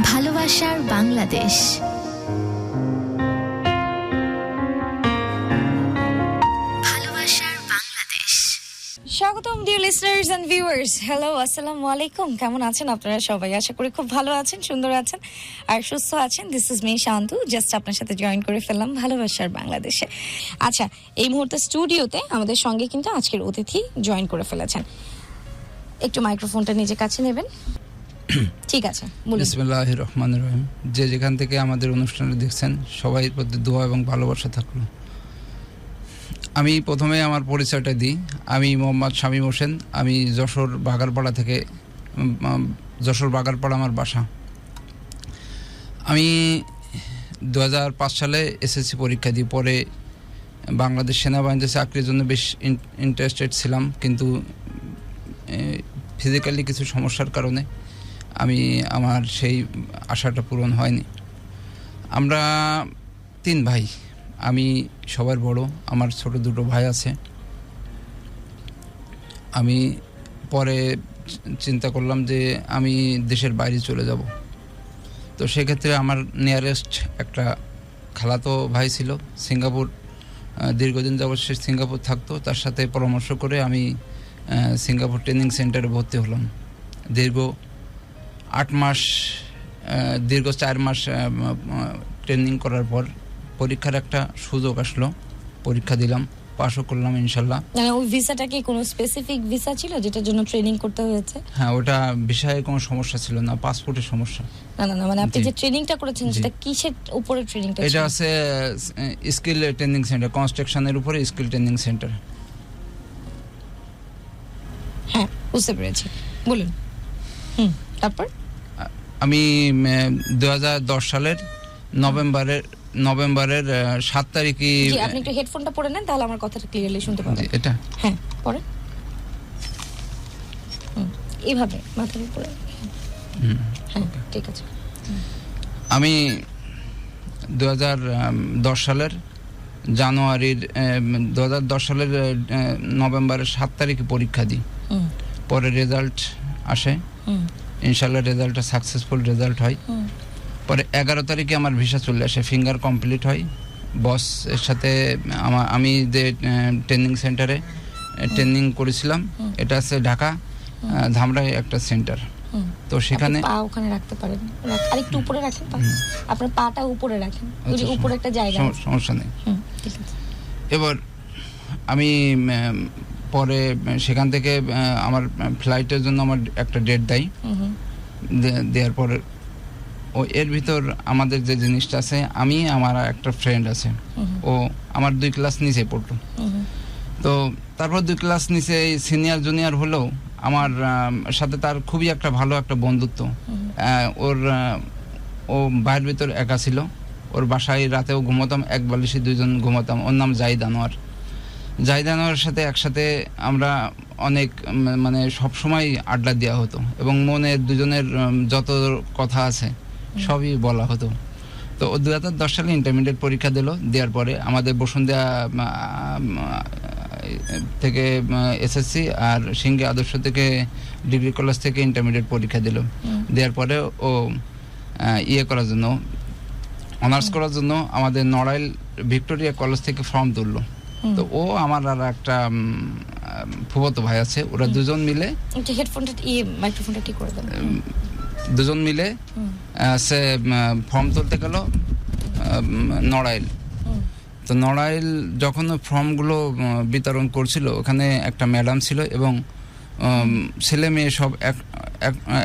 ভালোবাসার বাংলাদেশ। স্বাগতম dear listeners and viewers. Hello, আসসালামু আলাইকুম। কেমন আছেন আপনারা সবাই? আশা করি খুব ভালো আছেন, সুন্দর আছেন আর সুস্থ আছেন। This is me Shantu, just আপনার সাথে জয়েন করে ফেললাম ভালোবাসার বাংলাদেশে। আচ্ছা, এই মুহূর্তে স্টুডিওতে আমাদের সঙ্গে কিন্তু আজকের অতিথি জয়েন করে ফেলেছেন। একটু মাইক্রোফোনটা নিজের কাছে নেবেন। ঠিক আছে, বলুন। বিসমিল্লাহির রহমানির রহিম। যে যেখান থেকে আমাদের অনুষ্ঠানটি দেখছেন সবাই প্রতি দোয়া এবং ভালোবাসা থাকলো। আমি প্রথমে আমার পরিচয়টা দিই। আমি মোহাম্মদ শামীম হোসেন। আমি যশোর বাগারপাড়া থেকে, যশোর বাগারপাড়া আমার বাসা। আমি 2005 সালে এসএসসি পরীক্ষা দিই। পরে বাংলাদেশ সেনাবাহিনীতে চাকরির জন্য বেশ ইন্টারেস্টেড ছিলাম, কিন্তু ফিজিক্যালি কিছু সমস্যার কারণে আমার সেই আশাটা পূরণ হয়নি। আমরা 3 ভাই, আমি সবার বড়, আমার ছোট 2 ভাই আছে। আমি পরে চিন্তা করলাম যে আমি দেশের বাইরে চলে যাব। তো সেক্ষেত্রে আমার নিয়ারেস্ট একটা খালাতো ভাই ছিল সিঙ্গাপুর, দীর্ঘদিন যাবৎ সে সিঙ্গাপুর থাকতো। তার সাথে পরামর্শ করে আমি সিঙ্গাপুর ট্রেনিং সেন্টারে ভর্তি হলাম। দীর্ঘ 4 মাস ট্রেনিং করার পর পরীক্ষার একটা সুযোগ আসলো, পরীক্ষা দিলাম, পাশও করলাম ইনশাল্লাহ। মানে ওই ভিসাটা কি কোনো স্পেসিফিক ভিসা ছিল যেটার জন্য ট্রেনিং করতে হয়েছে? হ্যাঁ, ওটা বিষয়ে কোনো সমস্যা ছিল না, পাসপোর্টের সমস্যা। না, মানে আপনি যে ট্রেনিংটা করেছেন সেটা কিসের উপরে ট্রেনিংটা? এটা আছে স্কিল ট্রেনিং সেন্টার, কনস্ট্রাকশনের উপরে স্কিল ট্রেনিং সেন্টার। হ্যাঁ, বুঝতে পেরেছি, বলুন। তারপর আমি 2010 সালের নভেম্বরের 7 তারিখে। আপনি একটু হেডফোনটা পরে নেন, তাহলে আমার কথাটা ক্লিয়ারলি শুনতে পাবেন। এটা হ্যাঁ, পরে এইভাবে মাথার উপরে। হ্যাঁ, ঠিক আছে। আমি 2010 সালের নভেম্বরের 7 তারিখে পরীক্ষা দিই। পরে রেজাল্ট আসে, ইনশাল্লাহ রেজাল্টটা সাকসেসফুল রেজাল্ট হয়। পরে 11 তারিখে আমার ভিসা চলে আসে, ফিঙ্গার কমপ্লিট হয়। বস এর সাথে আমি যে ট্রেনিং সেন্টারে ট্রেনিং করেছিলাম, এটা আছে ঢাকা ধামরাই একটা সেন্টার। তো সেখানে পা ওখানে রাখতে পারেন, আর একটু উপরে রাখেন পা, আপনার পাটা উপরে রাখেন, ওই যে উপরে একটা জায়গা, সমস্যা নেই। ঠিক আছে। এবার আমি পরে সেখান থেকে আমার ফ্লাইটের জন্য আমার একটা ডেট দেয়। দেওয়ার পর এর ভিতর আমাদের যে জিনিসটা আছে, আমার একটা ফ্রেন্ড আছে, ও আমার 2 ক্লাস নিচে পড়তো। তো তারপর 2 ক্লাস নিচে সিনিয়র জুনিয়র হলেও আমার সাথে তার খুবই একটা ভালো একটা বন্ধুত্ব। ও বাইরের ভিতর একা ছিল, ওর বাসায় রাতেও ঘুমোতাম, এক বালিশে 2 জন ঘুমোতাম। ওর নাম জাহিদ আনোয়ারের সাথে একসাথে আমরা অনেক মানে সবসময় আড্ডা দেওয়া হতো, এবং মনের দুজনের যত কথা আছে সবই বলা হতো। তো ও 2010 সালে ইন্টারমিডিয়েট পরীক্ষা দিল। দেওয়ার পরে আমাদের বসুন্ধরা থেকে এসএসসি আর সিংহে আদর্শ থেকে ডিগ্রি কলেজ থেকে ইন্টারমিডিয়েট পরীক্ষা দিল। দেওয়ার পরে ও করার জন্য, অনার্স করার জন্য আমাদের নড়াইল ভিক্টোরিয়া কলেজ থেকে ফর্ম তুললো। তো ও আমার আর একটা ফুফাতো ভাই আছে, ওরা 2 জন মিলে মাইক্রোফোনটা ঠিক করে দেন। 2 জন মিলে সে ফর্ম তুলতে গেল নড়াইল। তো নড়াইল যখন ফর্মগুলো বিতরণ করছিল, ওখানে একটা ম্যাডাম ছিল এবং ছেলে মেয়ে সব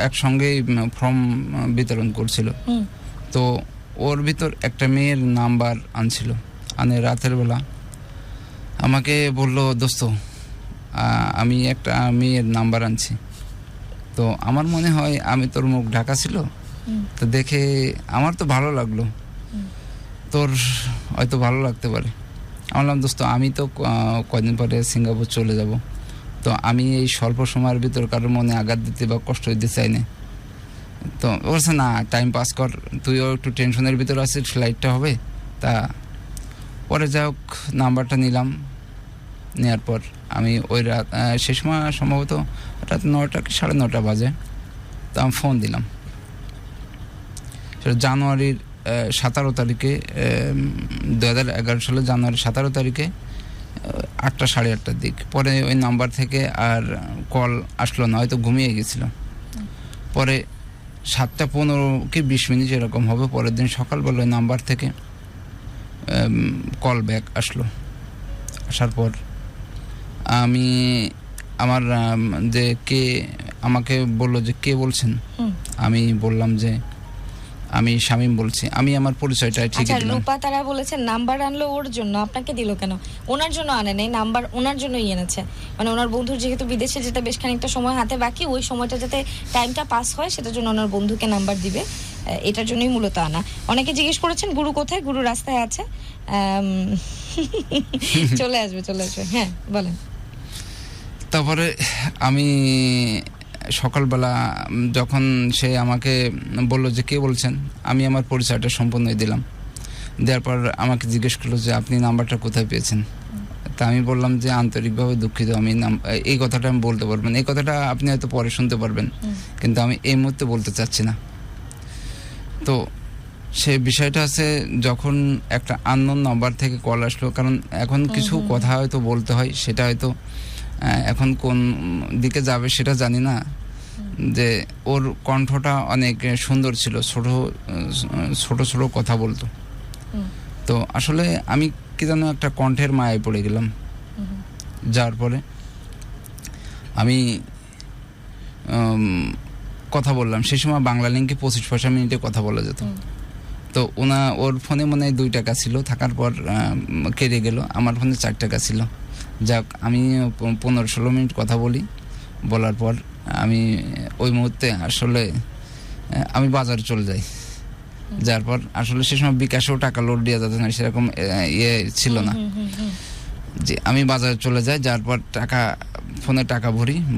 একসঙ্গেই ফর্ম বিতরণ করছিল। তো ওর ভিতর একটা মেয়ের নাম্বার আনছিল, রাতের বেলা আমাকে বললো, দোস্ত আমি একটা মেয়ের নাম্বার আনছি। তো আমার মনে হয় আমি তোর মুখ ঢাকা ছিল, তো দেখে আমার তো ভালো লাগলো, তোর হয়তো ভালো লাগতে পারে। আমি বললাম, দোস্ত আমি তো কয়দিন পরে সিঙ্গাপুর চলে যাব, তো আমি এই স্বল্প সময়ের ভিতর কারোর মনে আঘাত দিতে বা কষ্ট দিতে চাই না। তো বলছে, না টাইম পাস কর, তুইও একটু টেনশনের ভিতর আছিস, ফ্লাইটটা হবে। তা পরে যাই হোক নাম্বারটা নিলাম, নেওয়ার পর আমি ওই রাত সে সময় সম্ভবত রাত 9টা কি 9:30 বাজে, তো আমি ফোন দিলাম। সেটা জানুয়ারির 17 তারিখে 2011 সালের জানুয়ারি 17 তারিখে 8টা 8:30টার দিক। পরে ওই নাম্বার থেকে আর কল আসলো না, হয়তো ঘুমিয়ে গেছিল। পরে 7:15 কি 20 মিনিট এরকম হবে, পরের দিন সকালবেলা ওই নাম্বার থেকে কল ব্যাক আসলো। আসার পর আমি আমার যে কে আমাকে বলল যে কে বলছেন, আমি বললাম যে আমি শামীম বলছি। আমি আমার পরিচয়টা ঠিক আচ্ছা, দিলাম। রূপা তারা বলেছেন নাম্বার আনলো ওর জন্য, আপনাকে দিল কেন? ওনার জন্য আনে নাই, নাম্বার ওনার জন্যই এনেছে। মানে ওনার বন্ধুর যেহেতু বিদেশে যেতে বেশ খানিকটা সময় হাতে বাকি, ওই সময়টা যাতে টাইমটা পাস হয় সেটার জন্য ওনার বন্ধুকে নাম্বার দিবে, এটার জন্যই মূলত আনা। অনেকে জিজ্ঞেস করেছেন গুরু কোথায়, গুরু রাস্তায় আছে, চলে আসবে। হ্যাঁ বলেন। তারপরে আমি সকালবেলা যখন সে আমাকে বলল যে কে বলছেন, আমি আমার পরিচয়টা সম্পূর্ণই দিলাম। দেওয়ার পর আমাকে জিজ্ঞেস করলো যে আপনি নাম্বারটা কোথায় পেয়েছেন। তা আমি বললাম যে আন্তরিকভাবে দুঃখিত, আমি এই কথাটা আমি বলতে পারবেন, এই কথাটা আপনি হয়তো পরে শুনতে পারবেন, কিন্তু আমি এই মুহূর্তে বলতে চাচ্ছি না। তো সে বিষয়টা আছে, যখন একটা আননোন নাম্বার থেকে কল আসলো, কারণ এখন কিছু কথা হয়তো বলতে হয়, সেটা হয়তো এখন কোন দিকে যাবে সেটা জানি না। যে ওর কণ্ঠটা অনেক সুন্দর ছিল, ছোট ছোট কথা বলতো। তো আসলে আমি কি যেন একটা কণ্ঠের মায়ায় পড়ে গেলাম। যার পরে আমি কথা বললাম। সেই সময় বাংলা লিঙ্কে 25 পয়সা মিনিটে কথা বলা যেত। তো ওর ফোনে মনে হয় 2 টাকা ছিল, থাকার পর কেটে গেল। আমার ফোনে 4 টাকা ছিল। যাক, আমি 15-16 মিনিট কথা বলি। বলার পর আমি ওই মুহূর্তে আসলে আমি বাজারে চলে যাই। যার পর আসলে সে সময় বিকাশেও টাকা লোড দেওয়া যেত না, সেরকম ইয়ে ছিল না। যে আমি বাজারে চলে যাই, যার পর ফোনে টাকা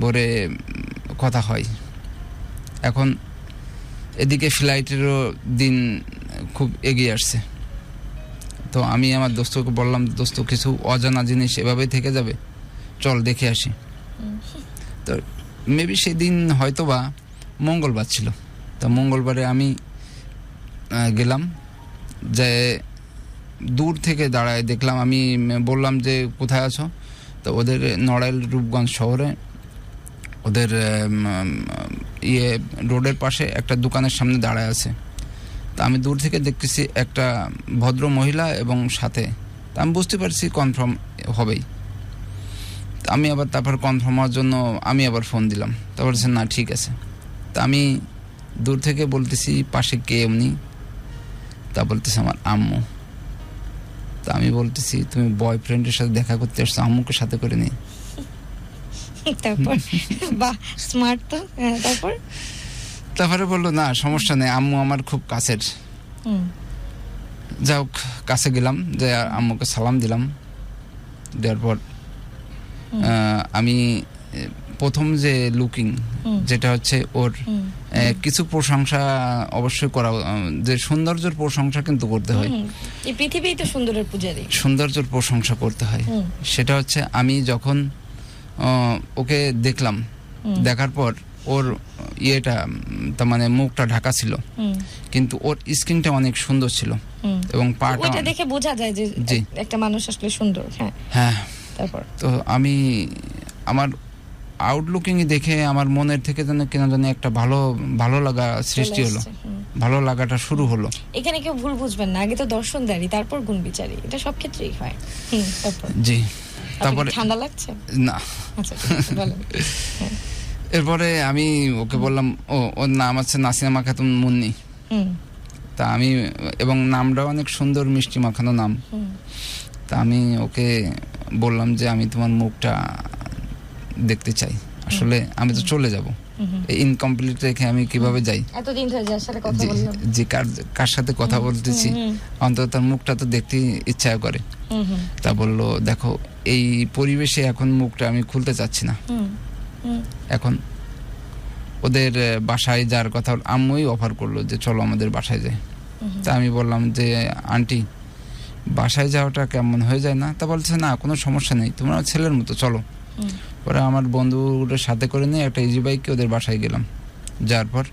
ভরে কথা হয়। এখন এদিকে ফ্লাইটেরও দিন খুব এগিয়ে আসছে। তো আমি আমার দোস্তকে বললাম, দোস্ত কিছু অজানা জিনিস এভাবেই থেকে যাবে, চল দেখে আসি। তো মেবি সেদিন হয়তো বা মঙ্গলবার ছিল। তো মঙ্গলবারে আমি গেলাম, যে দূর থেকে দাঁড়ায় দেখলাম, আমি বললাম যে কোথায় আছো। তো ওদের নড়াইল রূপগঞ্জ শহরে ওদের রোডের পাশে একটা দোকানের সামনে দাঁড়ায় আছে। তা আমি দূর থেকে দেখতেছি একটা ভদ্র মহিলা এবং সাথে, তা আমি বুঝতে পারছি কনফার্ম হবেই। আমি আবার তারপর কনফার্ম হওয়ার জন্য আমি আবার ফোন দিলাম। তা বলছে না ঠিক আছে। তা আমি দূর থেকে বলতেছি পাশে কে এমনি। তা বলতেছে আমার আম্মু। তা আমি বলতেছি তুমি বয়ফ্রেন্ডের সাথে দেখা করতে আসছো, আম্মুকে সাথে করে নি। তারপর বাহ, স্মার্ট তো। তারপরে বললো না সমস্যা নেই, আম্মু আমার খুব কাছের। যাই হোক, কাছে গেলাম, যে আম্মুকে সালাম দিলাম। দেওয়ার পর আমি প্রথম যে লুকিং, যেটা হচ্ছে ওর কিছু প্রশংসা অবশ্যই করা, যে সৌন্দর্যের প্রশংসা কিন্তু করতে হয়। এই পৃথিবীই তো সুন্দরের পূজারী, সৌন্দর্যের প্রশংসা করতে হয়। সেটা হচ্ছে আমি যখন ওকে দেখলাম, দেখার পর ওর তার মানে মুখটা ঢাকা ছিল, কিন্তু ওর স্কিনটা অনেক সুন্দর ছিল এবং পাটা, ওইটা দেখে বোঝা যায় যে একটা মানুষ আসলে সুন্দর। হ্যাঁ। তারপর তো আমি আমার আউটলুকিং দেখে আমার মনের থেকে যেন কেন জানি একটা ভালো লাগা সৃষ্টি হলো, ভালো লাগাটা শুরু হলো। এখানে কেউ ভুল বুঝবেন না, আগে তো দর্শনদারি, তারপর গুণ বিচারি, এটা সব ক্ষেত্রেই হয়। তারপর জি, তারপরে ঠান্ডা লাগছে না? আচ্ছা বলেন। এরপরে আমি ওকে বললাম, ওর নাম আছে নাসিমা খাতুন মুন্নি। তা আমি, এবং নামটাও অনেক সুন্দর, মিষ্টি মাখানো নাম। তা আমি ওকে বললাম যে আমি তোমার মুখটা দেখতে চাই, আসলে আমি তো চলে যাব, ইনকমপ্লিট রেখে আমি কিভাবে যাই, এতদিন ধরে যার সাথে কথা বললাম, যে কার সাথে কথা বলতেছি, অন্তত তার মুখটা তো দেখতে ইচ্ছা করে। তা বললো দেখো এই পরিবেশে এখন মুখটা আমি খুলতে চাচ্ছি না। এখন ওদের বাসায় যার কথা আম্মুই অফার করলো যে চলো আমাদের বাসায় যাই। তা আমি বললাম যে আন্টি বাসায় যাওয়াটা কেমন হয়ে যায় না? তা বলছে না কোনো সমস্যা নেই, তোমরা ছেলের মতো চলো। পরে আমার বন্ধুদের সাথে করে নিয়ে একটা ইজি বাইকে ওদের বাসায় গেলাম। যার পর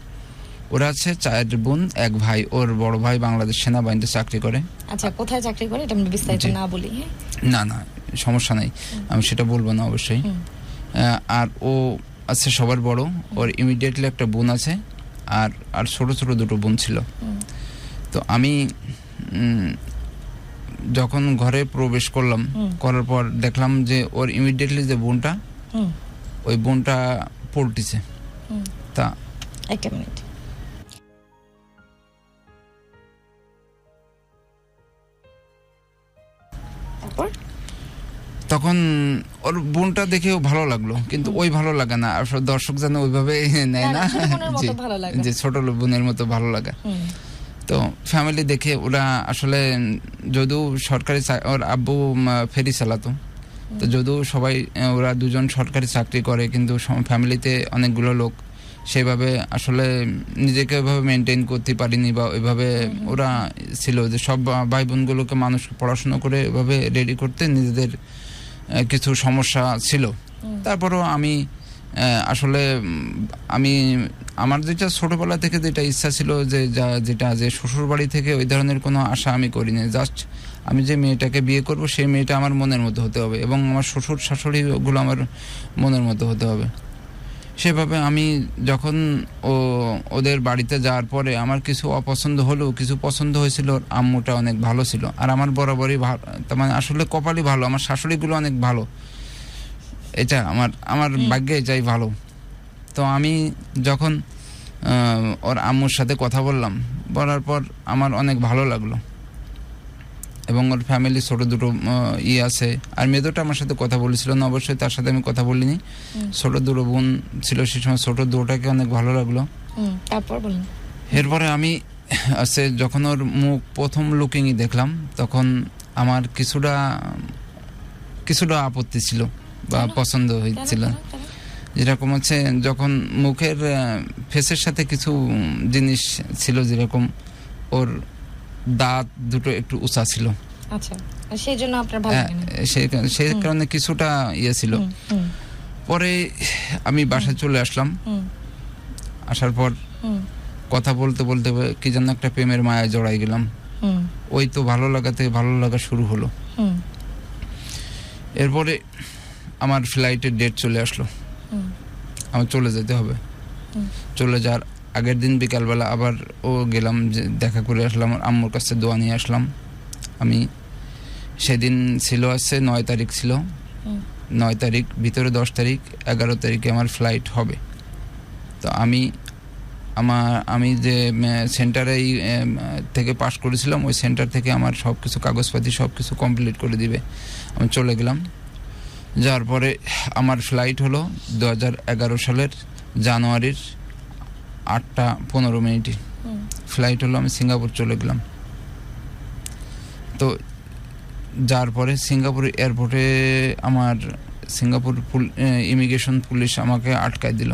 ওরা আছে 4 বোন 1 ভাই। ওর বড় ভাই বাংলাদেশ সেনাবাহিনীতে চাকরি করে। আচ্ছা, কোথায় চাকরি করে এটা আমি বিস্তারিত না বলি। না না, সমস্যা নাই, আমি সেটা বলবো না অবশ্যই। আর ও আছে সবার বড়। ওর ইমিডিয়েটলি একটা বোন আছে, আর ছোট ছোট 2 বোন ছিল। তো আমি যখন ঘরে প্রবেশ করলাম, করার পর দেখলাম যে ওর ইমিডিয়েটলি যে বোনটা, ওই বোনটা পল্টিছে। তা একটা মিনিট। তখন ওর বোনটা দেখেও ভালো লাগলো, কিন্তু ওই ভালো লাগে না আসলে, দর্শক যেন ওইভাবে নেয় না যে ছোট বোনের মতো ভালো লাগা। তো ফ্যামিলি দেখে ওরা আসলে, যদিও সরকারি, ওর আব্বু ফেরি চালাতো, তো যদিও সবাই ওরা 2জন সরকারি চাকরি করে, কিন্তু ফ্যামিলিতে অনেকগুলো লোক, সেভাবে আসলে নিজেকে ওইভাবে মেনটেন করতে পারিনি, বা ওইভাবে ওরা ছিল যে সব ভাই বোনগুলোকে মানুষ পড়াশোনা করে ওইভাবে রেডি করতে নিজেদের কিছু সমস্যা ছিল। তারপরও আমি আসলে আমার যেটা ছোটবেলা থেকে যেটা ইচ্ছা ছিল, যে শ্বশুর বাড়ি থেকে ওই ধরনের কোনো আশা আমি করিনি। জাস্ট আমি যে মেয়েটাকে বিয়ে করব, সেই মেয়েটা আমার মনের মতো হতে হবে, এবং আমার শ্বশুর শাশুড়ি ওগুলো আমার মনের মতো হতে হবে। সেভাবে আমি যখন ওদের বাড়িতে যাওয়ার পরে আমার কিছু অপছন্দ হলেও কিছু পছন্দ হয়েছিল। ওর আম্মুটা অনেক ভালো ছিল, আর আমার বরাবরই ভালো, তার মানে আসলে কপালই ভালো, আমার শাশুড়িগুলো অনেক ভালো। এটা আমার ভাগ্যে এটাই ভালো। তো আমি যখন ওর আম্মুর সাথে কথা বলার পর আমার অনেক ভালো লাগলো, এবং ওর ফ্যামিলি ছোট 2 আছে। আর মেয়েটা আমার সাথে কথা বলেছিল না, অবশ্যই তার সাথে আমি কথা বলিনি। ছোট 2 বোন ছিল সেই সময়, ছোট 2টাকে অনেক ভালো লাগলো। তারপর বলুন। এরপরে আমি যখন ওর মুখ প্রথম লুকিংই দেখলাম, তখন আমার কিছুটা আপত্তি ছিল বা পছন্দ হয়েছিল। যেরকম হচ্ছে, যখন মুখের ফেসের সাথে কিছু জিনিস ছিল, যেরকম ওর দাঁত 2টো একটু উঁচা ছিল। আচ্ছা, সেই জন্য আপনার ভালো লাগেনি? সেই কারণে কিছুটা ইয়ে ছিল। পরে আমি বাসায় চলে আসলাম। আসার পর কথা বলতে বলতে কি যেন একটা প্রেমের মায়ায় জড়াই গেলাম। ওই তো ভালো লাগা শুরু হলো। এরপরে আমার ফ্লাইটের ডেট চলে আসলো, আমার চলে যেতে হবে। চলে যাওয়ার আগের দিন বিকালবেলা আবার গেলাম, যে দেখা করে আসলাম, আম্মুর কাছে দোয়া নিয়ে আসলাম। আমি সেদিন ছিল 9 তারিখ ছিল, 9 তারিখ ভিতরে 10 তারিখ 11 তারিখে আমার ফ্লাইট হবে। তো আমি যে সেন্টারে থেকে পাস করেছিলাম, ওই সেন্টার থেকে আমার সব কিছু কাগজপাতি সব কিছু কমপ্লিট করে দিবে। আমি চলে গেলাম। যাওয়ার পরে আমার ফ্লাইট হলো 2011 সালের জানুয়ারির 8:15 ফ্লাইট হলো। আমি সিঙ্গাপুর চলে গেলাম। তো যাওয়ার পরে সিঙ্গাপুর এয়ারপোর্টে সিঙ্গাপুর ইমিগ্রেশন পুলিশ আমাকে আটকায় দিল।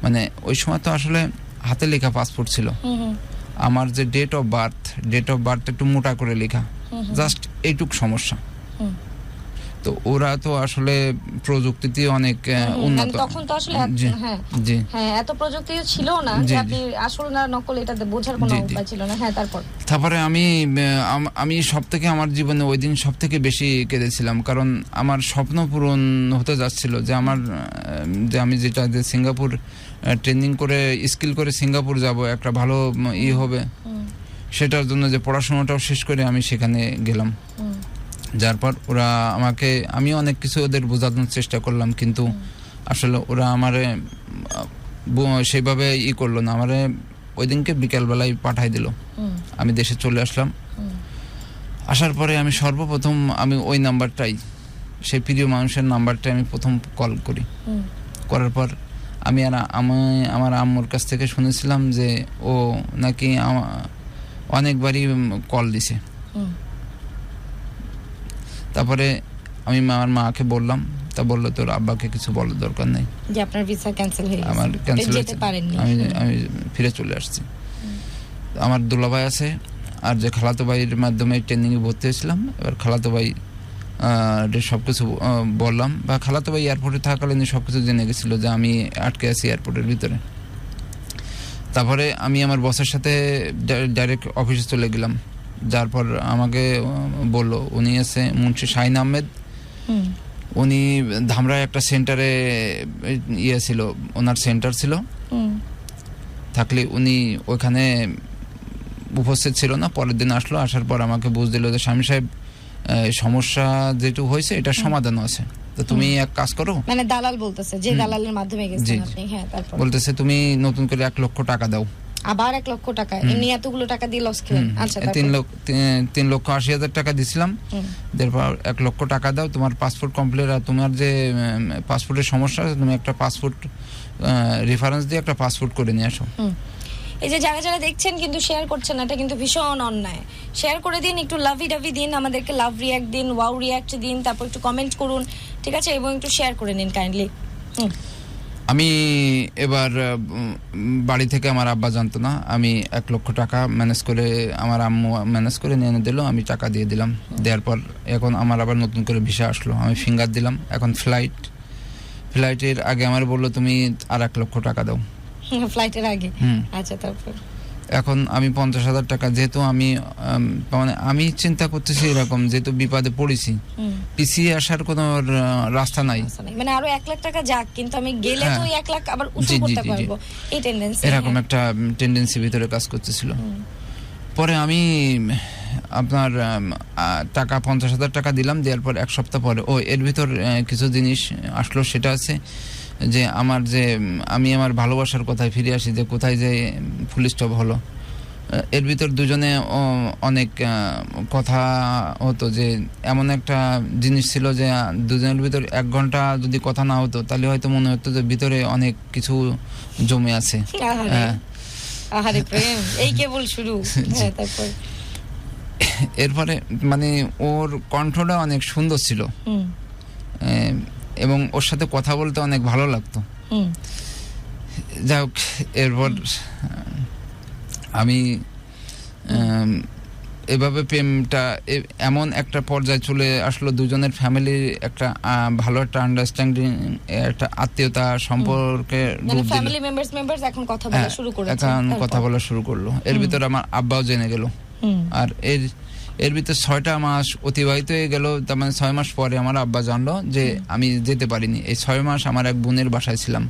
মানে ওই সময় তো আসলে হাতে লেখা পাসপোর্ট ছিল, আমার যে ডেট অফ বার্থ একটু মোটা করে লেখা, জাস্ট এইটুক সমস্যা। তো ওরা তো আসলে প্রযুক্তিতে অনেক উন্নত, তখন তো আসলে হ্যাঁ এত প্রযুক্তি ছিল না যে আপনি আসল না নকল এটা বোঝার কোনো উপায় ছিল না। হ্যাঁ, তারপরে আমি সবথেকে আমার জীবনে ওই দিন সবথেকে বেশি কেঁদেছিলাম, কারণ আমার স্বপ্ন পূরণ হতে যাচ্ছিল, যে আমি যেটা যে সিঙ্গাপুর ট্রেনিং করে স্কিল করে সিঙ্গাপুর যাব, একটা ভালো হবে, সেটার জন্য যে পড়াশোনাটাও শেষ করে আমি সেখানে গেলাম। যার পর ওরা আমি অনেক কিছু ওদের বোঝানোর চেষ্টা করলাম, কিন্তু আসলে ওরা আমারে সেইভাবে করলো না। আমারে ওই দিনকে বিকালবেলায় পাঠাই দিল। আমি দেশে চলে আসলাম। আসার পরে আমি সর্বপ্রথম ওই নাম্বারটাই, সেই প্রিয় মানুষের নাম্বারটা আমি প্রথম কল করি। করার পর আমার আম্মুর কাছ থেকে শুনেছিলাম যে ও নাকি অনেকবারই কল দিছে। তারপরে আমি আমার মাকে বললাম, তা বললো তোর আব্বাকে কিছু বলার দরকার নেই, যে আপনার ভিসা ক্যান্সেল হয়ে গেছে, আমার ক্যান্সেল যেতে পারেননি। আমি ফিরে চলে আসছি। আমার দুলাভাই আছে, আর যে খালাতো ভাইয়ের মাধ্যমে ট্রেনিংয়ে ভর্তি হয়েছিলাম। এবার খালাতো ভাই সবকিছু বললাম, বা খালাতো ভাই এয়ারপোর্টে থাকাকালীন সবকিছু জেনে গেছিল যে আমি আটকে আছি এয়ারপোর্টের ভিতরে। তারপরে আমি আমার বসের সাথে ডাইরেক্ট অফিসে চলে গেলাম, যার পর আমাকে বললো, উনি এসে মুন্সি শাহিন আহমেদ, উনি ধামরায় একটা সেন্টারে ছিল, ওনার সেন্টার ছিল, থাকলে উনি ওইখানে উপস্থিত ছিল না। পরের দিন আসলো, আসার পর আমাকে বুঝ দিল যে শামীম সাহেব সমস্যা যেটু হয়েছে এটা সমাধান আছে, তো তুমি এক কাজ করো। মানে দালাল বলতেছে, যে দালালের মাধ্যমে গেছেন আপনি, হ্যাঁ, তারপর বলতেছে তুমি নতুন করে 1 লক্ষ টাকা দাও। আবার 1 লক্ষ টাকা? এমনি এতগুলো টাকা দিয়ে লস খেলেন? আচ্ছা, 3,80,000 টাকা দিছিলাম, তারপর 1 লক্ষ টাকা দাও, তোমার পাসপোর্ট কমপ্লিট, আর তোমার যে পাসপোর্টের সমস্যা আছে তুমি একটা পাসপোর্ট রেফারেন্স দিয়ে একটা পাসপোর্ট করে নিয়ে আসো। এই যে যারা যারা দেখছেন কিন্তু শেয়ার করছেন, এটা কিন্তু ভীষণ অন্যায়। শেয়ার করে দিন, একটু লাভি ডাভি দিন, আমাদেরকে লাভ রিয়াক্ট দিন, ওয়াও রিয়াক্ট দিন, তারপর একটু কমেন্ট করুন, ঠিক আছে, এবং একটু শেয়ার করে নিন কাইন্ডলি। আমি এবার বাড়ি থেকে আমার আব্বা জানতো না, আমি 1 লক্ষ টাকা ম্যানেজ করে, আমার আম্মু ম্যানেজ করে নিয়ে এনে দিল, আমি টাকা দিয়ে দিলাম। দেওয়ার পর এখন আমার আবার নতুন করে ভিসা আসলো, আমি ফিঙ্গার দিলাম। এখন ফ্লাইটের আগে আমার বললো তুমি আর 1 লক্ষ টাকা দাও, ফ্লাইটের আগে। আচ্ছা, তারপর এখন আমি 50,000 টাকা, যেহেতু আমি মানে আমি চিন্তা করতেছি এরকম, যেহেতু বিপদে পড়েছি, পিছিয়ে আসার কোনো রাস্তা নাই, মানে আরো 1 লাখ টাকা যাক, কিন্তু আমি গেলে তো 1 লাখ আবার উসুল করতে পারবো, এই টেন্ডেন্সি, এরকম একটা টেন্ডেন্সি ভিতরে কাজ করতেছিল। পরে আমি আপনার টাকা 50,000 টাকা দিলাম, দেওয়ার পর 1 সপ্তাহ পরে এর ভিতর কিছু জিনিস আসলো, সেটা আছে যে আমার যে আমি আমার ভালোবাসার কথায় ফিরে আসি, যে কোথায় যে ফুল স্টপ হলো। এর ভিতর দুজনে অনেক কথা হতো, যে এমন একটা জিনিস ছিল যে দুজনের ভিতর 1 ঘন্টা যদি কথা না হতো তাহলে হয়তো মনে হতো যে ভিতরে অনেক কিছু জমে আছে। আহারে প্রেম, এই কেবল শুরু। তারপর এরপরে মানে ওর কণ্ঠটা অনেক সুন্দর ছিল, এবং ওর সাথে কথা বলতে অনেক ভালো লাগতো। যাই হোক, এরপর আমি এভাবে প্রেমটা এমন একটা পর্যায়ে চলে আসলো, দুজনের ফ্যামিলির একটা ভালো একটা আন্ডারস্ট্যান্ডিং, একটা আত্মীয়তা সম্পর্কে ফ্যামিলি মেম্বারস এখন কথা বলা শুরু করেছে, এখন কথা বলা শুরু করলো। এর ভিতর আমার আব্বাও জেনে গেল, আর এর ভিতর 6টা মাস অতিবাহিত হয়ে গেল। তার মানে 6 মাস পরে আমার আব্বা জানলো যে আমি যেতে পারিনি। এই 6 মাস আমার এক বোনের বাসায় ছিলাম,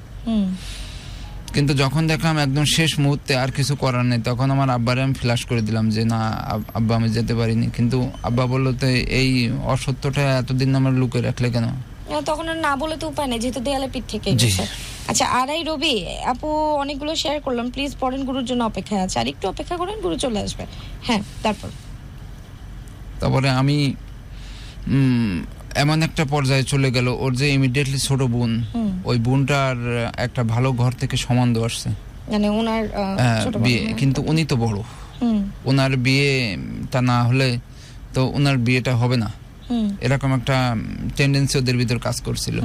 কিন্তু যখন দেখলাম একদম শেষ মুহূর্তে আর কিছু করার নেই, তখন আমার আব্বারে আমি ফ্ল্যাশ করে দিলাম যে না আব্বা, আমি যেতে পারিনি। কিন্তু আব্বা বললো, তো এই অসত্যটা এতদিন আমার লুকে রাখলে কেন? তখন আর না বলে তো উপায় নেই, যেহেতু দেয়ালে পিঠ থেকে গেছে। আচ্ছা, আড়াই রবি আপু অনেকগুলো শেয়ার করলাম, প্লিজ পড়েন, গুরুর জন্য অপেক্ষায় আছে, আর একটু অপেক্ষা করেন, গুরু চলে আসবে। হ্যাঁ, তারপরে আমি এমন একটা পর্যায়ে চলে গেল, ওর যে ইমিডিয়েটলি ছোট বোন, ওই বোনটার একটা ভালো ঘর থেকে সম্বন্ধ আসছে, মানে ওনার বিয়ে, কিন্তু উনি তো বড়, ওনার বিয়েটা না হলে তো ওনার বিয়েটা হবে না, এরকম একটা টেন্ডেন্সি ওদের ভিতর কাজ করছিল।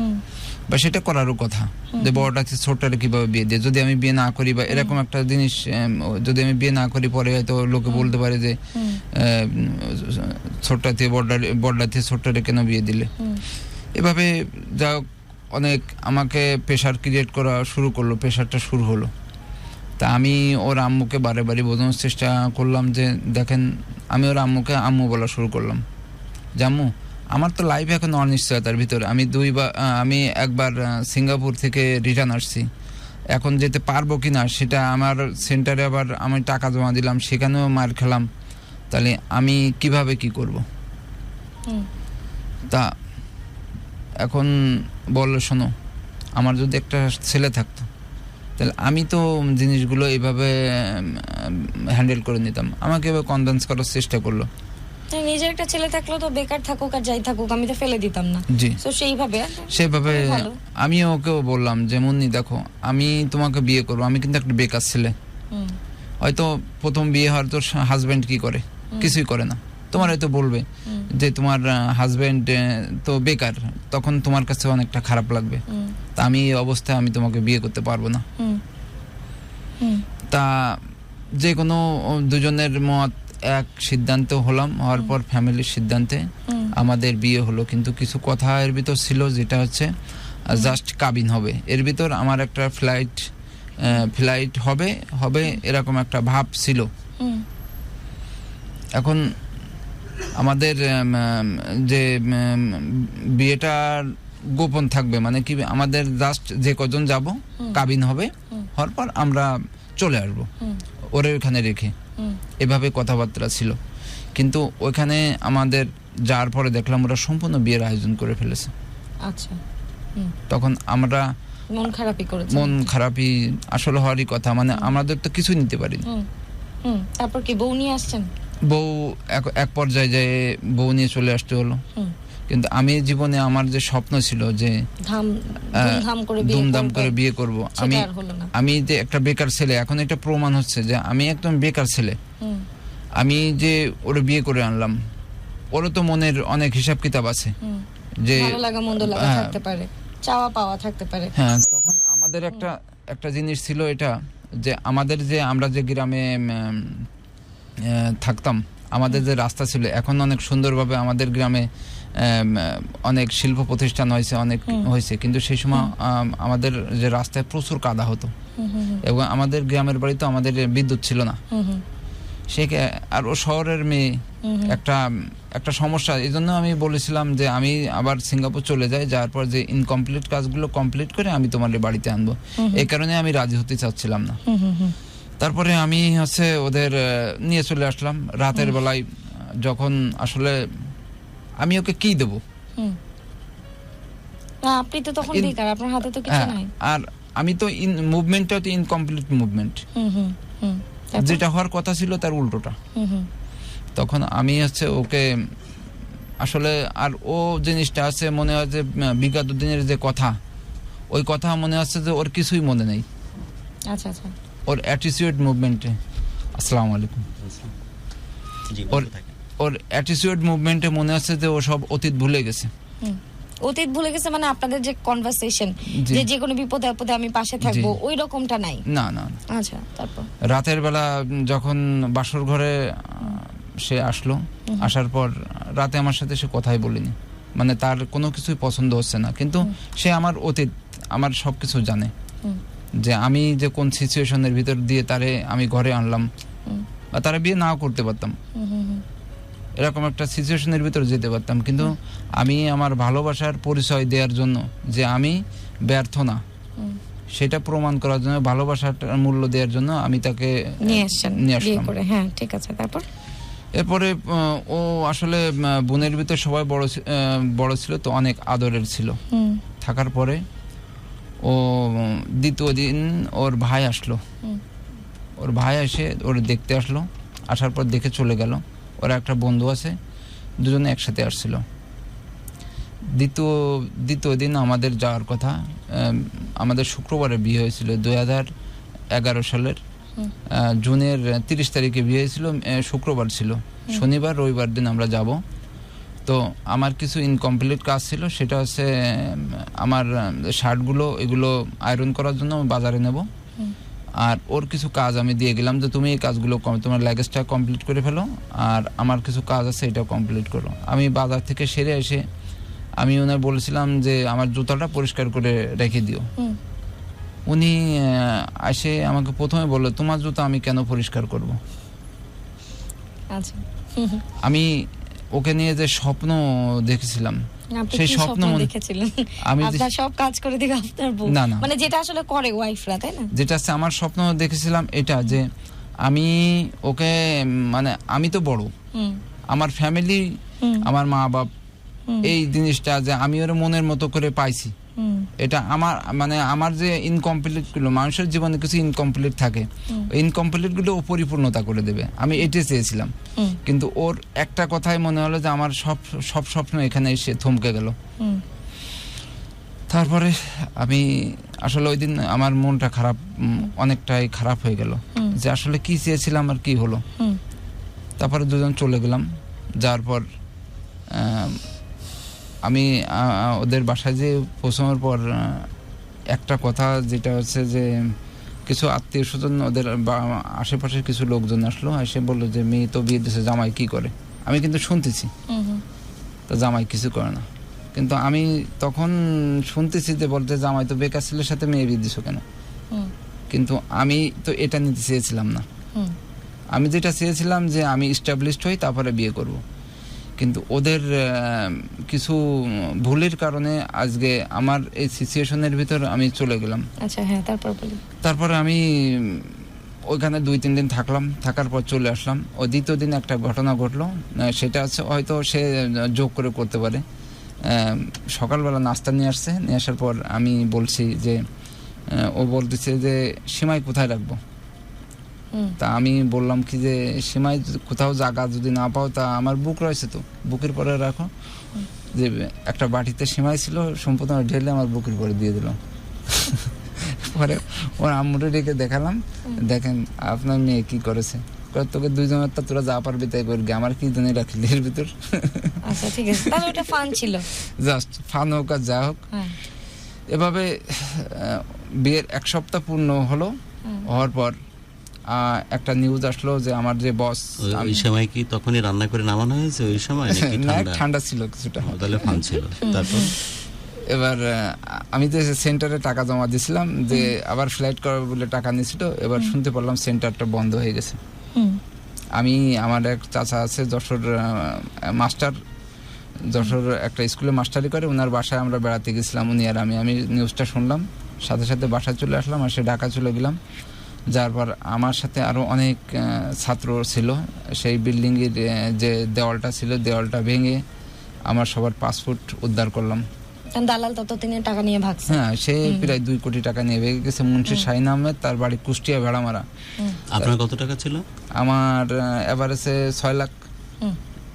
বা সেটা করারও কথা, যে বড়টা ছোটটারে কিভাবে বিয়ে দিয়ে, যদি আমি বিয়ে না করি বা এরকম একটা জিনিস, যদি আমি বিয়ে না করি পরে হয়তো লোকে বলতে পারে যে ছোটটা থেকে বড়টা থেকে ছোটটারে কেন বিয়ে দিলে। এভাবে যা অনেক আমাকে প্রেশার ক্রিয়েট করা শুরু করলো, প্রেশারটা শুরু হলো। তা আমি ওর আম্মুকে বারে বারে বোঝানোর চেষ্টা করলাম যে দেখেন, আমি ওর আম্মুকে আম্মু বলা শুরু করলাম, জাম্মু আমার তো লাইফ এখন অনিশ্চয়তার ভিতরে, আমি একবার সিঙ্গাপুর থেকে রিটার্ন আসছি, এখন যেতে পারবো কিনা সেটা, আমার সেন্টারে আবার আমি টাকা জমা দিলাম, সেখানেও মার খেলাম, তাহলে আমি কিভাবে কি করব? তা এখন বললো, শোনো, আমার যদি একটা ছেলে থাকতো তাহলে আমি তো জিনিসগুলো এইভাবে হ্যান্ডেল করে নিতাম। আমাকে এবার কনভিন্স করার চেষ্টা করলো, নিজের একটা ছেলে থাকলো তো বেকার থাকুক আর যাই থাকুক, আমি তো ফেলে দিতাম না। জি, তো সেভাবে আমি ওকেও বললাম যে মুন্নি দেখো, আমি তোমাকে বিয়ে করবো, আমি কিন্তু একটা বেকার ছেলে, হয়তো প্রথম বিয়ে হওয়ার তোর হাজবেন্ড কি করে, কিছুই করে না, তোমার হয়তো বলবে যে তোমার হাজবেন্ড তো বেকার, তখন তোমার কাছে অনেকটা খারাপ লাগবে, তা আমি এই অবস্থায় আমি তোমাকে বিয়ে করতে পারবো না। তা যে কোনো দুজনের মত এক সিদ্ধান্ত হওয়ার পর ফ্যামিলির সিদ্ধান্তে আমাদের বিয়ে হলো। কিন্তু কিছু কথা এর ভিতর ছিল, যেটা হচ্ছে জাস্ট কাবিন হবে, এর ভিতর আমার একটা ফ্লাইট ফ্লাইট হবে হবে এরকম একটা ভাব ছিল। এখন আমাদের যে বিয়েটা গোপন থাকবে, মানে কি আমাদের জাস্ট যে কজন যাব কাবিন হবে, হওয়ার পর আমরা চলে আসবো ওরে ওখানে রেখে, এভাবে কথাবার্তা ছিল। কিন্তু ওইখানে আমাদের যাওয়ার পরে দেখলাম ওরা সম্পূর্ণ বিয়ের আয়োজন করে ফেলেছে। আচ্ছা, তখন আমরা মন খারাপই আসলে হওয়ারই কথা, মানে আমাদের তো কিছুই নিতে পারিনি। তারপর কি বউ নিয়ে আসছেন? বউ এক পর্যায়ে যায় বউ নিয়ে চলে আসতে হলো। কিন্তু আমি জীবনে আমার যে স্বপ্ন ছিল যে ধুমধাম করে বিয়ে করব, আমি যে একটা বেকার ছেলে, এখন এটা প্রমাণ হচ্ছে যে আমি একদম বেকার ছেলে। আমি যে ওরে বিয়ে করে আনলাম, ওরও তো মনের অনেক হিসাব কিতাব আছে, যে ভালো লাগা মন্দ লাগা থাকতে পারে, চাওয়া পাওয়া থাকতে পারে। হ্যাঁ, তখন আমাদের একটা জিনিস ছিল এটা, যে আমাদের যে আমরা যে গ্রামে থাকতাম, আমাদের যে রাস্তা ছিল, এখন অনেক সুন্দরভাবে আমাদের গ্রামে অনেক শিল্প প্রতিষ্ঠান হয়েছে, অনেক হয়েছে, কিন্তু সেই সময় আমাদের যে রাস্তায় প্রচুর কাদা হতো, এবং আমাদের গ্রামের বাড়িতে আমাদের বিদ্যুৎ ছিল না। সে আর ও শহরের মেয়ে, একটা সমস্যা। এই জন্য আমি বলেছিলাম যে আমি আবার সিঙ্গাপুর চলে যাই, যাওয়ার পর যে ইনকমপ্লিট কাজগুলো কমপ্লিট করে আমি তোমার বাড়িতে আনবো, এই কারণে আমি রাজি হতে চাচ্ছিলাম না। তারপরে আমি ওদের নিয়ে চলে আসলাম রাতের বেলায়, যখন আসলে আমি ওকে কি দেবো, আপনি তো তখন বেকার, আপনার হাতে তো কিছু নাই, আর আমি তো মুভমেন্টটা তো ইনকমপ্লিট মুভমেন্ট, যেটা হওয়ার কথা ছিল তার উল্টোটা। তখন আমি ওকে আসলে, আর ও জিনিসটা আছে মনে হয় যে বিগত দিনের যে কথা, ওই কথা মনে হচ্ছে যে ওর কিছুই মনে নেই। আচ্ছা আচ্ছা, ওর অ্যাটিটিউড মুভমেন্টে, আসসালামু আলাইকুম, ওর অ্যাটিটিউড মুভমেন্টে মনে হচ্ছে যে ও সব অতীত ভুলে গেছে। অতীত ভুলে গেছে মানে আপনাদের যে কনভারসেশন, যে কোনো বিপদে আপদে আমি পাশে থাকবো, ওই রকমটা নাই? না না। আচ্ছা, তারপর রাতের বেলা যখন বাসর ঘরে সে আসলো, আসার পর রাতে আমার সাথে সে কথাই বলেনি, মানে তার কোনো কিছুই পছন্দ হচ্ছে না, কিন্তু সে আমার অতীত, আমার সবকিছু জানে, যে আমি যে কোন সিচুয়েশনের ভিতর দিয়ে তারে আমি ঘরে আনলাম, বা তারা বিয়ে নাও করতে পারতাম, এরকম একটা সিচুয়েশনের ভিতর যেতে পারতাম, কিন্তু আমি আমার ভালোবাসার পরিচয় দেওয়ার জন্য, যে আমি ব্যর্থ না সেটা প্রমাণ করার জন্য, ভালোবাসার মূল্য দেওয়ার জন্য আমি তাকে নিয়ে আসলাম। হ্যাঁ, ঠিক আছে। তারপর এরপরে ও আসলে বোনের ভিতর সবাই বড় ছিল, তো অনেক আদরের ছিল। থাকার পরে ও দ্বিতীয় দিন ওর ভাই আসলো, ওর ভাই এসে ওর দেখতে আসলো, আসার পর দেখে চলে গেল। ওরা একটা বন্ধু আছে, দুজনে একসাথে আসছিল। দ্বিতীয় দিন আমাদের যাওয়ার কথা, আমাদের শুক্রবারে বিয়ে হয়েছিল, 2011 সালের জুনের 30 তারিখে বিয়ে হয়েছিল, শুক্রবার ছিল, শনিবার রবিবার দিন আমরা যাব। তো আমার কিছু ইনকমপ্লিট কাজ ছিল, সেটা আমার শার্টগুলো এগুলো আয়রন করার জন্য বাজারে নেব, আর ওর কিছু কাজ আমি দিয়ে গেলাম যে তুমি এই কাজগুলো তোমার লাগেজটা কমপ্লিট করে ফেলো, আর আমার কিছু কাজ আছে এটাও কমপ্লিট করো। আমি বাজার থেকে সেরে এসে আমি ওনার বলেছিলাম যে আমার জুতাটা পরিষ্কার করে রেখে দিও। উনি এসে আমাকে প্রথমে বললো, তোমার জুতা আমি কেন পরিষ্কার করব? আচ্ছা, আমি ওকে নিয়ে যে স্বপ্ন দেখেছিলাম, সেই স্বপ্ন দেখেছিলেন আমি সব কাজ করে দিই আপনার বউ, মানে যেটা আসলে করে ওয়াইফরা, তাই না? যেটা আমার স্বপ্ন দেখেছিলাম এটা, যে আমি ওকে, মানে আমি তো বড়, আমার ফ্যামিলি, আমার মা বাপ, এই জিনিসটা যে আমি ওর মনের মতো করে পাইছি, এটা আমার, মানে আমার যে ইনকমপ্লিট গুলো, মানুষের জীবনে কিছু ইনকমপ্লিট থাকে, ইনকমপ্লিট গুলো ও পরিপূর্ণতা করে দেবে, আমি এটাই চেয়েছিলাম। কিন্তু ওর একটা কথাই মনে হলো যে আমার সব স্বপ্ন এখানে এসে থমকে গেল। তারপরে আমি আসলে ওই দিন আমার মনটা খারাপ, অনেকটাই খারাপ হয়ে গেল, যে আসলে কি চেয়েছিলাম আর কি হলো। তারপরে দুজন চলে গেলাম, যাওয়ার পর আমি ওদের বাসায় যে পৌঁছানোর পর একটা কথা, যেটা হচ্ছে যে কিছু আত্মীয় স্বজন, ওদের আশেপাশের কিছু লোকজন আসলো, এসে বললো যে মেয়ে তো বিয়ে দিয়েছে, জামাই কি করে? আমি কিন্তু শুনতেছি তো জামাই কিছু করে না, কিন্তু আমি তখন শুনতেছি যে বলতে, জামাই তো বেকার ছেলের সাথে মেয়ে বিয়ে দিছো কেন? কিন্তু আমি তো এটা নিতে চেয়েছিলাম না। আমি যেটা চেয়েছিলাম যে আমি এস্টাবলিশড হই তারপরে বিয়ে করব, কিন্তু ওদের কিছু ভুলের কারণে আজকে আমার এই সিচুয়েশনের ভিতর আমি চলে গেলাম। আচ্ছা হ্যাঁ, তারপরে আমি ওইখানে 2-3 দিন থাকলাম, থাকার পর চলে আসলাম। ও দ্বিতীয় দিন একটা ঘটনা ঘটলো, সেটা আছে হয়তো সে যোগ করে করতে পারে। সকালবেলা নাস্তা নিয়ে আসছে, নিয়ে আসার পর আমি বলছি যে ও বলতেছে যে সীমাই কোথায় রাখবো। তা আমি বললাম কি যে সীমায় কোথাও জায়গা যদি না পাও তা আমার বুক রয়েছে, তো বুকের পরে রাখো। যে একটা বাটিতে সীমাই ছিল, সম্পূর্ণ ঢেলে আমার বুকের পরে দিয়ে দিলাম। পরে ওর আম্মুরে ডেকে দেখালাম, দেখেন আপনার মেয়ে কি করেছে। তোকে দুইজনের তো তোরা যা পারবি তাই করবি, আমার কি জানি রাখলি এর ভিতর। আচ্ছা ঠিক আছে, তাহলে ওটা ফান ছিল, জাস্ট ফান হোক আর যা হোক। এভাবে বিয়ের 1 সপ্তাহ পূর্ণ হলো। হওয়ার পর একটা নিউজ আসলো যে আমার যে বস, ওই সময় কি তখনই রান্না করে নামানো হয়েছে? ওই সময় ঠান্ডা ছিল কিছুটা, তাহলে ফান ছিল। তারপর এবার আমি যে সেন্টারে টাকা জমা দিয়েছিলাম, যে আবার ফ্লাইট করবে বলে টাকা নিয়েছিল, এবার শুনতে পারলাম সেন্টারটা বন্ধ হয়ে গেছে। আমি, আমার এক চাচা আছে যশোর মাস্টার, যশোর একটা স্কুলে মাস্টারি করে, ওনার বাসায় আমরা বেড়াতে গেছিলাম, উনি আর আমি নিউজটা শুনলাম, সাথে সাথে বাসায় চলে আসলাম, আর সে ঢাকা চলে গেলাম। যার পর আমার সাথে আরও অনেক ছাত্র ছিল, সেই বিল্ডিংয়ের যে দেওয়ালটা ছিল, দেওয়ালটা ভেঙে আমার সবার পাসপোর্ট উদ্ধার করলাম। দালাল ততদিনে টাকা নিয়ে ভাগছে। হ্যাঁ, সে প্রায় 2 কোটি টাকা নিয়ে ভেঙে গেছে। মুন্সি শাহিন আহমেদ, তার বাড়ি কুষ্টিয়া ভেড়ামারা। আপনার কত টাকা ছিল? আমার এভারেজে 6 লাখ।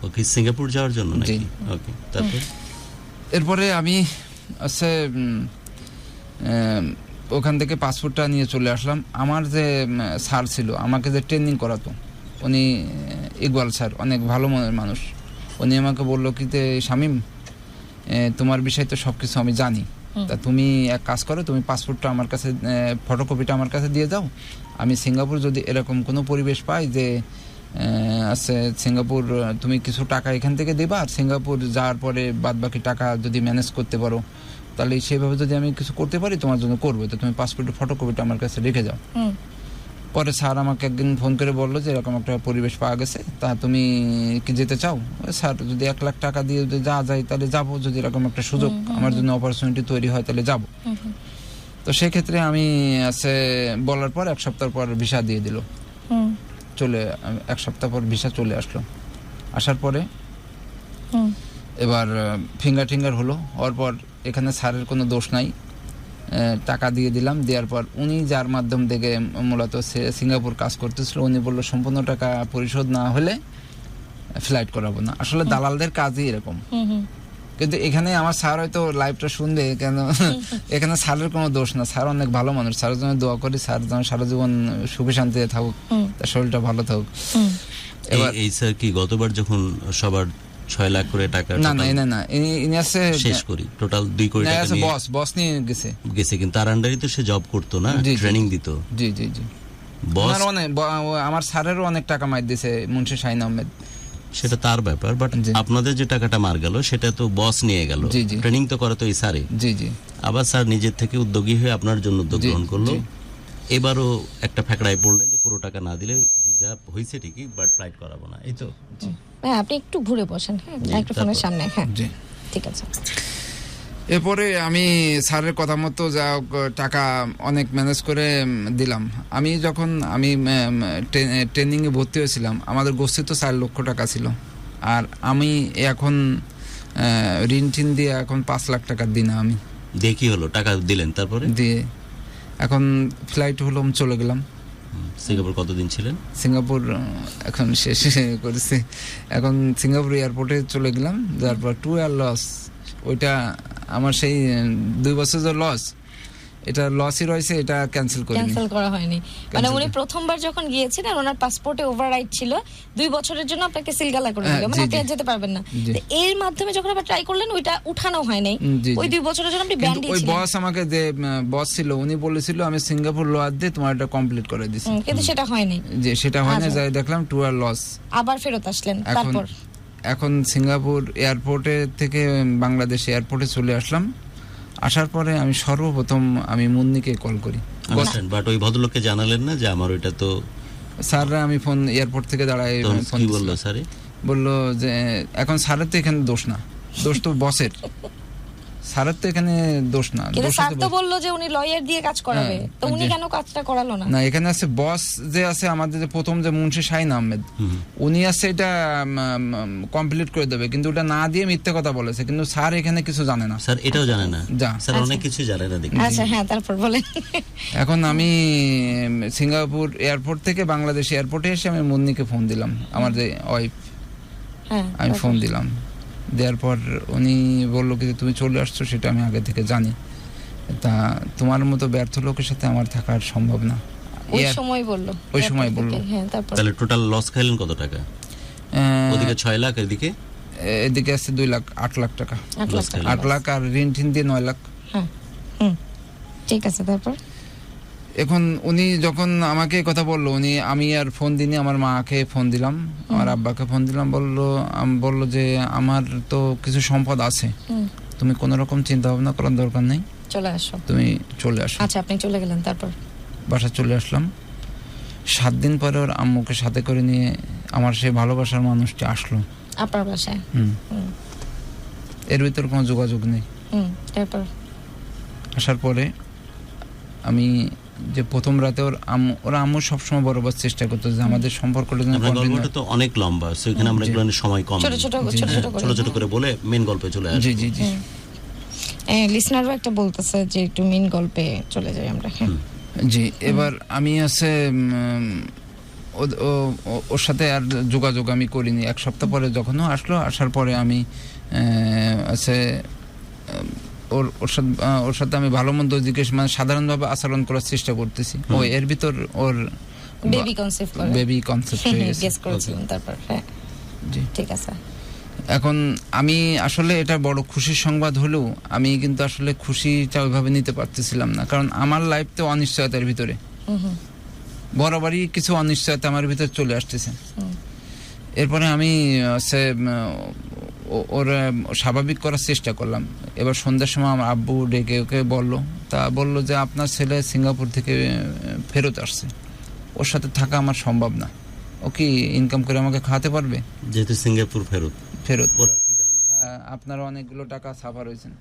ওকে, সিঙ্গাপুর যাওয়ার জন্য নাকি? ওকে, তারপর এরপরে আমি আছে ওখান থেকে পাসপোর্টটা নিয়ে চলে আসলাম। আমার যে স্যার ছিল, আমাকে যে ট্রেনিং করাতো, উনি ইকবাল স্যার, অনেক ভালো মনের মানুষ। উনি আমাকে বললো কি যে শামীম, তোমার বিষয়ে তো সব কিছু আমি জানি, তা তুমি এক কাজ করো, তুমি পাসপোর্টটা আমার কাছে, ফটোকপিটা আমার কাছে দিয়ে যাও। আমি সিঙ্গাপুর যদি এরকম কোনো পরিবেশ পাই যে আছে সিঙ্গাপুর, তুমি কিছু টাকা এখান থেকে দেবা, আর সিঙ্গাপুর যাওয়ার পরে বাদবাকি টাকা যদি ম্যানেজ করতে পারো, তাহলে সেভাবে যদি আমি কিছু করতে পারি তোমার জন্য করবো, তো তুমি পাসপোর্টের ফটোকপিটা আমার কাছে রেখে যাও। পরে স্যার আমাকে একদিন ফোন করে বললো যে এরকম একটা পরিবেশ পাওয়া গেছে, তা তুমি কি যেতে চাও? স্যার, যদি 1 লাখ টাকা দিয়ে যদি যা যায় তাহলে যাবো, যদি এরকম একটা সুযোগ আমার জন্য অপরচুনিটি তৈরি হয় তাহলে যাবো। তো সেক্ষেত্রে আমি আছে বলার পর 1 সপ্তাহ পর ভিসা দিয়ে দিল, চলে 1 সপ্তাহ পর ভিসা চলে আসলো। আসার পরে এবার ফিঙ্গার হলো, হওয়ার পর এখানে স্যারের কোনো দোষ নাই, টাকা দিয়ে দিলাম। দেওয়ার পর উনি যার মাধ্যম থেকে মূলত সিঙ্গাপুর কাজ করতেছিল, উনি বললো সম্পূর্ণ টাকা পরিশোধ না হলে ফ্লাইট করাবো না। আসলে দালালদের কাজই এরকম। কিন্তু এখানে আমার স্যার হয়তো লাইভটা শুনবে, কেন এখানে স্যারের কোনো দোষ না, স্যার অনেক ভালো মানুষ। স্যারের জন্য দোয়া করি, স্যার যেন সারা জীবন সুখে শান্তিতে থাকুক, তার শরীরটা ভালো থাকুক। এবার এই স্যার কি গতবার যখন সবার 6 লাখ করে টাকা, না, ইনি আছে শেষ করি টোটাল 2 কোটি টাকা নিয়ে বস নিয়ে গেছে, কিন্তু তার আন্ডারই তো সে জব করতো না, ট্রেনিং দিত। জি বস আমার স্যারেরও অনেক টাকা মার দিয়েছে মুন্সি শাহিন আহমেদ, সেটা তার ব্যাপার। বাট আপনাদের যে টাকাটা মার গেল সেটা তো বস নিয়ে গেল, ট্রেনিং তো করে তো এই স্যারে। জি আবার স্যার নিজের থেকে উদ্যোগী হয়ে আপনার জন্য উদ্যোগ গ্রহণ করলো। এবারও একটা ফ্যাকড়ায় পড়লেন যে পুরো টাকা না দিলে ভিসা হয়েছে ঠিকই, বাট ফ্লাইট করাবো না। এই তো হ্যাঁ, আপনি একটু ঘুরে বসেন, হ্যাঁ, মাইক্রোফোনের সামনে। হ্যাঁ, ঠিক আছে। এরপরে আমি স্যারের কথা মতো যা টাকা অনেক ম্যানেজ করে দিলাম। আমি যখন ট্রেনিংয়ে ভর্তি হয়েছিলাম, আমাদের গোষ্ঠী তো 4 লক্ষ টাকা ছিল, আর আমি এখন ঋণ টিন দিয়ে এখন 5 লাখ টাকা দিই না। আমি দেখি হলো টাকা দিলেন, তারপরে দিয়ে এখন ফ্লাইট হলো, চলে গেলাম। সিঙ্গাপুর কতদিন ছিলেন? সিঙ্গাপুর এখন শেষ করেছি, এখন সিঙ্গাপুর এয়ারপোর্টে চলে গেলাম। যার পর 2 ইয়ার লস, ওইটা আমার সেই 2 বছর যে লস, এটা লসই রয়েছে, এটা ক্যান্সেল করা হয়নি। মানে উনি প্রথমবার যখন গিয়েছিলেন, ওনার পাসপোর্টে ওভাররাইট ছিল, 2 বছরের জন্য আপনাকে সিলগালা করে দিল, মানে আপনি যেতে পারবেন না। এর মাধ্যমে যখন আবার ট্রাই করলেন, ওইটা উঠানো হয় নাই, ওই 2 বছরের জন্য আপনি ব্যান্ড দিয়েছিলেন। ওই বস আমাকে, যে বস ছিল, উনি বলেছিল আমি সিঙ্গাপুর লোয়ার দিয়ে তোমার এটা কমপ্লিট করে দিছি, কিন্তু সেটা হয়নি। যে সেটা হয় না, যাই দেখলাম 2 ইয়ার লস। আবার ফেরত আসলেন। তারপর এখন সিঙ্গাপুর এয়ারপোর্টে থেকে বাংলাদেশ এয়ারপোর্টে চলে আসলাম। আসার পরে আমি সর্বপ্রথম আমি মুন্নিকে কল করি। আন্ডারস্ট্যান্ড, বাট ওই ভদ্রলোককে জানালেন না যে আমার ওইটা তো? স্যাররা আমি ফোন এয়ারপোর্ট থেকে দাঁড়ায় ফোন কি বললো স্যারে? বললো যে এখন স্যারের তো এখানে দোষ না, দোষ তো বসের, স্যারের তো এখানে দোষ না। কিন্তু দোষ স্যার হচ্ছে তো boss- বললো যে উনি লয়ার দিয়ে কাজ করাবে, তো উনি জি। কেন কাজটা করালো না? না, এখানে আছে বস যে আছে আমাদের যে প্রথম যে মুন্সি শাহিন আহমেদ, উনি আছে এটা কমপ্লিট করে দেবে, কিন্তু ওটা না দিয়ে মিথ্যে কথা বলেছে, কিন্তু স্যার এখানে কিছু জানে না। স্যার এটাও জানে না? যা। স্যার অনেক কিছু জানে না দেখি। আচ্ছা হ্যাঁ, তারপর বলেন। এখন আমি সিঙ্গাপুর এয়ারপোর্ট থেকে বাংলাদেশ এয়ারপোর্টে এসে আমি মুন্নিকে ফোন দিলাম, আমার যে ওয়াইফ, হ্যাঁ, আমি তারপর? ফোন দিলাম, দেওয়ার পর উনি বললো কি তুমি চলে আসছো সেটা আমি আগে থেকে জানি, তা তোমার মতো ব্যর্থ লোকের সাথে আমার থাকার সম্ভব না। ওই এয়ার- সময় বললো, ওই সময় বললো। হ্যাঁ, তারপর? তাহলে টোটাল লস খাইলেন কত টাকা? ওদিকে 6 লাখ, এদিকে এদিকে আছে 2 লাখ 8 লাখ টাকা, 8 লাখ টাকা। 8 লাখ আর ঋণ টিন দিয়ে 9 লাখ। হ্যাঁ, ঠিক আছে, তারপর? এখন উনি যখন আমাকে এই কথা বললো, আমি আর ফোন দিইনি, আমার মাকে ফোন দিলাম, আমার আব্বাকে ফোন দিলাম, বললো যে আমার তো কিছু সম্পদ আছে, তুমি কোনো রকম চিন্তা ভাবনা করার দরকার নেই, চলে আসো, তুমি চলে আসো। আচ্ছা, আপনি চলে গেলেন, তারপর? বাসা চলে আসলাম। 7 দিন পরে ওর আম্মুকে সাথে করে নিয়ে আমার সেই ভালোবাসার মানুষটি আসলো আপনার বাসায়? এর ভিতর কোনো যোগাযোগ নেই। তারপর? আসার পরে আমি যে প্রথম রাতে ওর আম্মু সবসময় বরাবর চেষ্টা করতো যে আমাদের সম্পর্কটা যেন আপনার continue গল্পটা তো অনেক লম্বা, সেখানে আমরা এগুলো নিয়ে সময় কম, ছোট ছোট করে, ছোট ছোট করে বলে মেন গল্পে চলে আসি। জি জি জি। লিসনারও একটা বলতেছে যে একটু মেইন গল্পে চলে যাই আমরা। হ্যাঁ, জি, এবার আমি আছে ওর সাথে আর যোগাযোগ আমি করিনি। 1 সপ্তাহ পরে যখন আসলো, আসার পরে আমি আছে ওর সাথে আমি ভালো মন্দ জিজ্ঞেস, মানে সাধারণভাবে আচরণ করার চেষ্টা করতেছি। ও এর ভিতর ওর বেবি কনসেপ্ট করে, বেবি কনসেপ্ট হয়ে গেছে। গেস করেছিলেন, তারপর? হ্যাঁ, জি, ঠিক আছে। এখন আমি আসলে এটা বড় খুশির সংবাদ হলেও আমি কিন্তু আসলে খুশিটা ওইভাবে নিতে পারতেছিলাম না, কারণ আমার লাইফ তো অনিশ্চয়তার ভিতরে, বরাবরই কিছু অনিশ্চয়তা আমার ভিতরে চলে আসতেছে। এরপরে আমি ওর স্বাভাবিক করার চেষ্টা করলাম। এবার সন্ধ্যার সময় আমার আব্বু ডেকে ওকে বললো যে আপনার ছেলে সিঙ্গাপুর থেকে ফেরত আসছে, ওর সাথে থাকা আমার সম্ভব না, ও কি ইনকাম করে আমাকে খাওয়াতে পারবে? যেহেতু সিঙ্গাপুর ফেরত, ওর আর কি দাম আছে? আপনার অনেকগুলো টাকা সাফার হয়েছেন।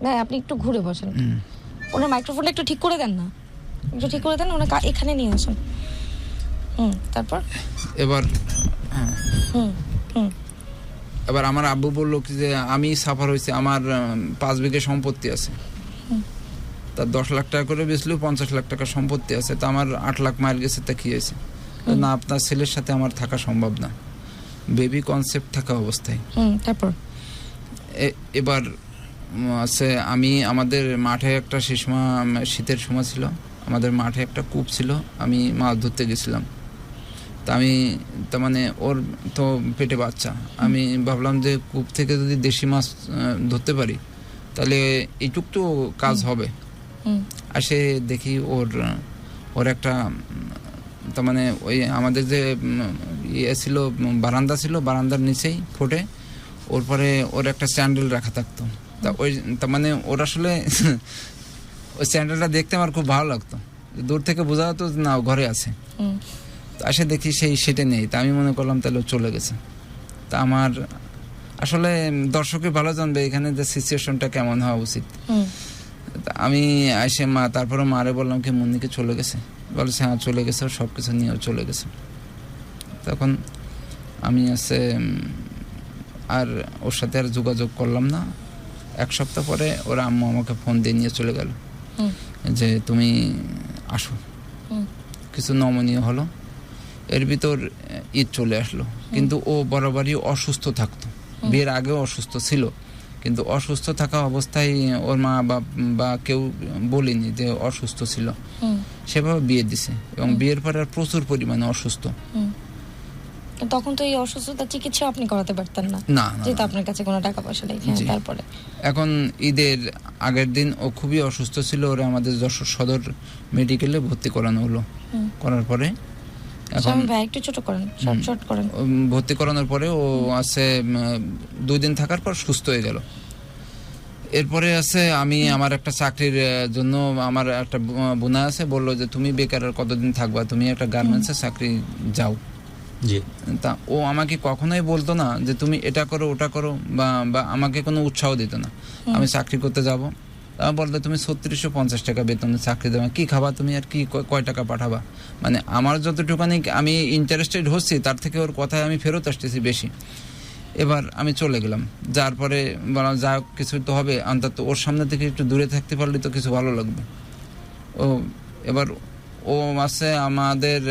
না, আপনি একটু ঘুরে বসেন, ওনার মাইক্রোফোনটা একটু ঠিক করে দেন না, একটু ঠিক করে দেন, ওনাকে এখানে নিয়ে আসুন। তারপর? এবার আমার আব্বু বললো কি যে আমি সাফার হয়েছে, আমার 5 বিঘে সম্পত্তি আছে, তার 10 লাখ টাকা করে বেচলেও 50 লাখ টাকা সম্পত্তি আছে, তো আমার 8 লাখ মাইল গেছে, তা কি হয়েছে? না, আপনার ছেলের সাথে আমার থাকা সম্ভব না, বেবি কনসেপ্ট থাকা অবস্থায়। তারপর? এবার আছে আমি আমাদের মাঠে একটা শীতের সময় ছিল, আমাদের মাঠে একটা কূপ ছিল, আমি মাছ ধরতে গেছিলাম। তা আমি তার মানে ওর তো পেটে বাচ্চা, আমি ভাবলাম যে কূপ থেকে যদি দেশি মাছ ধরতে পারি তাহলে এইটুক তো কাজ হবে। আসে দেখি ওর একটা তার মানে ওই আমাদের যে ইয়ে ছিল, বারান্দা ছিল, বারান্দার নিচেই ফোটে, ওর পরে ওর একটা স্যান্ডেল রাখা থাকতো। তা তার মানে ওর আসলে ওই স্যান্ডেলটা দেখতে আমার খুব ভালো লাগতো, দূর থেকে বোঝা যেত না ও ঘরে আছে। আসে দেখি সেটা নেই, তা আমি মনে করলাম তাহলে চলে গেছে। তা আমার আসলে দর্শকই ভালো জানবে এখানে যে সিচুয়েশনটা কেমন হওয়া উচিত। আমি আসে তারপরে মারে বললাম কি মুন্নিকে চলে গেছে, বলছে হ্যাঁ চলে গেছে, সব কিছু নিয়েও চলে গেছে। তখন আমি আর ওর সাথে আর যোগাযোগ করলাম না। 1 সপ্তাহ পরে ওর আম্মু আমাকে ফোন দিয়ে নিয়ে চলে গেল যে তুমি আসো। কিছু নমনীয় হলো, এর ভিতর ঈদ চলে আসলো, কিন্তু ও বরাবরই অসুস্থ থাকতো, বিয়ের আগেও অসুস্থ ছিল, কিন্তু অসুস্থ থাকা অবস্থায় ওর মা বা কেউ বলেনি যে অসুস্থ ছিল, সেভাবে বিয়ে দিছে, এবং বিয়ের পরে আর প্রচুর পরিমাণে অসুস্থ। তখন তো এই অসুস্থতার চিকিৎসা আপনি করাতে পারতেন না, যেহেতু আপনার কাছে কোনো টাকা পয়সা নেই। তারপরে এখন ঈদের আগের দিন ও খুবই অসুস্থ ছিল, ওরা আমাদের যশোর সদর মেডিকেলে ভর্তি করানো হলো। করার পরে এখন একটু ছোট করেন, শর্ট করেন। ভর্তি করানোর পরে ও 2 দিন থাকার পর সুস্থ হয়ে গেল। এরপরে আছে আমি আমার একটা চাকরির জন্য আমার একটা বোনা আছে, বললো যে তুমি বেকার আর কতদিন থাকবা, তুমি একটা গার্মেন্টসের চাকরি যাও। জি। তা ও আমাকে কখনোই বলতো না যে তুমি এটা করো ওটা করো, বা আমাকে কোনো উৎসাহ দিত না। আমি চাকরি করতে যাব, তা বলতো তুমি 3650 টাকা বেতনে চাকরি দেবা, কি খাবা তুমি আর কি কয় টাকা পাঠাবা। মানে আমার যতটুকানি আমি ইন্টারেস্টেড হচ্ছি তার থেকে ওর কথায় আমি ফেরত আসতেছি বেশি। এবার আমি চলে গেলাম, যার পরে বললাম যা হোক কিছু তো হবে, অন্তত ওর সামনে থেকে একটু দূরে থাকতে পারলে তো কিছু ভালো লাগবে। এবার ও আছে আমাদের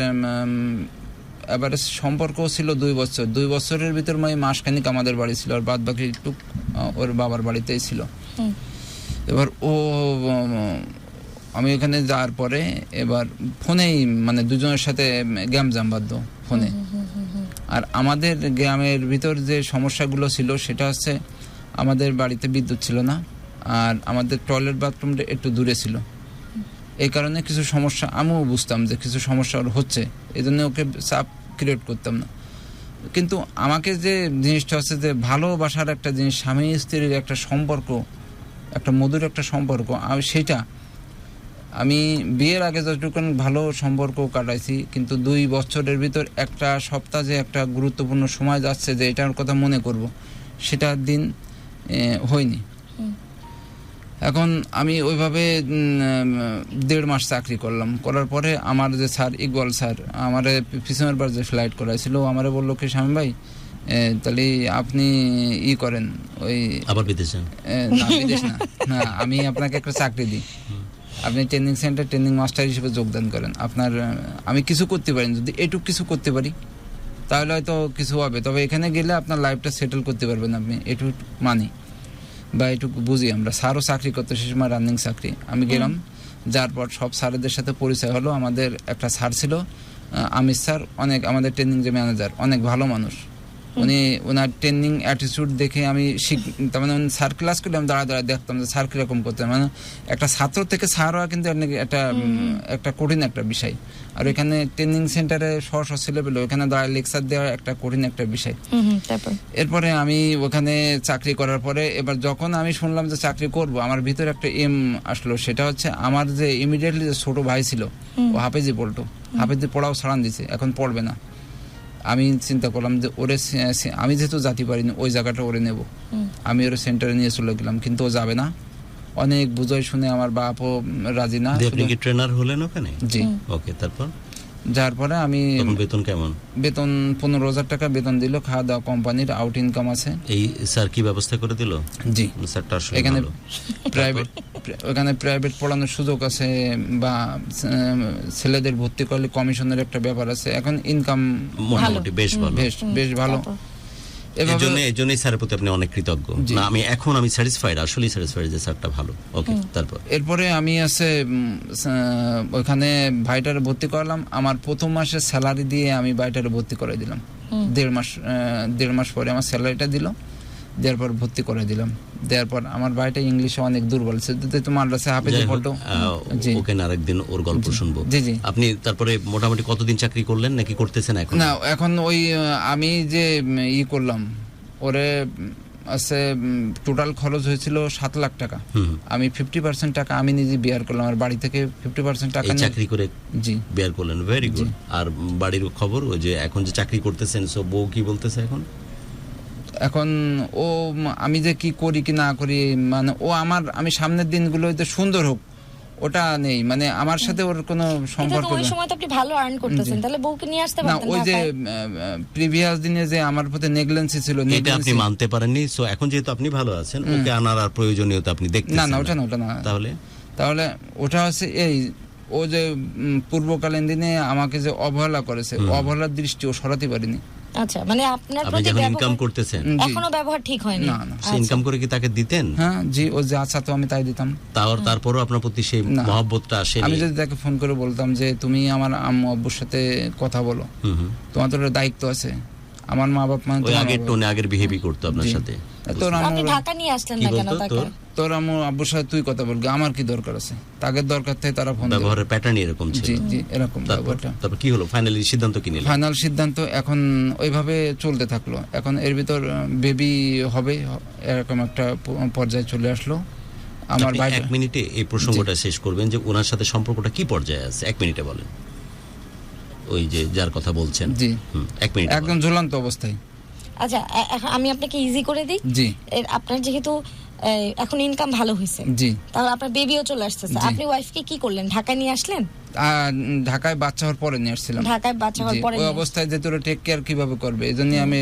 এবার সম্পর্ক ছিল 2 বছর। 2 বছরের ভিতর মাসখানিক আমাদের বাড়ি ছিল, আর বাদ বাকি একটু ওর বাবার বাড়িতেই ছিল। এবার আমি এখানে যাওয়ার পরে এবার ফোনেই মানে দুজনের সাথে গ্যামজাম বাধ্য ফোনে। আর আমাদের গ্রামের ভিতর যে সমস্যাগুলো ছিল সেটা হচ্ছে আমাদের বাড়িতে বিদ্যুৎ ছিল না, আর আমাদের টয়লেট বাথরুমটা একটু দূরে ছিল। এই কারণে কিছু সমস্যা আমিও বুঝতাম যে কিছু সমস্যা হচ্ছে, এই জন্য ওকে চাপ ক্রিয়েট করতাম না। কিন্তু আমাকে যে জিনিসটা হচ্ছে যে ভালোবাসার একটা জিনিস, স্বামী স্ত্রীর একটা সম্পর্ক, একটা মধুর একটা সম্পর্ক, সেটা আমি বিয়ের আগে যতটুকু ভালো সম্পর্ক কাটাইছি, কিন্তু 2 বছরের ভিতর একটা সপ্তাহ যে একটা গুরুত্বপূর্ণ সময় যাচ্ছে যে এটার কথা মনে করব, সেটা দিন হয়নি। এখন আমি ওইভাবে 1.5 মাস চাকরি করলাম, করার পরে আমার যে স্যার ইকবাল স্যার আমার পিছনের বার যে ফ্লাইট করাইছিল, আমারে বললো কি স্বামী ভাই তাহলে আপনি করেন ওই আবার বিদেশে না, বিদেশ না, আমি আপনাকে একটা চাকরি দিই, আপনি ট্রেনিং সেন্টার ট্রেনিং মাস্টার হিসেবে যোগদান করেন। আপনার আমি কিছু করতে পারি, যদি এটুকু কিছু করতে পারি তাহলে হয়তো কিছু হবে, তবে এখানে গেলে আপনার লাইফটা সেটেল করতে পারবেন আপনি, এটুকু মানি বা এটুকু বুঝি আমরা। স্যারও চাকরি করতে সে সময় রানিং চাকরি। আমি গেলাম, যার পর সব স্যারদের সাথে পরিচয় হলো। আমাদের একটা স্যার ছিল আমির স্যার, অনেক আমাদের ট্রেনিং যে ম্যানেজার, অনেক ভালো মানুষ। উনি ওনার ট্রেনিং অ্যাটিটিউড দেখে আমি তার মানে স্যার ক্লাস করলে আমি দাঁড়ায় দেখতাম যে স্যার কীরকম করতেন। মানে একটা ছাত্র থেকে স্যার হওয়া কিন্তু একটা কঠিন একটা বিষয়। আর এখানে ট্রেনিং সেন্টারে শশ ছেলে পেলে ওখানে দাঁড়ায় লেকচার দেওয়া একটা কঠিন একটা বিষয়। এরপরে আমি ওখানে চাকরি করার পরে এবার যখন আমি শুনলাম যে চাকরি করব, আমার ভিতরে একটা এম আসলো, সেটা হচ্ছে আমার যে ইমিডিয়েটলি যে ছোট ভাই ছিল ও হাফেজি পড়তো, হাফেজি পড়াও ছাড়ান দিছে, এখন পড়বে না। আমি চিন্তা করলাম যে ওরে আমি যেহেতু জাতি পারিনি ওই জায়গাটা ওরে নেব, আমি ওর সেন্টারে নিয়ে চলে গেলাম, কিন্তু ও যাবে না। অনেক বুঝাই শুনে আমার বাপও রাজি না। আপনি কি ট্রেনার হলেন ওখানে? জি। ওকে, তারপর যার পরে আমি বেতন কেমন? বেতন 15,000 টাকা বেতন দিল, খাওয়া দাওয়া কোম্পানির, আউট ইনকাম আছে। এই স্যার কি ব্যবস্থা করে দিল? জি, স্যারটা আসলে এখানে প্রাইভেট, ওখানে প্রাইভেট পড়ানোর সুযোগ আছে, বা ছেলেদের ভর্তি করলে কমিশনের একটা ব্যাপার আছে। এখন ইনকাম মোটামুটি বেশ ভালো, বেশ ভালো। এজন্যই স্যারের প্রতি আপনি অনেক কৃতজ্ঞ। না, আমি স্যাটিসফাইড, আসলেই স্যাটিসফাইড যে স্যারটা ভালো। ওকে, তারপর এরপরে আমি আছে ওখানে ভাইটারে ভর্তি করলাম। আমার প্রথম মাসের স্যালারি দিয়ে আমি ভাইটারে ভর্তি করে দিলাম। 1.5 মাস পরে আমার স্যালারিটা দিল, দেওয়ার পর ভর্তি করে দিলাম। দেওয়ার পর আমার ভাইটা ইংলিশে অনেক দুর্বল ছিল, তোমার কাছে হাফেজি পড়তো। ওকে, আরেকদিন ওর গল্প শুনবো। জি জি। আপনি তারপরে মোটামুটি কতদিন চাকরি করলেন, নাকি করতেছেন এখন? না, এখন ওই আমি যে করলাম ওরে আছে টোটাল খরচ হয়েছিল 7 লাখ টাকা। আমি 50% টাকা আমি নিজে বিয়ার করলাম, আর বাড়ি থেকে 50% টাকা চাকরি করে জি বিয়ার করলেন। Very good. আর বাড়ির খবর, ওই যে এখন যে চাকরি করতেছেন, সো বউ কি বলতেছে এখন ও আমি যে কি করি কি না করি, মানে ও আমি সামনের দিনগুলো সুন্দর হোক ওটা নেই, মানে আমার সাথে ওর কোনো সম্পর্ক নেই। ওই সময় তো আপনি ভালো আর্ন করতেছেন, তাহলে বউকে নিয়ে আসতে পারতেন না। ওই যে প্রিভিয়াস দিনে যে আমার প্রতি নেগলেন্সি ছিল, এটা আপনি মানতে পারেননি। সো এখন যেহেতু আপনি ভালো আছেন, ওকে আনার আর প্রয়োজনীয়তা আপনি দেখতেছেন না। ওটা না। তাহলে ওটা হচ্ছে এই, ও যে পূর্বকালীন দিনে আমাকে যে অবহেলা করেছে, অবহেলার দৃষ্টি ও সরাতে পারিনি। আচ্ছা, মানে আপনার প্রতি যখন ইনকাম করতেছেন এখনো ব্যবহার ঠিক হয়নি? না। সে ইনকাম করে কি তাকে দিতেন? হ্যাঁ জি, ও যা চাইতো আমি তাই দিতাম। তারপরও আপনার প্রতি সেই মহব্বতটা আসেনি? আমি যদি তাকে ফোন করে বলতাম যে তুমি আমার আম্মু আব্বুর সাথে কথা বলো, তোমার তো দায়িত্ব আছে, আমার মা বাপ মানে আগের টোনে আগের বিহেভি করতো আপনার সাথে। তোর আপনি আম্মু ঢাকা নিয়ে আসলেন কি না কেন বলতো তাকে? তোর তোর আম্মু আব্বুর সাথে তুই কথা বলবি, আমার কি দরকার আছে? তাদের দরকার থেকে তারা ফোন দেবে। ব্যবহারের প্যাটার্ন এরকম ছিল। জি জি, এরকম ব্যাপারটা। তারপর কি হলো, ফাইনালি সিদ্ধান্ত কি নিলেন? ফাইনাল সিদ্ধান্ত এখন ওইভাবে চলতে থাকলো। এখন এর ভিতর বেবি হবে, এরকম একটা পর্যায়ে চলে আসলো। আমার আপনি ভাই 1 মিনিটে এই প্রসঙ্গটা শেষ করবেন যে ওনার সাথে সম্পর্কটা কি পর্যায়ে আছে, 1 মিনিটে বলেন। ওই যে যার কথা বলছেন। জি 1 মিনিট একদম ঝুলন্ত অবস্থায়। আচ্ছা, এখন আমি আপনাকে ইজি করে দিই। জি আপনার যেহেতু এখন ইনকাম ভালো হয়েছে, জি। তাহলে আপনার বেবিও চলে আসতেছে, জি। আপনি ওয়াইফকে কি করলেন? ঢাকায় নিয়ে আসলেন? ঢাকায় বাচ্চা হওয়ার পরে নিয়ে আসছিলাম। ঢাকায় বাচ্চা হওয়ার জি, পরে ওই অবস্থায় যে তোরা টেক কেয়ার কিভাবে করবে, এই জন্য আমি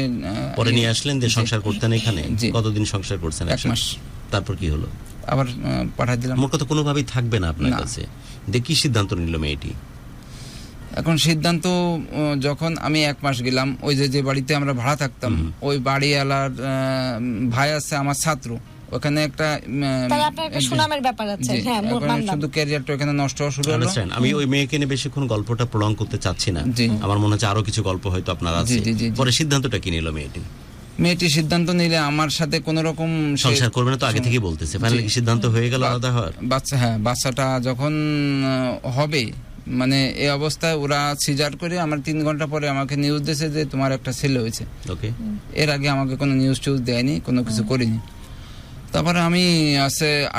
পরে নিয়ে আসলেন, যে সংসার করতেন এখানে। জি। কতদিন সংসার করছেন? 1 মাস। তারপর কি হলো? আবার পাঠাই দিলাম। মোট কথা কোনোভাবেই থাকবে না আপনার না। কাছে। কি সিদ্ধান্ত নিল মেয়েটি? এখন সিদ্ধান্ত যখন আমি 1 মাস গেলাম, ওই যে বাড়িতে আমরা ভাড়া থাকতাম, ওই বাড়িওয়ালার ভাই আছে আমার ছাত্র, ওখানে একটা তাহলে আপনার একটা সুনামের ব্যাপার আছে। জি, হ্যাঁ, এখন মানলাম। শুধু ক্যারিয়ারটা ওখানে নষ্ট হওয়া শুরু হলো। Understand? আমি ওই মেয়েকে নিয়ে বেশিক্ষণ গল্পটা প্রলং করতে চাচ্ছি না। জি। আমার মনে হচ্ছে আরো কিছু গল্প হয়তো আপনার আছে। জি, জি, জি, জি। পরে সিদ্ধান্তটা কি নিল মেয়েটি? মেয়েটি সিদ্ধান্ত নিলে আমার সাথে কোন রকম সংসার করবে না তো আগে থেকেই বলতেছে। ফাইনালি কি সিদ্ধান্ত হয়ে গেল আলাদা হওয়ার? বাচ্চা, হ্যাঁ, বাচ্চাটা যখন হবে, মানে এই অবস্থায় ওরা সিজার করে আমার 3 ঘন্টা পরে আমাকে নিউজ দিয়েছে যে তোমার একটা ছেলে হয়েছে। ওকে। এর আগে আমাকে কোনো নিউজ টিউজ দেয়নি, কোনো কিছু করিনি। তারপরে আমি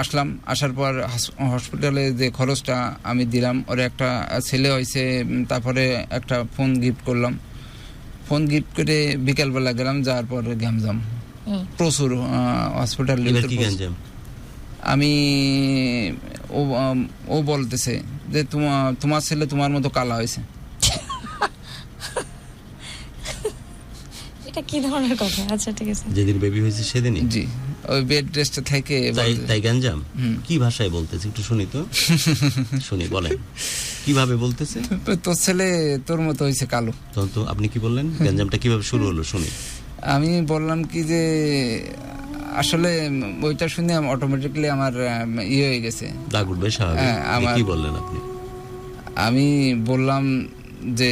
আসলাম, আসার পর হসপিটালে যে খরচটা আমি দিলাম, ওর একটা ছেলে হয়েছে, তারপরে একটা ফোন গিফট করলাম। ফোন গিফট করে বিকালবেলা গেলাম, যাওয়ার পর গ্যামজাম প্রচুর হসপিটালে। এবার কি গঞ্জাম? আমি ও বলতেছে যে তোমার ছেলে তোমার মতো কালা হয়েছে। এটা কি ধরনের কথা? আচ্ছা, ঠিক আছে। যেদিন বেবি হয়েছে সেদিনই? জি, ওই বেড রেস্টে থেকে তাই গঞ্জাম? কি ভাষায় বলতেছে একটু শুনি তো। শুনি, বলেন কিভাবে বলতেছে। তোর ছেলে তোর মতো হয়েছে কালো। তো আপনি কি বললেন? গঞ্জামটা কিভাবে শুরু হলো শুনি। আমি বললাম কি যে আসলে ওইটা শুনে অটোমেটিক্যালি আমার হয়ে গেছে, দাগ উঠবে স্বাভাবিক। কি বললেন আপনি? আমি বললাম যে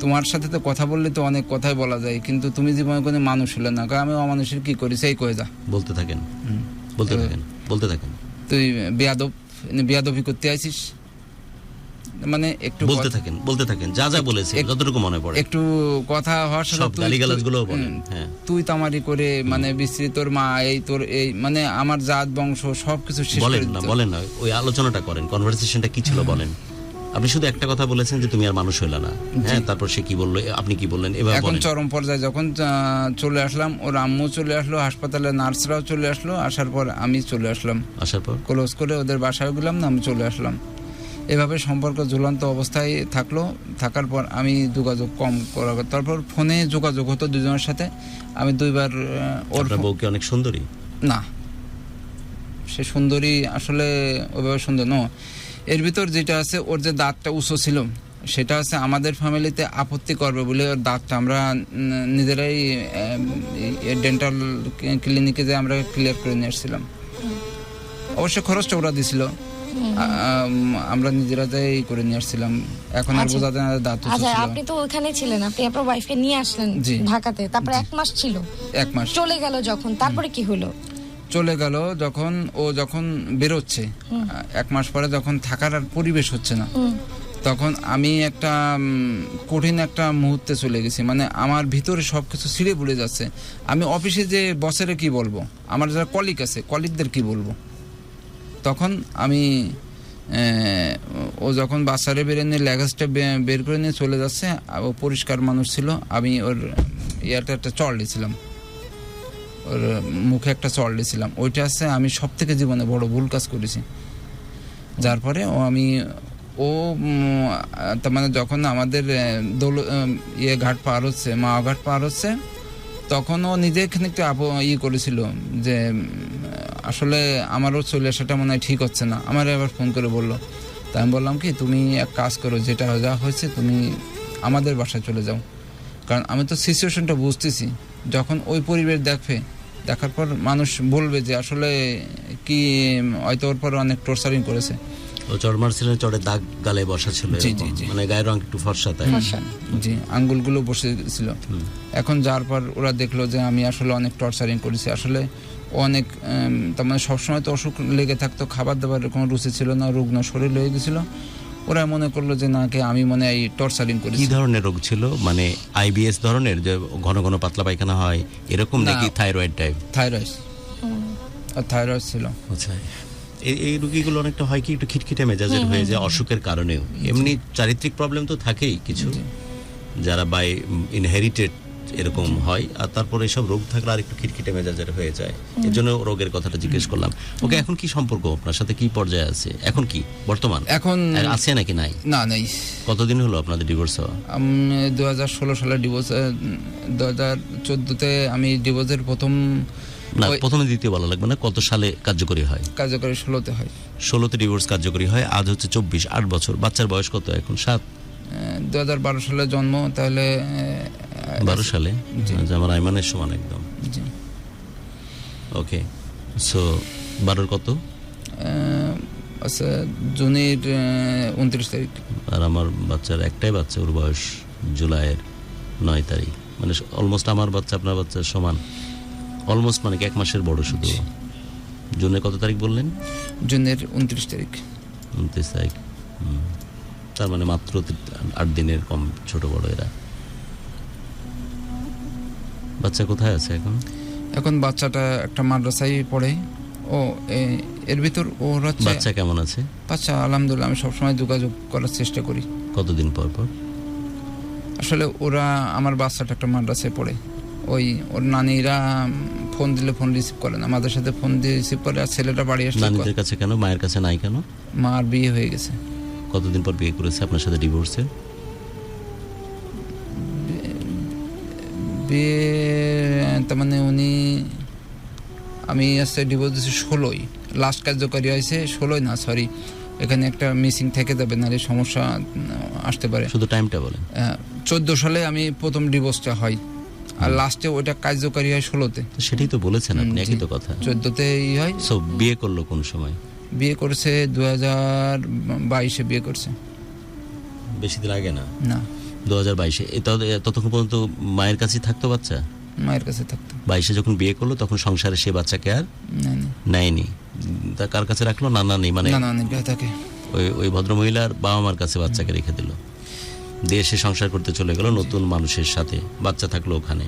তোমার সাথে তো কথা বললে তো অনেক কথাই বলা যায়, কিন্তু তুমি জীবনে কোনো মানুষ হলে না। আমি অমানুষের কি করি সেই কয়ে যা। বলতে থাকেন, বলতে থাকেন। তুই বেয়াদবি করতে আইছিস, মানে একটু বলতে থাকেন যা যা বলেছে যতটুকু মনে পড়ে। একটু কথা হওয়ার সাথে সব গালিগালাজগুলো বলেন। হ্যাঁ, তুই তামারি করে, মানে বিস্তৃত তোর মা, এই তোর এই, মানে আমার জাত বংশ সবকিছু শেষ করে দিত। বলেন না, ওই আলোচনাটা করেন, কনভারসেশনটা কি ছিল বলেন। আপনি শুধু একটা কথা বলেছেন যে তুমি আর মানুষ হইলা না। হ্যাঁ, তারপর সে কি বললো, আপনি কি বললেন, এবার এখন চরম পর্যায়ে যখন চলে আসলাম, ওর আম্মু চলে আসলো, হাসপাতালে নার্সরাও চলে আসলো, আসার পর আমি চলে আসলাম, আসার পর ক্লোজ করে ওদের বাসায় গেলাম না, আমি চলে আসলাম। এভাবে সম্পর্ক ঝুলন্ত অবস্থায় থাকলো। থাকার পর আমি যোগাযোগ কম করা, তারপর ফোনে যোগাযোগ হতো দুজনের সাথে। আমি 2 বার ওর বউকে অনেক সুন্দরী না, সে সুন্দরী আসলে ওইভাবে সুন্দর ন। এর ভিতর যেটা আছে, ওর যে দাঁতটা উঁচু ছিল, সেটা আছে আমাদের ফ্যামিলিতে আপত্তি করবে বলে ওর দাঁতটা আমরা নিজেরাই ডেন্টাল ক্লিনিকে যে আমরা ক্লিয়ার করে নিয়ে এসেছিলাম। অবশ্য খরচটা ওরা দিছিল, আমরা নিজেরা যাই করে নিয়ে আসছিলাম। এখন আর বোঝা যায় না দাঁত উঁচু ছিল। আপনি তো ওখানে ছিলেন, আপনি আপনার ওয়াইফকে নিয়ে আসলেন ঢাকাতে, তারপর 1 মাস ছিল। 1 মাস চলে গেল যখন, তারপরে কি হলো? চলে গেল যখন ও যখন বেরোচ্ছে, 1 মাস পরে যখন থাকার আর পরিবেশ হচ্ছে না, তখন আমি একটা কঠিন একটা মুহূর্তে চলে গেছি। মানে আমার ভিতরে সবকিছু ছিঁড়ে পড়ে যাচ্ছে। আমি অফিসে যে বসেরে কি বলবো, আমার যারা কলিগ আছে কলিগদের কি বলবো। তখন আমি ও যখন বাচ্চারে বেরিয়ে নিয়ে ল্যাগেজটা বের করে নিয়ে চলে যাচ্ছে, ও পরিষ্কার মানুষ ছিল, আমি ওর ইয়ারটা একটা চড় দিয়েছিলাম, ওর মুখে একটা চড় দিয়েছিলাম। ওইটা আছে আমি সব থেকে জীবনে বড় ভুল কাজ করেছি। যার পরে তার মানে যখন আমাদের ঘাট পার হচ্ছে, মা ঘাট পার হচ্ছে, তখন ও নিজে খানিকটা করেছিল যে আসলে আমারও চলে আসাটা মনে হয় ঠিক হচ্ছে না। আমার আবার ফোন করে বললো, তাই আমি বললাম কি, তুমি এক কাজ করো, যেটা যা হয়েছে তুমি আমাদের বাসায় চলে যাও। কারণ আমি তো সিচুয়েশনটা বুঝতেছি, যখন ওই পরিবেশ দেখার পর মানুষ বলবে যে আসলে কি হয়তো ওর পর অনেক টর্চারিং করেছে। ও চড় মারছিলেন, চড়ে দাগ গালে বসা ছিল, জি, এরকম? জি, জি। মানে গায়ের রং একটু ফর্সা, তাই? জি, আঙ্গুলগুলো বসে ছিল। এখন যার পর ওরা দেখলো যে আমি আসলে অনেক টর্চারিং করেছি, আসলে অনেক তার মানে সবসময় তো অসুখ লেগে থাকতো, খাবার দাবারের কোনো রুচি ছিল না, রুগ্ন শরীর হয়ে গেছিল। ওরা মনে করলো যে নাকি আমি মনে হয় টর্চারিং কি করেছি। ধরনের রোগ ছিল? মানে আইবিএস ধরনের, যে ঘন ঘন পাতলা পায়খানা হয় এরকম, না। নাকি থাইরয়েড টাইপ? থাইরয়েড ছিল। আচ্ছা, এই রোগীগুলো অনেকটা হয় কি একটু খিটখিটে মেজাজের হয়ে যায় অসুখের কারণেও। এমনি চারিত্রিক প্রবলেম তো থাকেই কিছু, যারা বাই ইনহেরিটেড এরকম হয়, আর তারপরে এসব রোগ থাকলে আর একটু খিটখিটে মেজাজের হয়ে যায়। এর জন্য রোগের কথাটা জিজ্ঞেস করলাম। ওকে, এখন কি সম্পর্ক আপনার সাথে, কি পর্যায়ে আছে এখন, কি বর্তমান এখন আছে নাকি নাই? না, নেই। কতদিন হলো আপনাদের ডিভোর্স হওয়া? 2016 সালে ডিভোর্স, 2014-তে আমি ডিভোর্সের প্রথম না, প্রথমে দ্বিতীয় বলা লাগবে না, কত সালে কার্যকরী হয়? কার্যকরী 16-তে হয়। 16তে ডিভোর্স কার্যকরী হয়, আজ হচ্ছে 24, 8 বছর। বাচ্চার বয়স কত এখন? 7? 2012 সালে জন্ম, তাহলে 12 সালে? আমার আইমানের সমান একদম। জি। ওকে, সো 12 কত? আচ্ছা, জুনের 29 তারিখ। আর আমার বাচ্চার একটাই বাচ্চা, ওর বয়স জুলাইয়ের 9 তারিখ। মানে অলমোস্ট আমার বাচ্চা আপনার বাচ্চার সমান, অলমোস্ট, মানে কি 1 মাসের বড় শুধু। জুনের কত তারিখ বললেন? জুনের 29 তারিখ। 29 তারিখ। তার মানে মাত্র 8 দিনের কম ছোট বড় এরা। বাচ্চা কোথায় আছে এখন? এখন বাচ্চাটা একটা মাদ্রাসায় পড়ে। ও এর ভিতর ওর হচ্ছে বাচ্চা কেমন আছে? বাচ্চা আলহামদুলিল্লাহ, আমি সবসময় যোগাযোগ করার চেষ্টা করি। কতদিন পর পর? আসলে ওরা, আমার বাচ্চাটা একটা মাদ্রাসায় পড়ে, ওই ওর নানিরা ফোন দিলে ফোন রিসিভ করে না, আমাদের সাথে ফোন দিয়ে রিসিভ করে। আর ছেলেটা বাড়ি আসলে নানিদের কাছে কেন, মায়ের কাছে নাই কেন? মার বিয়ে হয়ে গেছে। কতদিন পর বিয়ে করেছে আপনার সাথে ডিভোর্সের? বিয়ে তার মানে উনি, আমি আসছে ডিভোর্স দিয়েছি 16ই, লাস্ট কার্যকরী হয়েছে 16ই, না সরি, এখানে একটা মিসিং থেকে যাবে, নাহলে সমস্যা আসতে পারে। শুধু টাইমটা বলেন। 14 সালে আমি প্রথম ডিভোর্সটা হয়, আর লাস্টে ওইটা কার্যকরী হয় 16তে। সেটাই তো বলেছেন আপনি, একই তো কথা। 14তে হয়। সো বিয়ে করলো কোন সময়? বিয়ে করেছে 2022-এ বিয়ে করছে। বেশি দিন আগে না? না, 2022-এ। ততক্ষণ পর্যন্ত মায়ের কাছেই থাকতো বাচ্চা? মায়ের কাছে থাকতো। 22-এ যখন বিয়ে করলো তখন সংসারে সে বাচ্চাকে আর নেয়নি। তা কার কাছে রাখলো? নানা নেই, মানে থাকে ওই ভদ্রমহিলার বাবা মার কাছে বাচ্চাকে রেখে দিল, দিয়ে সে সংসার করতে চলে গেল নতুন মানুষের সাথে, বাচ্চা থাকলো ওখানে।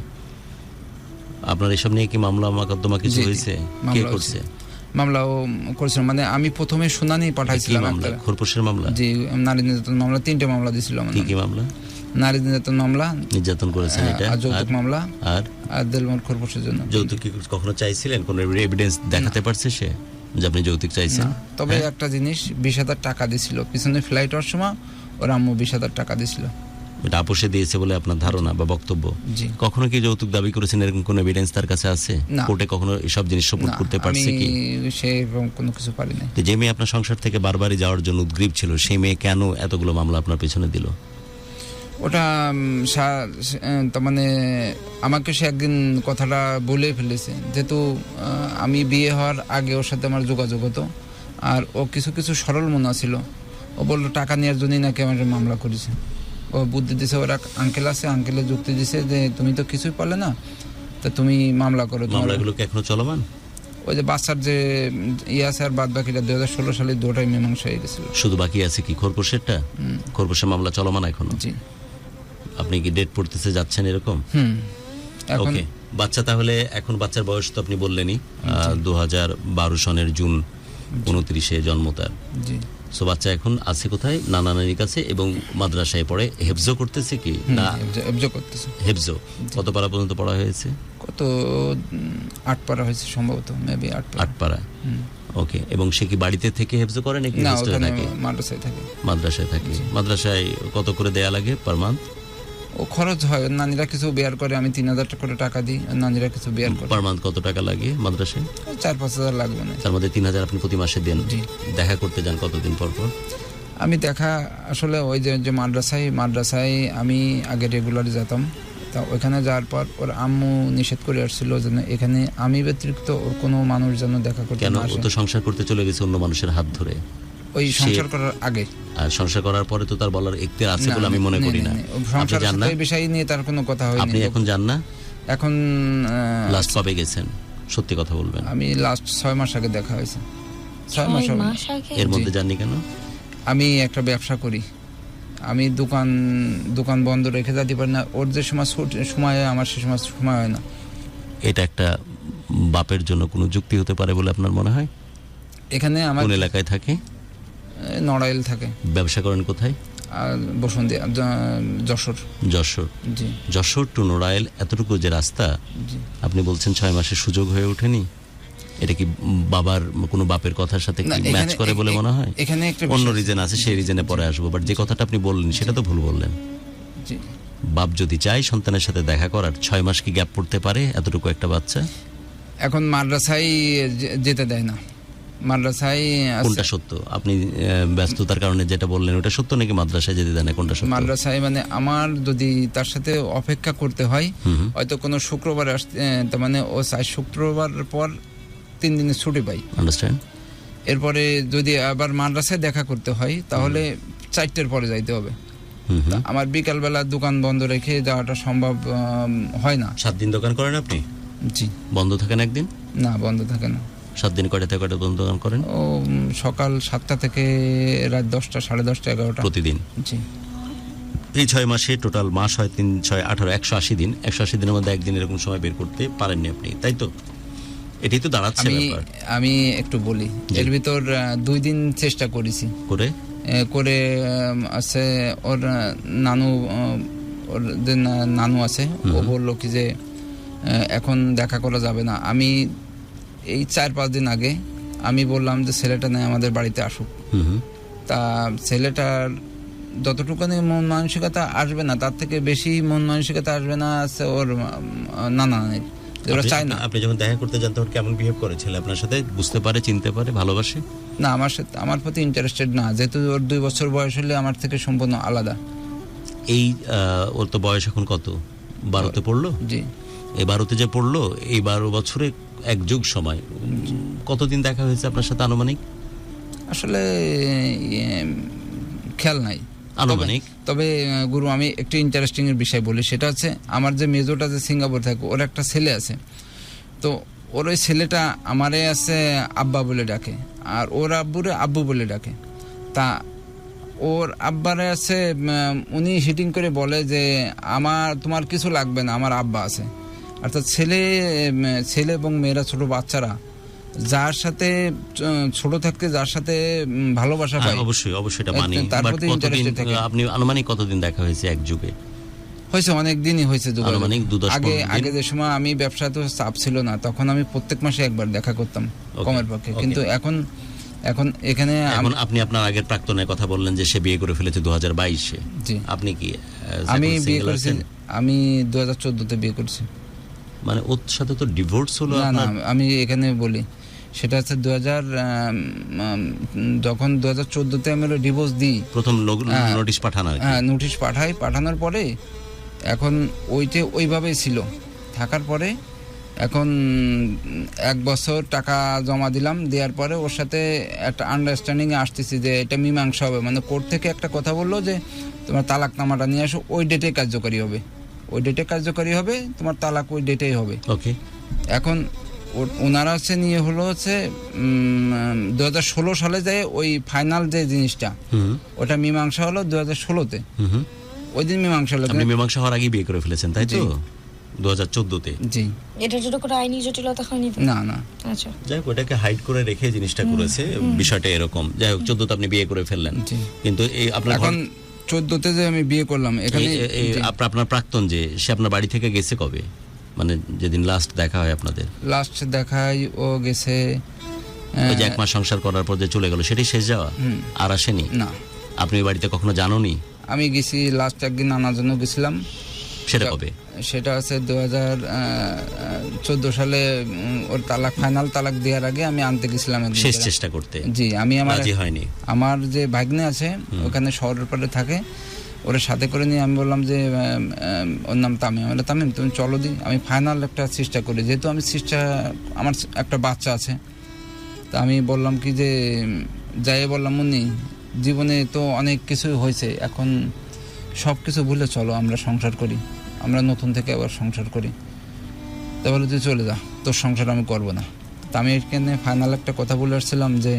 আপনার এসব নিয়ে কি মামলা মোকদ্দমা কিছু হয়েছে? কে করছে মামলাও করেছিল? মানে আমি প্রথমে শুনানি পাঠাইছিলাম। খোরপোশের মামলা? জি, নারী নির্যাতন মামলা 3টে মামলা দিছিল। কি মামলা? নারী নির্যাতন মামলা, নির্যাতন করেছেন এটা, আর যৌতুক মামলা, আর দেলমোর খোরপোশের জন্য। যৌতুক কি কখনো চাইছিলেন? কোন এভিডেন্স দেখাতে পারছে সে যে আপনি যৌতুক চাইছেন? তবে একটা জিনিস, 20,000 টাকা দিছিল পিছনে ফ্লাইট হওয়ার সময়, ওর আম্মু 20,000 টাকা দিছিল। এটা আপোষে দিয়েছে বলে আপনার ধারণা বা বক্তব্য? জি। কখনো কি যৌতুক দাবি করেছেন, এরকম কোনো এভিডেন্স তার কাছে আছে? কোর্টে কখনো এসব জিনিস সপোর্ট করতে পারছে কি? সেরকম কোনো কিছু পারি নাই। যে মেয়ে আপনার সংসার থেকে বারবারই যাওয়ার জন্য উদ্গ্রীব ছিল, সেই মেয়ে কেন এতগুলো মামলা আপনার পেছনে দিল? ওটা তার মানে আমাকে সে একদিন কথাটা বলে ফেলেছে, যেহেতু আমি বিয়ে হওয়ার আগে ওর সাথে আমার যোগাযোগ হতো, আর ও কিছু কিছু সরল মনা ছিল। ও বললো টাকা নেওয়ার জন্যই নাকি আমার মামলা করেছে। ও বুদ্ধি দিছে, ওরা আঙ্কেল আছে, আঙ্কেলের যুক্তি দিছে যে তুমি তো কিছুই পারলে না, তা তুমি মামলা করো। মামলাগুলো কি এখনো চলমান? ওই যে বাচ্চার যে আছে, আর বাদ বাকিটা 2016 সালে 2টাই মীমাংসা হয়ে গেছিল। শুধু বাকি আছে কি খোরপোশেরটা? খোরপোশের মামলা চলমান এখনো? জি। আপনি কি ডেট পড়তেছে যাচ্ছেন এরকম? ওকে, বাচ্চা তাহলে এখন, বাচ্চার বয়স তো আপনি বললেনই 2012 সনের জুন 29-এ জন্ম তার। জি। সো বাচ্চা এখন আছে কোথায়? নানা নানির কাছে, এবং মাদ্রাসায় পড়ে। হেফজো করতেছে কি না? হেফজো করতেছে। হেফজো কত পারা পর্যন্ত পড়া হয়েছে? কত 8 পারা হয়েছে সম্ভবত, মেবি 8 পারা। ওকে, এবং সে কি বাড়িতে থেকে হেফজো করে নাকি হোস্টেলে থাকে? মাদ্রাসায় থাকে। মাদ্রাসায় থাকে। মাদ্রাসায় কত করে দেয়া লাগে পার মান্থ? ও খরচ হয়, নানিরা কিছু বেয়ার করে, আমি 3,000 টাকা করে টাকা দিই, আর নানিরা কিছু বেয়ার করে। পার মান্থ কত টাকা লাগে মাদ্রাসায়? 4-5 হাজার লাগবে না। তার মধ্যে 3,000 আপনি প্রতি মাসে দেন। দেখা করতে যান কতদিন পর পর? আমি দেখা আসলে ওই যে মাদ্রাসায় আমি আগে রেগুলার যেতাম, তা ওইখানে যাওয়ার পর ওর আম্মু নিষেধ করে আসছিল যেন এখানে আমি ব্যতিরিক্ত ওর কোনো মানুষ যেন দেখা করতে না আসে। কেন? ও তো সংসার করতে চলে গেছে অন্য মানুষের হাত ধরে। ওই সংসার করার আগে। আর সংসার করার পরে তো তার বলার এখতিয়ার আছে বলে আমি মনে করি না। আপনি সংসার জান না এই বিষয় নিয়ে তার কোনো কথা হয়নি। আপনি এখন জান না? এখন লাস্ট কবে গেছেন সত্যি কথা বলবেন? আমি লাস্ট 6 মাস আগে দেখা হয়েছে। 6 মাস হবে। এর মধ্যে জাননি কেন? আমি একটা ব্যবসা করি, আমি দোকান বন্ধ রেখে যেতে পারি না। ওর যে সময় আমার সে সময় হয় না। এটা একটা বাপের জন্য কোনো যুক্তি হতে পারে বলে আপনার মনে হয়? এখানে আমার কোন এলাকায় থাকে? নড়াইল থাকে। ব্যবসা করেন কোথায়? বসুন্ধরা, যশোর। জি। যশোর টু নড়াইল এতটুকু যে রাস্তা, আপনি বলছেন 6 মাসের সুযোগ হয়ে ওঠেনি, এটা কি কোনো বাপের কথার সাথে ম্যাচ করে বলে মনে হয়? এখানে একটা অন্য রিজন আছে, সেই রিজনে পরে আসবো। বাট যে কথাটা আপনি বললেন সেটা তো ভুল বললেন। জি। বাপ যদি চায় সন্তানের সাথে দেখা করার, 6 মাস কি গ্যাপ পড়তে পারে এতটুকু একটা বাচ্চা? এখন মাদ্রাসায় যেতে দেয় না। মাদ্রাসায় কোনটা সত্য? আপনি ব্যস্ততার কারণে যেটা বললেন ওটা সত্য নাকি মাদ্রাসায় যেতে দেয় না, কোনটা সত্য? মাদ্রাসায় মানে আমার যদি তার সাথে অপেক্ষা করতে হয়, হয়তো কোনো শুক্রবার আসতে, তার মানে ও চাই শুক্রবার পর 3 দিনের ছুটি পাই। আন্ডারস্ট্যান্ড। এরপরে যদি আবার মাদ্রাসায় দেখা করতে হয় তাহলে 4টের পরে যাইতে হবে। আমার বিকালবেলা দোকান বন্ধ রেখে যাওয়াটা সম্ভব হয় না। 7 দিন দোকান করেন আপনি? জি। বন্ধ থাকেন একদিন? না, বন্ধ থাকে না। 7 দিন কয়টা থেকে কয়টা বন্ধ দোকান করেন? ও সকাল 7টা থেকে রাত 10টা, 10:30, 11টা প্রতিদিন? জি। এই 6 মাসে টোটাল মাস হয় 3, 6, 18, 180 দিন। 180 দিনের মধ্যে একদিন এরকম সময় বের করতে পারেননি আপনি, তাই তো? এটাই তো দাঁড়াচ্ছে ব্যাপার। আমি একটু বলি, এর ভিতর 2 দিন চেষ্টা করেছি করে আছে ওর নানু, ওর যে নানু আছে, ও বললো কি যে এখন দেখা করা যাবে না। আমি এই 4-5 দিন আগে আমি বললাম যে ছেলেটা নেই আমাদের বাড়িতে আসুক। তা ছেলেটার যতটুকুনি মন মানসিকতা আসবে না, তার থেকে বেশি মন মানসিকতা আসবে না আছে ওর নানা নেই। আপনি যখন দেখা করতে যান তখন কেমন বিহেভ করে ছেলে আপনার সাথে? বুঝতে পারে, চিনতে পারে, ভালোবাসে? না, আমার প্রতি ইন্টারেস্টেড না, যেহেতু ওর 2 বছর বয়স হলে আমার থেকে সম্পূর্ণ আলাদা। ওর তো বয়স এখন কত? 12তে পড়লো? জি। এই 12তে যে পড়লো, এই 12 বছরে এক যুগ সময় কতদিন দেখা হয়েছে আপনার সাথে আনুমানিক? আসলে খেয়াল নাই আনুমানিক। তবে গুরু, আমি একটু ইন্টারেস্টিং এর বিষয় বলি। সেটা হচ্ছে আমার যে মেজোটা যে সিঙ্গাপুর থাকে, ওর একটা ছেলে আছে। তো ওর ওই ছেলেটা আমারে আছে আব্বা বলে ডাকে, আর ওর আব্বুরে আব্বু বলে ডাকে। তা ওর আব্বারে আছে, উনি হিটিং করে বলে যে তোমার কিছু লাগবে না, আমার আব্বা আছে। অর্থাৎ ছেলে এবং মেয়েরা, ছোট বাচ্চারা যার সাথে ছোট থাকতে যার সাথে ভালোবাসা পায়, অবশ্যই এটা মানি। আপনি আনুমানিক কতদিন দেখা হয়েছে এক যুগে? হয়েছে অনেক দিনই হয়েছে। আনুমানিক 2-10 আগে যে সময় আমি ব্যবসা তো চাপ ছিল না, তখন আমি প্রত্যেক মাসে একবার দেখা করতাম কমের পক্ষে। কিন্তু এখন এখানে আপনি আপনার আগের প্রাক্তনের কথা বললেন যে সে বিয়ে করে ফেলেছে 2022-এ। জি। আপনি কি? আমি বিয়ে করেছি, আমি 2014-তে বিয়ে করেছি। মানে ওর সাথে তো ডিভোর্স হলো? না, আমি এখানে বলি, সেটা হচ্ছে যখন 2014-তে আমি ডিভোর্স দিই, প্রথম নোটিশ পাঠানো। হ্যাঁ, নোটিশ পাঠানোর পরে এখন ওইভাবেই ছিল। থাকার পরে এখন 1 বছর টাকা জমা দিলাম, দেওয়ার পরে ওর সাথে একটা আন্ডারস্ট্যান্ডিংয়ে আসতেছি যে এটা মীমাংসা হবে। মানে কোর্ট থেকে একটা কথা বললো যে তোমার তালাকনামাটা নিয়ে আসো, ওই ডেটে কার্যকরী হবে, তোমার তালাক ওই ডেটেই হবে। ওকে। এখন ওনারা নিয়ে হচ্ছে 2016 সালে যায় ওই ফাইনাল যে জিনিসটা, ওটা মীমাংসা হলো 2016-তে। ওই দিন মীমাংসা হলো। আপনি মীমাংসা হওয়ার আগে বিয়ে করে ফেলেছেন, তাই তো? 2014-তে। জি। এটা যদি কোনো আইনি জটিলতা হয়নি? না। আচ্ছা, যাই হোক, ওটাকে হাইড করে রেখে জিনিসটা করেছে, বিষয়টা এরকম। যাই হোক, 14-তে আপনি বিয়ে করে ফেললেন। কিন্তু এই আপনার এখন 14-তে যে আমি বিয়ে করলাম, এখানে আপনার প্রাক্তন যে সে আপনার বাড়ি থেকে গেছে কবে? মানে যেদিন লাস্ট দেখা হয় আপনাদের? লাস্ট দেখায় ও গেছে ওই যে 1 মাস সংসার করার পর যে চলে গেল, সেটাই শেষ যাওয়া? আর আসেনি? না। আপনি ওই বাড়িতে কখনো জানোনি? আমি গেছি লাস্ট একদিন আনার জন্য গেছিলাম। সেটা কবে? সেটা হচ্ছে 2014 সালে ওর ফাইনাল তালাক দেওয়ার আগে আমি আনতে গেছিলাম শেষ চেষ্টা করতে। জি। আমি হয়নি। আমার যে ভাগ্নে আছে ওখানে শহরের পরে থাকে, ওর সাথে করে নিয়ে আমি বললাম যে ওর নাম তামিম, তামিম তুমি চলো দি, আমি ফাইনাল একটা চেষ্টা করি। যেহেতু আমি আমার একটা বাচ্চা আছে, তা আমি বললাম কি যে যাই বললাম, উনি জীবনে তো অনেক কিছু হয়েছে, এখন সব কিছু ভুলে চলো আমরা সংসার করি, আমরা নতুন থেকে আবার সংসার করি। তা বলে তুই চলে যা, তোর সংসার আমি করবো না। তা আমি এখানে ফাইনাল একটা কথা বলে আসছিলাম যে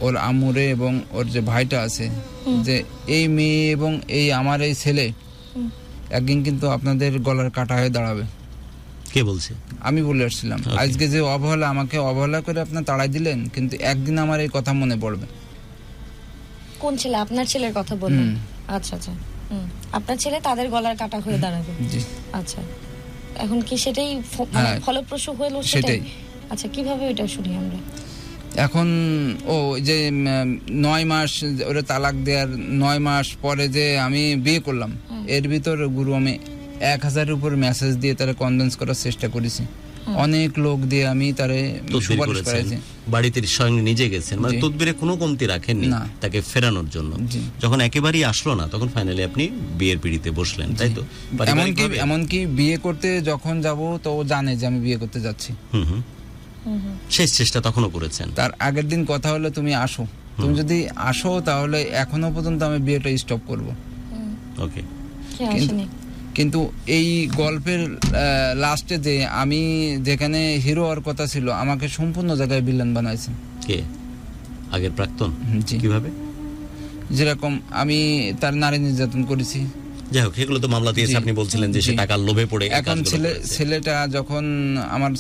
ওর আমুরে এবং ওর যে ভাইটা আছে, যে এই মেয়ে এবং এই আমার এই ছেলে একদিন কিন্তু আপনাদের গলার কাটা হয়ে দাঁড়াবে। কে বলছে? আমি বলে আসছিলাম, আজকে যে অবহেলা, আমাকে অবহেলা করে আপনি তাড়াই দিলেন, কিন্তু একদিন আমার এই কথা মনে পড়বে। কোন ছেলে? আপনার ছেলের কথা বললেন? আচ্ছা আচ্ছা, আপনার ছেলে তাদের গলার কাটা হয়ে দাঁড়াবে। জি। আচ্ছা, এখন কি সেটাই ফলপ্রসূ হলো? সেটাই। আচ্ছা, কিভাবে এটা শুনি আমরা? এখন ও যে 9 মাস ওরে তালাক দেওয়ার 9 মাস পরে যে আমি বিয়ে করলাম, এর ভিতর গুরু আমি 1000-এর উপর মেসেজ দিয়ে তারা কনভিন্স করার চেষ্টা করেছি, অনেক লোক দিয়ে আমি তারে সুপারিশ করেছি। বাড়িতে স্বয়ং নিজে গেছেন, মানে তদবিরে কোনো কমতি রাখেননি তাকে ফেরানোর জন্য। যখন একেবারেই আসলো না, তখন ফাইনালি আপনি বিয়ের পিড়িতে বসলেন, তাই তো? এমনকি বিয়ে করতে যখন যাব তো ও জানে যে আমি বিয়ে করতে যাচ্ছি। শেষ চেষ্টা তখনও করেছেন? তার আগের দিন কথা হলো, তুমি আসো, তুমি যদি আসো তাহলে এখনো পর্যন্ত আমি বিয়েটা স্টপ করব। ওকে। কিন্তু এই গল্পের লাস্টে যে আমি যেখানে হিরো হওয়ার কথা ছিল, আমাকে সম্পূর্ণ জায়গায় ভিলেন বানাইছে। কে? আগের প্রাক্তন? কিভাবে? যেরকম আমি তার নারী নির্যাতন করেছি। যাই হোক, এগুলো তো মামলা দিয়েছে, আপনি বলছিলেন যে সে টাকার লোভে পড়ে। এখন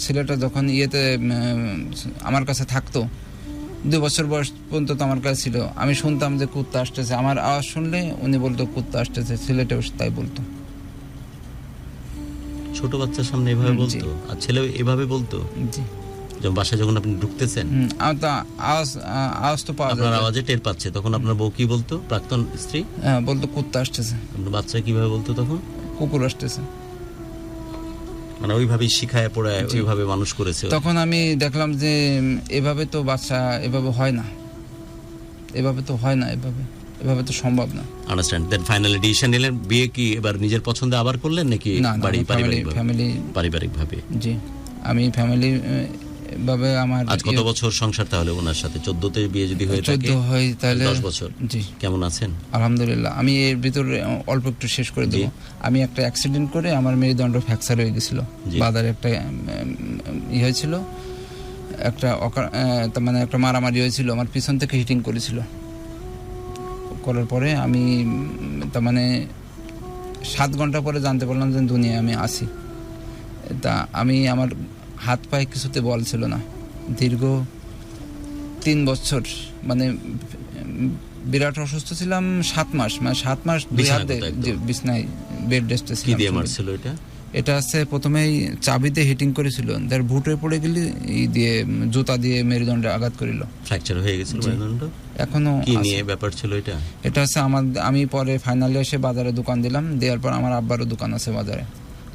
ছেলেটা যখন ইয়েতে আমার কাছে থাকতো, 2 বছর বয়স পর্যন্ত তো আমার কাছে ছিল, আমি শুনতাম যে কুত্তা আসতেছে, আমার আওয়াজ শুনলে উনি বলতো কুত্তা আসতেছে, ছেলেটাও তাই বলতো। ছোট বাচ্চার সামনে এভাবে বলতো, আর ছেলে এভাবে বলতো? জি। যখন বাসায় যখন আপনি ঢুকতেছেন, আওয়াজ তো পাওয়া যায়, আপনার আওয়াজে টের পাচ্ছে, তখন আপনার বউ কি বলতো? প্রাক্তন স্ত্রী বলতো কুত্তা আসতেছে। আপনার বাচ্চা কিভাবে বলতো তখন? কুকুর আসতেছে। মানে ওইভাবেই শিখায় পড়ায়, ওইভাবে মানুষ করেছে। তখন আমি দেখলাম যে এভাবে তো বাচ্চা এভাবে হয় না, এভাবে তো সম্ভব না। আন্ডারস্ট্যান্ড। দেন ফাইনালি ডিসিশন নিলেন, বিয়ে কি এবার নিজের পছন্দে আবার করলেন নাকি পারিবারিক ভাবে? জি, আমি ফ্যামিলি ভাবে। আমার আজ কত বছর সংসার তাহলে ওনার সাথে? 14তে বিয়ে যদি হয়ে থাকে, 14 হয় তাহলে 10 বছর। জি। কেমন আছেন? আলহামদুলিল্লাহ। আমি এর ভিতরে অল্প একটু শেষ করে দেব। আমি একটা অ্যাক্সিডেন্ট করে আমার মেরুদণ্ড ফ্র্যাকচার হয়ে গেছিল, বাজারে একটা হয়েছিল, মানে একটা মারামারি হয়েছিল, আমার পিছন থেকে হিটিং করেছিল। করার পরে আমি তার মানে 7 ঘন্টা পরে জানতে পারলাম যে দুনিয়ায় আমি আছি। তা আমি আমার হাত পায়ে কিছুতে বল ছিল না, দীর্ঘ 3 বছর, মানে বিরাট অসুস্থ ছিলাম। 7 মাস, মানে 7 মাস বিছনায় বেড রেস্টে ছিলাম। কি দিয়ে মারছিল এটা? এটা আছে প্রথমেই চাবিতে হিটিং করেছিল, তার বুটে পড়ে গেলি দিয়ে জুতা দিয়ে মেরুদণ্ডে আঘাত করিল, ফ্র্যাকচার হয়ে গেছিল মেরুদণ্ড। এখনো কি নিয়ে ব্যাপার ছিল এটা? এটা হচ্ছে আমি পরে ফাইনালে এসে বাজারে দোকান দিলাম, দেওয়ার পর আমার আব্বারও দোকান আছে বাজারে,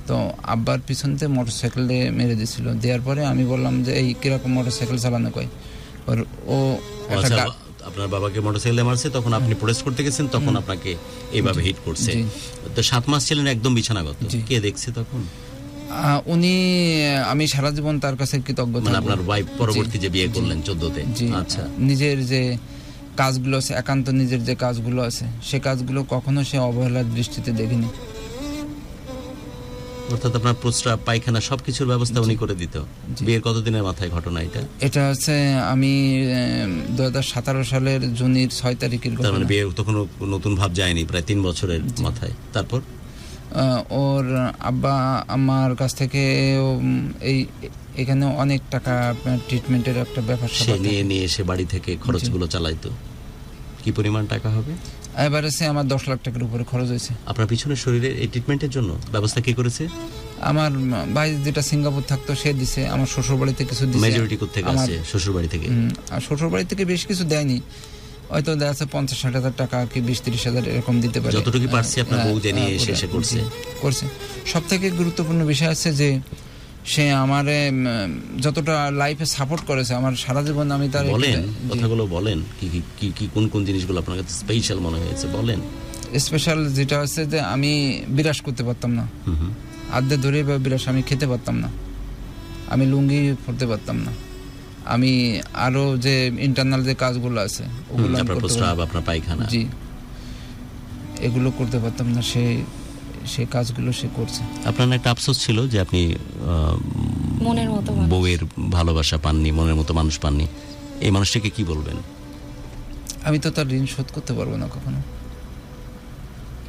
তো আব্বার পিছনতে মোটরসাইকেলে মেরে দিয়েছিল। দেওয়ার পরে আমি বললাম যে এই কিরকম মোটরসাইকেল চালানো কয়, ও আপনার বাবাকে মোটরসাইকেলে মারছে, তখন আপনি প্রোটেস্ট করতে গেছেন, তখন আপনাকে এইভাবে হিট করছে। তো 7 মাস ছিলেন একদম বিছানাগত, কে দেখছে তখন? উনি, আমি সারা জীবন তার কাছে কৃতজ্ঞ। মানে আপনার ওয়াইফ পরবর্তী যে বিয়ে করলেন 14তে? আচ্ছা। নিজের যে কাজগুলো আছে, একান্ত নিজের যে কাজগুলো আছে, সে কাজগুলো কখনো সে অবহেলার দৃষ্টিতে দেখিনি। অর্থাৎ আপনার প্রস্রাব, পায়খানা সবকিছুর ব্যবস্থা উনি করে দিত। বিয়ের কতদিনের মাথায় ঘটনা এটা? এটা হচ্ছে আমি 2017 সালের জুনের 6 তারিখের ঘটনা। তার মানে বিয়ে তখন নতুন ভাব যায়নি, প্রায় 3 বছরের মাথায়। তারপর ওর আব্বা আমার কাছ থেকে এখানে অনেক টাকা ট্রিটমেন্টের একটা ব্যাপার সে নিয়ে এসে বাড়ি থেকে খরচগুলো চালাইতো। কি পরিমাণ টাকা হবে? এবারে আমার 10 লাখ টাকার উপরে খরচ হয়েছে। আপনার পিছনে শরীরে এই ট্রিটমেন্টের জন্য ব্যবস্থা কি করেছে? আমার ভাই যেটা সিঙ্গাপুর থাকতো সে দিছে, আমার শ্বশুর বাড়িতে কিছু দিছে। মেজরিটি কোথা থেকে আসে? শ্বশুর বাড়ি থেকে। আর শ্বশুর বাড়ি থেকে বেশ কিছু দেয়নি, হয়তো দেখা যাচ্ছে 50-60 হাজার টাকা কি 20-30 হাজার এরকম দিতে পারে। যতটুকু পারছি আপনার বউ জানিয়ে এসে করছে। সব থেকে গুরুত্বপূর্ণ বিষয় আছে যে সে আমার যতটা লাইফে সাপোর্ট করেছে আমার সারা জীবন। আমি তার কথাগুলো বলেন, কি কোন জিনিসগুলো আপনার কাছে স্পেশাল মনে হয়েছে বলেন। স্পেশাল যেটা হচ্ছে যে আমি বিরাস করতে পারতাম না, আদ্যে ধরে বা বিরাস আমি খেতে পারতাম না, আমি লুঙ্গি পরতে পারতাম না, আমি আরো যে ইন্টারনাল যে কাজগুলো আছে ওগুলো আমি আপনার করতে প্রস্রাব, পারতাম। আপনার পায়খানা। জি, এগুলো করতে পারতাম না, সেই কাজগুলো সে করছে। আপনার না একটা আফসোস ছিল যে আপনি মনের মতো মানুষ। বউয়ের ভালোবাসা পাননি, মনের মতো মানুষ পাননি। এই মানুষটাকে কি বলবেন? আমি তো তার ঋণ শোধ করতে পারবো না কখনো।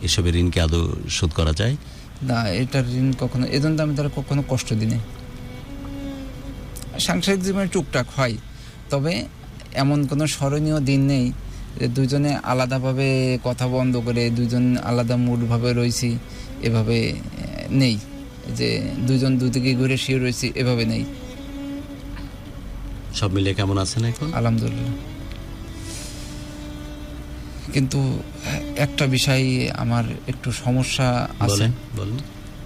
এসবের ঋণ কি আদৌ শোধ করা যায়? না, এটার ঋণ কখনো, এজন্য আমি তারা কখনো কষ্ট দিই। সাংসারিক জীবনে টুকটাক হয়, তবে এমন কোনো স্মরণীয় দিন নেই যে দুজনে আলাদাভাবে কথা বন্ধ করে দুজন আলাদা মুডভাবে রয়েছি, এভাবে নেই। যে দুজন দুদিকে ঘুরে শুয়ে রয়েছি, এভাবে নেই। সব মিলিয়ে কেমন আছেন এখন? আলহামদুলিল্লাহ। কিন্তু একটা বিষয় আমার একটু সমস্যা আছে। বলেন।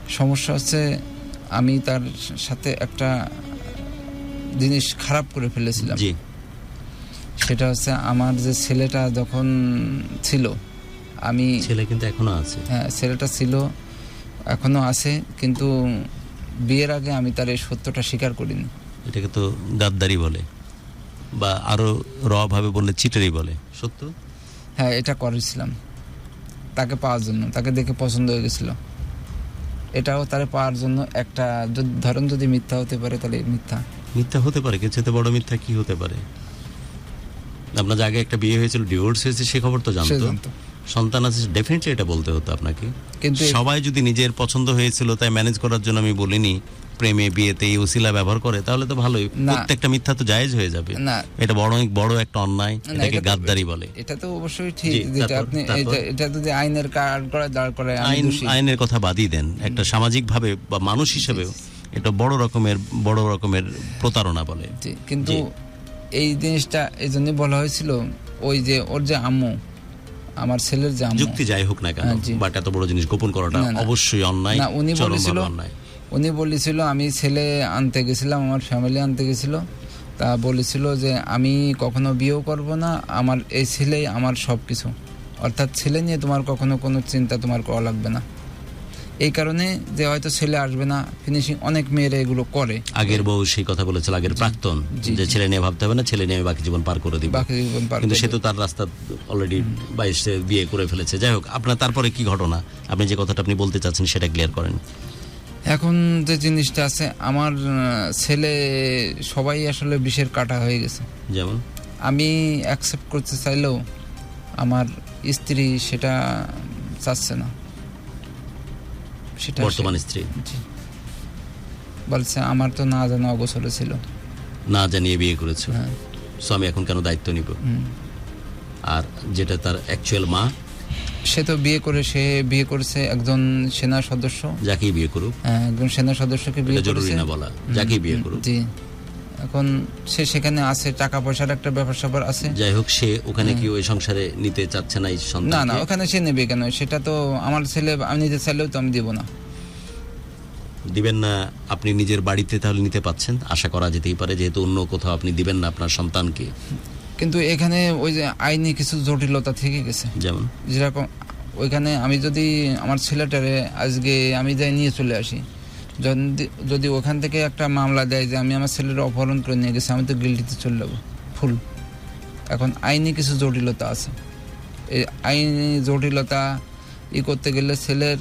সমস্যা হচ্ছে আমি তার সাথে একটা জিনিস খারাপ করে ফেলেছিলাম। জি। সেটা হচ্ছে আমার যে ছেলেটা যখন ছিল, আমি ছেলে কিন্তু এখনো আছে। হ্যাঁ, ছেলেটা ছিল, এখনো আছে, কিন্তু বিয়ের আগে আমি তার এই সত্যটা স্বীকার করিনি। এটাকে তো গাদ্দারি বলে, বা আরো র ভাবে বললে চিটারি বলে। সত্য? হ্যাঁ, এটা করেছিলাম তাকে পাওয়ার জন্য, তাকে দেখে পছন্দ হয়ে গেছিল। এটাও তারে পাওয়ার জন্য একটা, ধরেন যদি মিথ্যা হতে পারে তাহলে মিথ্যা হতে পারে, কিন্তু এতে বড় মিথ্যা কি হতে পারে? আপনার যে আগে একটা বিয়ে হয়েছিল, ডিভোর্স হয়েছে, সে খবর তো সে জানতো। জানতো। সন্তান আছে, ডেফিনেটলি এটা বলতে হতো আপনাকে। কিন্তু সবাই যদি নিজের পছন্দ হয়েছিল তাই ম্যানেজ করার জন্য, আমি বলিনি প্রেমে বিয়েতে এই ওসিলা ব্যবহার করে, তাহলে তো ভালোই। না। প্রত্যেকটা মিথ্যা তো জায়েজ হয়ে যাবে। না, এটা অনেক বড় একটা অন্যায়, না, এটাকে এটা তো- গাদ্দারি বলে। এটা তো অবশ্যই ঠিক, জি, যেটা তারপর- আপনি তারপর? এটা যদি আইনের কাজ করে দাঁড় করে, আমি দোষী। আইনের কথা বাদই দেন, একটা সামাজিক ভাবে বা মানুষ হিসেবেও এটা বড় রকমের প্রতারণা বলে। জি, কিন্তু জি। এই জিনিসটা এই জন্যই বলা হয়েছিল, ওই যে ওর যে আম্মু, আমার ছেলের যে আম্মু, যুক্তি যাই হোক না কেন, হ্যাঁ, জি। বাট এত বড় জিনিস গোপন করাটা না, না। অবশ্যই অন্যায়, না, উনি চরমভাবে বলেছিল, অন্যায়। আমি ছেলে আনতে গেছিলাম, আমার ফ্যামিলি আনতে গেছিল, তা বলেছিল যে আমি কখনো বিয়েও করব না, আমার এই ছেলেই আমার সব কিছু, অর্থাৎ ছেলে নিয়ে তোমার কখনো কোনো চিন্তা তোমার করা লাগবে না। এই কারণে যে হয়তো ছেলে আসবে না, ফিনিশিং অনেক মেয়েরা এগুলো করে। আগের বউ সেই কথা বলেছিল, আগের প্রাক্তন, জি, যে জি। ছেলে নিয়ে ভাবতে হবে না, ছেলে নিয়ে আমি বাকি জীবন পার করে দিব। বাকি জীবন পার কিন্তু সে করবে। তো তার রাস্তা অলরেডি 22 বিয়ে করে ফেলেছে। যাই হোক, আপনার তারপরে কি ঘটনা, আপনি যে কথাটা আপনি বলতে চাচ্ছেন সেটা ক্লিয়ার করেন। এখন যে জিনিসটা আছে, আমার ছেলে সবাই আসলে বিষের কাঁটা হয়ে গেছে। যেমন আমি অ্যাকসেপ্ট করতে চাইলেও আমার স্ত্রী সেটা চাচ্ছে না। সেটা বর্তমান স্ত্রী জি, বলছে আমার তো না জানা অগোচরে ছিল। না জানিয়ে বিয়ে করেছো, হ্যাঁ। সো আমি এখন কেন দায়িত্ব নিব? হুম। আর যেটা তার অ্যাকচুয়াল মা, সে তো সে বিয়ে করেছে একজন সেনা সদস্য। যাকেই বিয়ে করুক, হ্যাঁ, একজন সেনা সদস্যকে বিয়ে এটা জরুরি করেছে। না বলা, যাকেই বিয়ে করুক। জি, এখন সে সেখানে আছে, টাকা পয়সার একটা ব্যাপার স্যাপার আছে। যাই হোক, সে ওখানে কি ওই সংসারে নিতে চাচ্ছে না এই না না, সন্তানকে? ওখানে সে নেবে কেন? সেটা তো আমার ছেলে, আমি নিতে চাইলেও তো আমি দিব না। দিবেন না? আপনি নিজের বাড়িতে তাহলে নিতে পাচ্ছেন, আশা করা যেতেই পারে, যেহেতু অন্য কোথাও আপনি দিবেন না আপনার সন্তানকে। কিন্তু এখানে ওই যে আইনি কিছু জটিলতা থেকে গেছে। যেমন যেরকম ওইখানে আমি যদি আমার ছেলেটারে আজকে আমি যাই নিয়ে চলে আসি, যদি ওখান থেকে একটা মামলা দেয় যে আমি আমার ছেলের অপহরণ করে নিয়ে গেছি, আমি তো গিল্টিতে চলে যাবো ফুল। এখন আইনি কিছু জটিলতা আছে, এই আইনি জটিলতা করতে গেলে ছেলের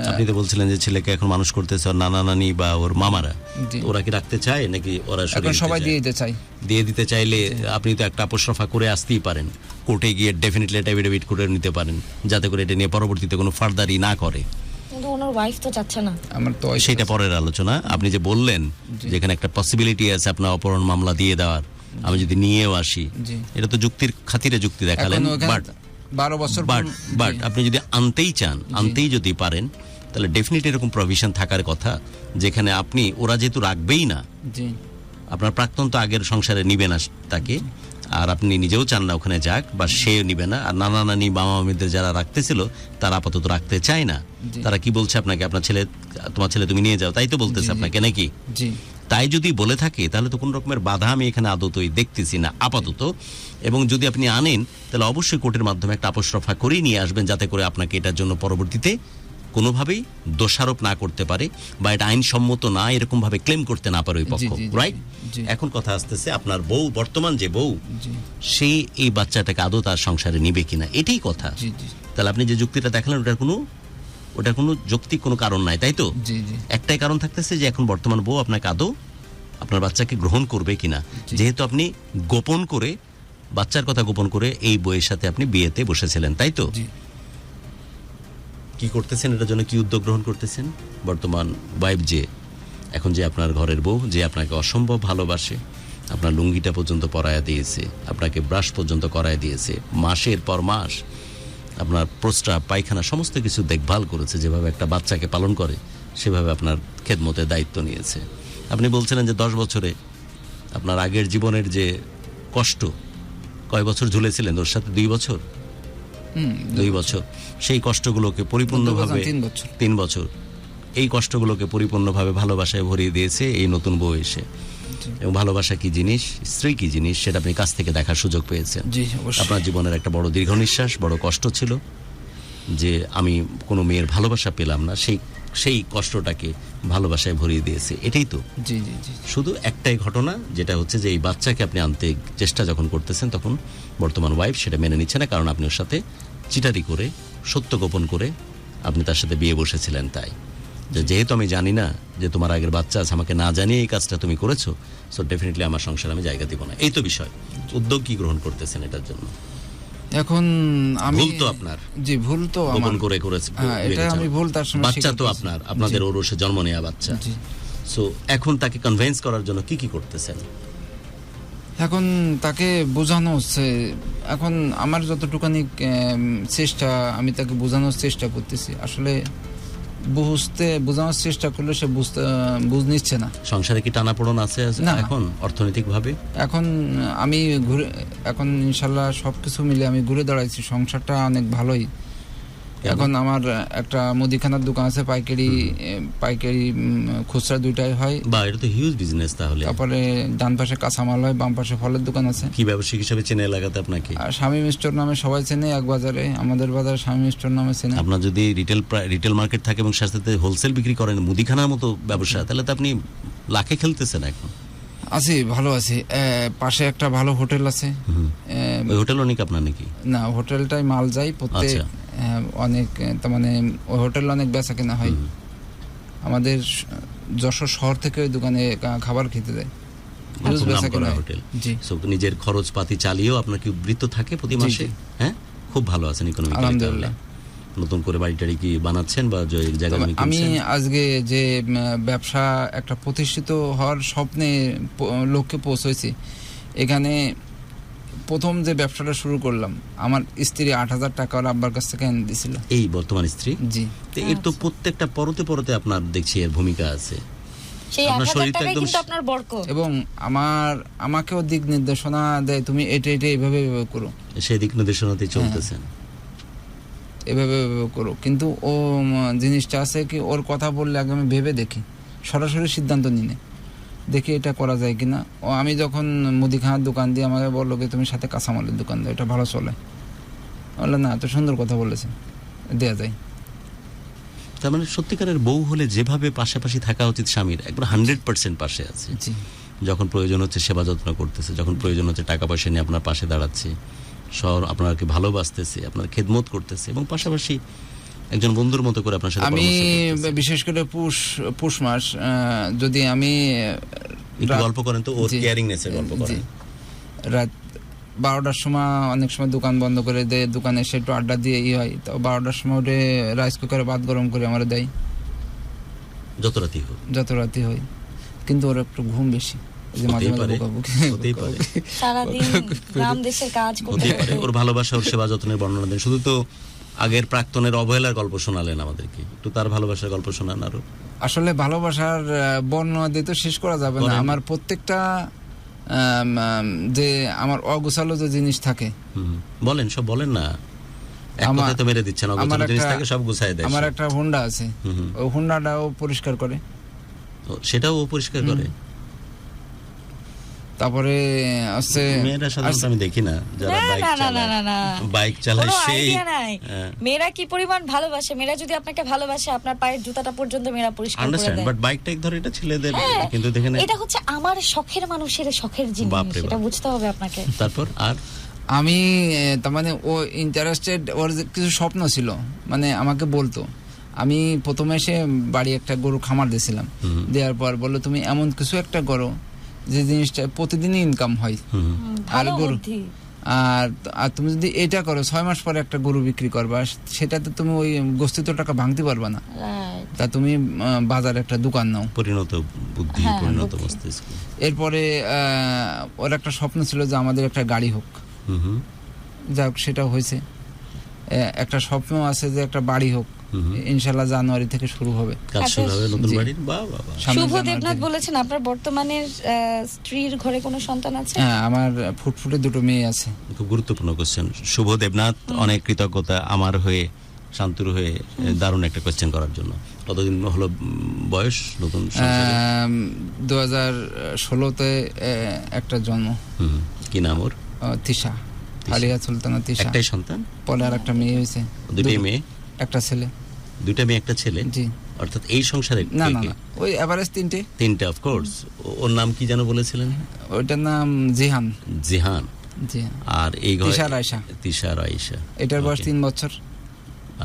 আপনি তো বলছিলেন যে ছেলেকে এখন মানুষ করতেছে ওর নানা নানি বা ওর মামারা, জি। ওরা কি রাখতে চায় নাকি ওরা সরিয়ে এখন দিতে সবাই চায়? দিয়ে দিতে চাই। দিয়ে দিতে চাইলে আপনি তো একটা আপোসরফা করে আসতেই পারেন, কোর্টে গিয়ে ডেফিনেটলি এটা এফিডেভিট করে নিতে পারেন, যাতে করে এটা নিয়ে পরবর্তীতে কোনো ফার্দারই না করে। কিন্তু ওনার ওয়াইফ তো চাচ্ছে না। আমার তো সেটা পরের আলোচনা। আপনি যে বললেন জি। যেখানে একটা পসিবিলিটি আছে আপনার অপহরণ মামলা দিয়ে দেওয়ার, আমি যদি নিয়েও আসি, জি। এটা তো যুক্তির খাতিরে যুক্তি দেখালেন, এখন ওখানে বাট 12 বছর বাট আপনি যদি আনতেই চান, আনতেই যদি পারেন, তাহলে ডেফিনেটলি এরকম প্রভিশন থাকার কথা, যেখানে আপনি, ওরা যেহেতু রাখবেই না, জি, আপনার প্রাক্তন তো আগের সংসারে নিবে না তাকে, আর আপনি নিজেও চান না ওখানে যাক, বা সে নিবে না, আর নানা নানি মামা মামিদের যারা রাখতেছিল তারা আপাতত রাখতে চায় না। জি। তারা কি বলছে আপনাকে, তোমার ছেলে তুমি নিয়ে যাও, তাই তো বলতেছে জি, জি। আপনাকে নাকি? জি। তাই যদি বলে থাকে তাহলে তো কোন রকমের বাধা আমি এখানে আদতই দেখতেছি না আপাতত। এবং যদি আপনি আনেন তাহলে অবশ্যই কোর্টের মাধ্যমে একটা আপোসরফা করেই নিয়ে আসবেন, যাতে করে আপনাকে এটার জন্য পরবর্তীতে কোনোভাবেই দোষারোপ না করতে পারে বা এটা আইনসম্মত না এরকম ভাবে ক্লেম করতে না পারে ওই পক্ষ, জি, জি, রাইট? জি। এখন কথা আসতেছে আপনার বউ, বর্তমান যে বউ, জি সে এই বাচ্চাটাকে আদৌ তার সংসারে নিবে কিনা, এটাই কথা। জি জি তাহলে আপনি যে যুক্তিটা দেখালেন ওটার কোনো যৌক্তিক কোনো কারণ নাই, তাই তো? জি জি একটাই কারণ থাকতেছে যে এখন বর্তমান বউ আপনাকে আদৌ আপনার বাচ্চাকে গ্রহণ করবে কিনা, জি। যেহেতু আপনি গোপন করে, বাচ্চার কথা গোপন করে এই বইয়ের সাথে আপনি বিয়েতে বসেছিলেন, তাই তো? জি। কি করতেছেন এটার জন্য, কি উদ্যোগ গ্রহণ করতেছেন? বর্তমান ওয়াইফ যে এখন যে আপনার ঘরের বউ, যে আপনাকে অসম্ভব ভালোবাসে, আপনার লুঙ্গিটা পর্যন্ত পরায়া দিয়েছে, আপনাকে ব্রাশ পর্যন্ত করায় দিয়েছে, মাসের পর মাস আপনার প্রস্রাব পায়খানা সমস্ত কিছু দেখভাল করেছে, যেভাবে একটা বাচ্চাকে পালন করে সেভাবে আপনার খেদমতের দায়িত্ব নিয়েছে। আপনি বলছিলেন যে 10 বছরে আপনার আগের জীবনের যে কষ্ট, কয় বছর ঝুলেছিলেন ওর সাথে? 2 বছর, 2 বছর। সেই কষ্টগুলোকে পরিপূর্ণভাবে 3 বছর এই কষ্টগুলোকে পরিপূর্ণভাবে ভালোবাসায় ভরিয়ে দিয়েছে এই নতুন বউ এসে। এবং ভালোবাসা কি জিনিস, স্ত্রী কি জিনিস, সেটা আপনি কাছ থেকে দেখার সুযোগ পেয়েছেন। জি অবশ্যই। আপনার জীবনের একটা বড় দীর্ঘ নিঃশ্বাস, বড় কষ্ট ছিল যে আমি কোনো মেয়ের ভালোবাসা পেলাম না, সেই কষ্টটাকে ভালোবাসায় ভরিয়ে দিয়েছে, এটাই তো। জি জি জি শুধু একটাই ঘটনা, যেটা হচ্ছে যে এই বাচ্চাকে আপনি আনতে চেষ্টা যখন করতেছেন তখন বর্তমান ওয়াইফ সেটা মেনে নিচ্ছে না, কারণ আপনি ওর সাথে চিটারি করে, সত্য গোপন করে আপনি তার সাথে বিয়ে বসেছিলেন। তাই যেহেতু আমি জানি না যে তোমার আগের বাচ্চা আছে, আমাকে না জানিয়ে এই কাজটা তুমি করেছো, সো ডেফিনেটলি আমার সংসারে আমি জায়গা দিব না, এই তো বিষয়। উদ্যোগ কি গ্রহণ করতেছেন এটার জন্য? এখন আমি ভুল তো আপনার, জি ভুল তো গোপন আমার করে করেছে, হ্যাঁ, এটা আমি ভুল তার সঙ্গে বাচ্চা স্বীকার তো করছি। আপনাদের ওরসে জন্ম নেওয়া বাচ্চা। জি। সো এখন তাকে কনভিন্স করার জন্য কি করতেছেন? এখন তাকে বোঝানো হচ্ছে, এখন আমার যতটুকানি চেষ্টা, আমি তাকে বোঝানোর চেষ্টা করতেছি। আসলে বোঝানোর চেষ্টা করলে সে বুঝ নিচ্ছে না। সংসারে কি টানাপোড়েন আছে না। এখন অর্থনৈতিক ভাবে? এখন আমি এখন ইনশাল্লাহ সবকিছু মিলে আমি ঘুরে দাঁড়াইছি, সংসারটা অনেক ভালোই। এখন আমার একটা মুদিখানার দোকান আছে, পাইকারি খুচরা দুইটাই হয়। বা এটা তো হিউজ বিজনেস তাহলে। তারপরে ডান পাশে কাঁচামাল হয়, বাম পাশে ফলের দোকান আছে। কি ব্যবসায়িক হিসাবে চেনে এলাকাতে আপনাকে? আর শামীম স্টোর নামে সবাই চেনে, এক বাজারে, আমাদের বাজারে শামীম স্টোর নামে চেনে। আপনার যদি রিটেল মার্কেট থাকে এবং সাথে হোলসেল বিক্রি করেন, মুদিখানার মতো ব্যবসা, তাহলে তো আপনি লাখে খেলতেছেন এখন। আছি, ভালো আছি। পাশে একটা ভালো হোটেল আছে। ওই হোটেল অনেক আপনার নাকি? না, হোটেলটাই মাল যায় প্রত্যেক, অনেক, তার মানে ওই হোটেল অনেক বেচা কেনা হয়। আমাদের যশোর শহর থেকে ওই দোকানে খাবার খেতে দেয়, বেচা কেনা হোটেল। জি। সো নিজের খরচ পাতি চালিয়েও আপনার কি উদ্বৃত্ত থাকে প্রতি মাসে? হ্যাঁ, খুব ভালো আছেন ইকোনমিক্যালি। আলহামদুলিল্লাহ। নতুন করে বাড়ি কি বানাচ্ছেন বা জায়গা জমি আমি কিনছেন? আজকে যে ব্যবসা একটা প্রতিষ্ঠিত হওয়ার স্বপ্নে লক্ষ্যে পৌঁছেছি, এখানে প্রথম যে ব্যবসাটা শুরু করলাম, আমার স্ত্রী 8,000 টাকা ওর আব্বার কাছ থেকে এনে দিয়েছিল। এই বর্তমান স্ত্রী? জি। তো এর তো প্রত্যেকটা পরতে আপনার দেখছি এর ভূমিকা আছে। সেই আপনার 8,000 শরীরটা টাকাই একদম কিন্তু আপনার বরকত। এবং আমাকেও দিক নির্দেশনা দেয়, তুমি এটা এইভাবে করো, সেই দিক নির্দেশনাতেই চলতেছেন। এভাবে করো। কিন্তু ও জিনিসটা আছে কি, ওর কথা বললে আগে আমি ভেবে দেখি, সরাসরি সিদ্ধান্ত নিয়ে দেখি এটা করা যায় কিনা। ও আমি যখন মুদিখানার দোকান দিয়ে আমাকে বললো কি তুমি সাথে কাঁচামালের দোকান দাও, এটা ভালো চলে। বললো না, এত সুন্দর কথা বলেছে, দেয়া যায়। তার মানে সত্যিকারের বউ হলে যেভাবে পাশাপাশি থাকা উচিত স্বামীর, একবার 100% পাশে আছে। জি। যখন প্রয়োজন হচ্ছে সেবা যত্ন করতেছে, যখন প্রয়োজন হচ্ছে টাকা পয়সা নিয়ে আপনার পাশে দাঁড়াচ্ছে, আপনাকে ভালোবাসতেছে, আপনার খেদমত করতেছে, এবং পাশাপাশি একজন বন্ধুর মতো করে আপনার সাথে আমি পরামর্শ করতেছে। বিশেষ করে পুষ মাস, যদি আমি একটু গল্প করেন তো, ওর জি, কেয়ারিংনেসের গল্প করেন। রাত 12টার সময় অনেক সময় দোকান বন্ধ করে দেয়, দোকানে এসে একটু আড্ডা দিয়ে হয়, তো 12টার সময় উঠে রাইস কুকারে ভাত গরম করে আমার দেয়, যত রাতি হোক, যত রাতি হয়। কিন্তু ওর একটু ঘুম বেশি, যে মাঝে মাঝে হতেই পারে। সারাদিন গ্রাম দেশের কাজ করতে হতেই পারে। ওর ভালোবাসা, ওর সেবা যত্নের বর্ণনা দেন। শুধু তো আগের প্রাক্তনের অবহেলার গল্প শোনালেন আমাদেরকে, একটু তার ভালোবাসার গল্প শোনান আরো। আসলে ভালোবাসার বর্ণনা দিয়ে তো শেষ করা যাবে না। আমার প্রত্যেকটা যে আমার অগোছালো যে জিনিস থাকে, বলেন, সব বলেন না, এক কথায় তো মেরে দিচ্ছেন। অগোছালো জিনিস থাকে সব গুছায় দেয়। আমার একটা হুন্ডা আছে, ওই হুন্ডাটাও পরিষ্কার করে। সেটাও ও পরিষ্কার করে? তারপরে আছে মেয়েরা সাধারণত আমি দেখি না যারা না, বাইক না, না, চালায়, না, না। বাইক চালায় কোনো সেই idea নাই। হ্যাঁ। মেয়েরা কি পরিমাণ ভালোবাসে, মেয়েরা যদি আপনাকে ভালোবাসে আপনার পায়ের জুতাটা পর্যন্ত মেয়েরা পরিষ্কার করে আন্ডারস্ট্যান্ড, দেয়। বাট বাইকটা এক ধরে এটা ছেলেদের, হ্যাঁ, কিন্তু দেখেন এটা হচ্ছে আমার শখের মানুষের শখের জিনিস, বাপরে বাপ। এটা বুঝতে হবে আপনাকে। তারপর আর আমি তার মানে ও ইন্টারেস্টেড, ওর যে কিছু স্বপ্ন ছিল, মানে আমাকে বলতো। আমি প্রথমে এসে বাড়ি একটা গরু খামার দিয়েছিলাম, দেওয়ার পর বললো তুমি এমন কিছু একটা করো যে জিনিসটা প্রতিদিনই ইনকাম হয়। ভালো গরু বুদ্ধি। আর আর তুমি যদি এটা করো 6 মাস পরে একটা গরু বিক্রি করবা, সেটাতে তুমি ওই গস্তিত টাকা ভাঙতে পারবা না, Right. তা তুমি বাজারে একটা দোকান নাও। পরিণত বুদ্ধি, হ্যাঁ, পরিণত বুদ্ধি। মস্তিষ্ক। এরপরে ওর একটা স্বপ্ন ছিল যে আমাদের একটা গাড়ি হোক, হুম হুম, যাক সেটা হয়েছে। একটা স্বপ্ন আছে যে একটা বাড়ি হোক, হুম। ইনশাল্লাহ জানুয়ারি থেকে শুরু হবে। কাজ আচ্ছা, শুরু হবে নতুন জি। বাড়ির। বাহ বাহ বাহ। সামনের শুভ জানুয়ারি দেবনাথ থেকে। বলেছেন আপনার বর্তমানের স্ত্রীর ঘরে কোনো সন্তান আছে? হ্যাঁ, আমার ফুটফুটে 2 মেয়ে আছে। খুব গুরুত্বপূর্ণ কোশ্চেন। শুভ দেবনাথ, অনেক কৃতজ্ঞতা আমার হয়ে, শান্তুর হয়ে, দারুণ একটা কোশ্চেন করার জন্য। কতদিন হলো বয়স নতুন সংসারে? 2016-তে একটা জন্ম, হুম, কি নাম ওর? তিশা, আলিয়া সুলতানা তিশা। একটাই সন্তান? পরে আর একটা মেয়ে হয়েছে। দুইটাই মেয়ে? একটা ছেলে। দুইটা মেয়ে একটা ছেলে? জি। অর্থাৎ এই সংসারে না কে না কে? না, ওই এভারেজ 3টে। তিনটা, অফ কোর্স। ওর নাম কি যেন বলেছিলেন? ওইটার নাম জিহান। জিহান। জি। আর এই ঘরে তিশা রায়শা। তিশা রাইসা। এটার বয়স Okay. 3 বছর।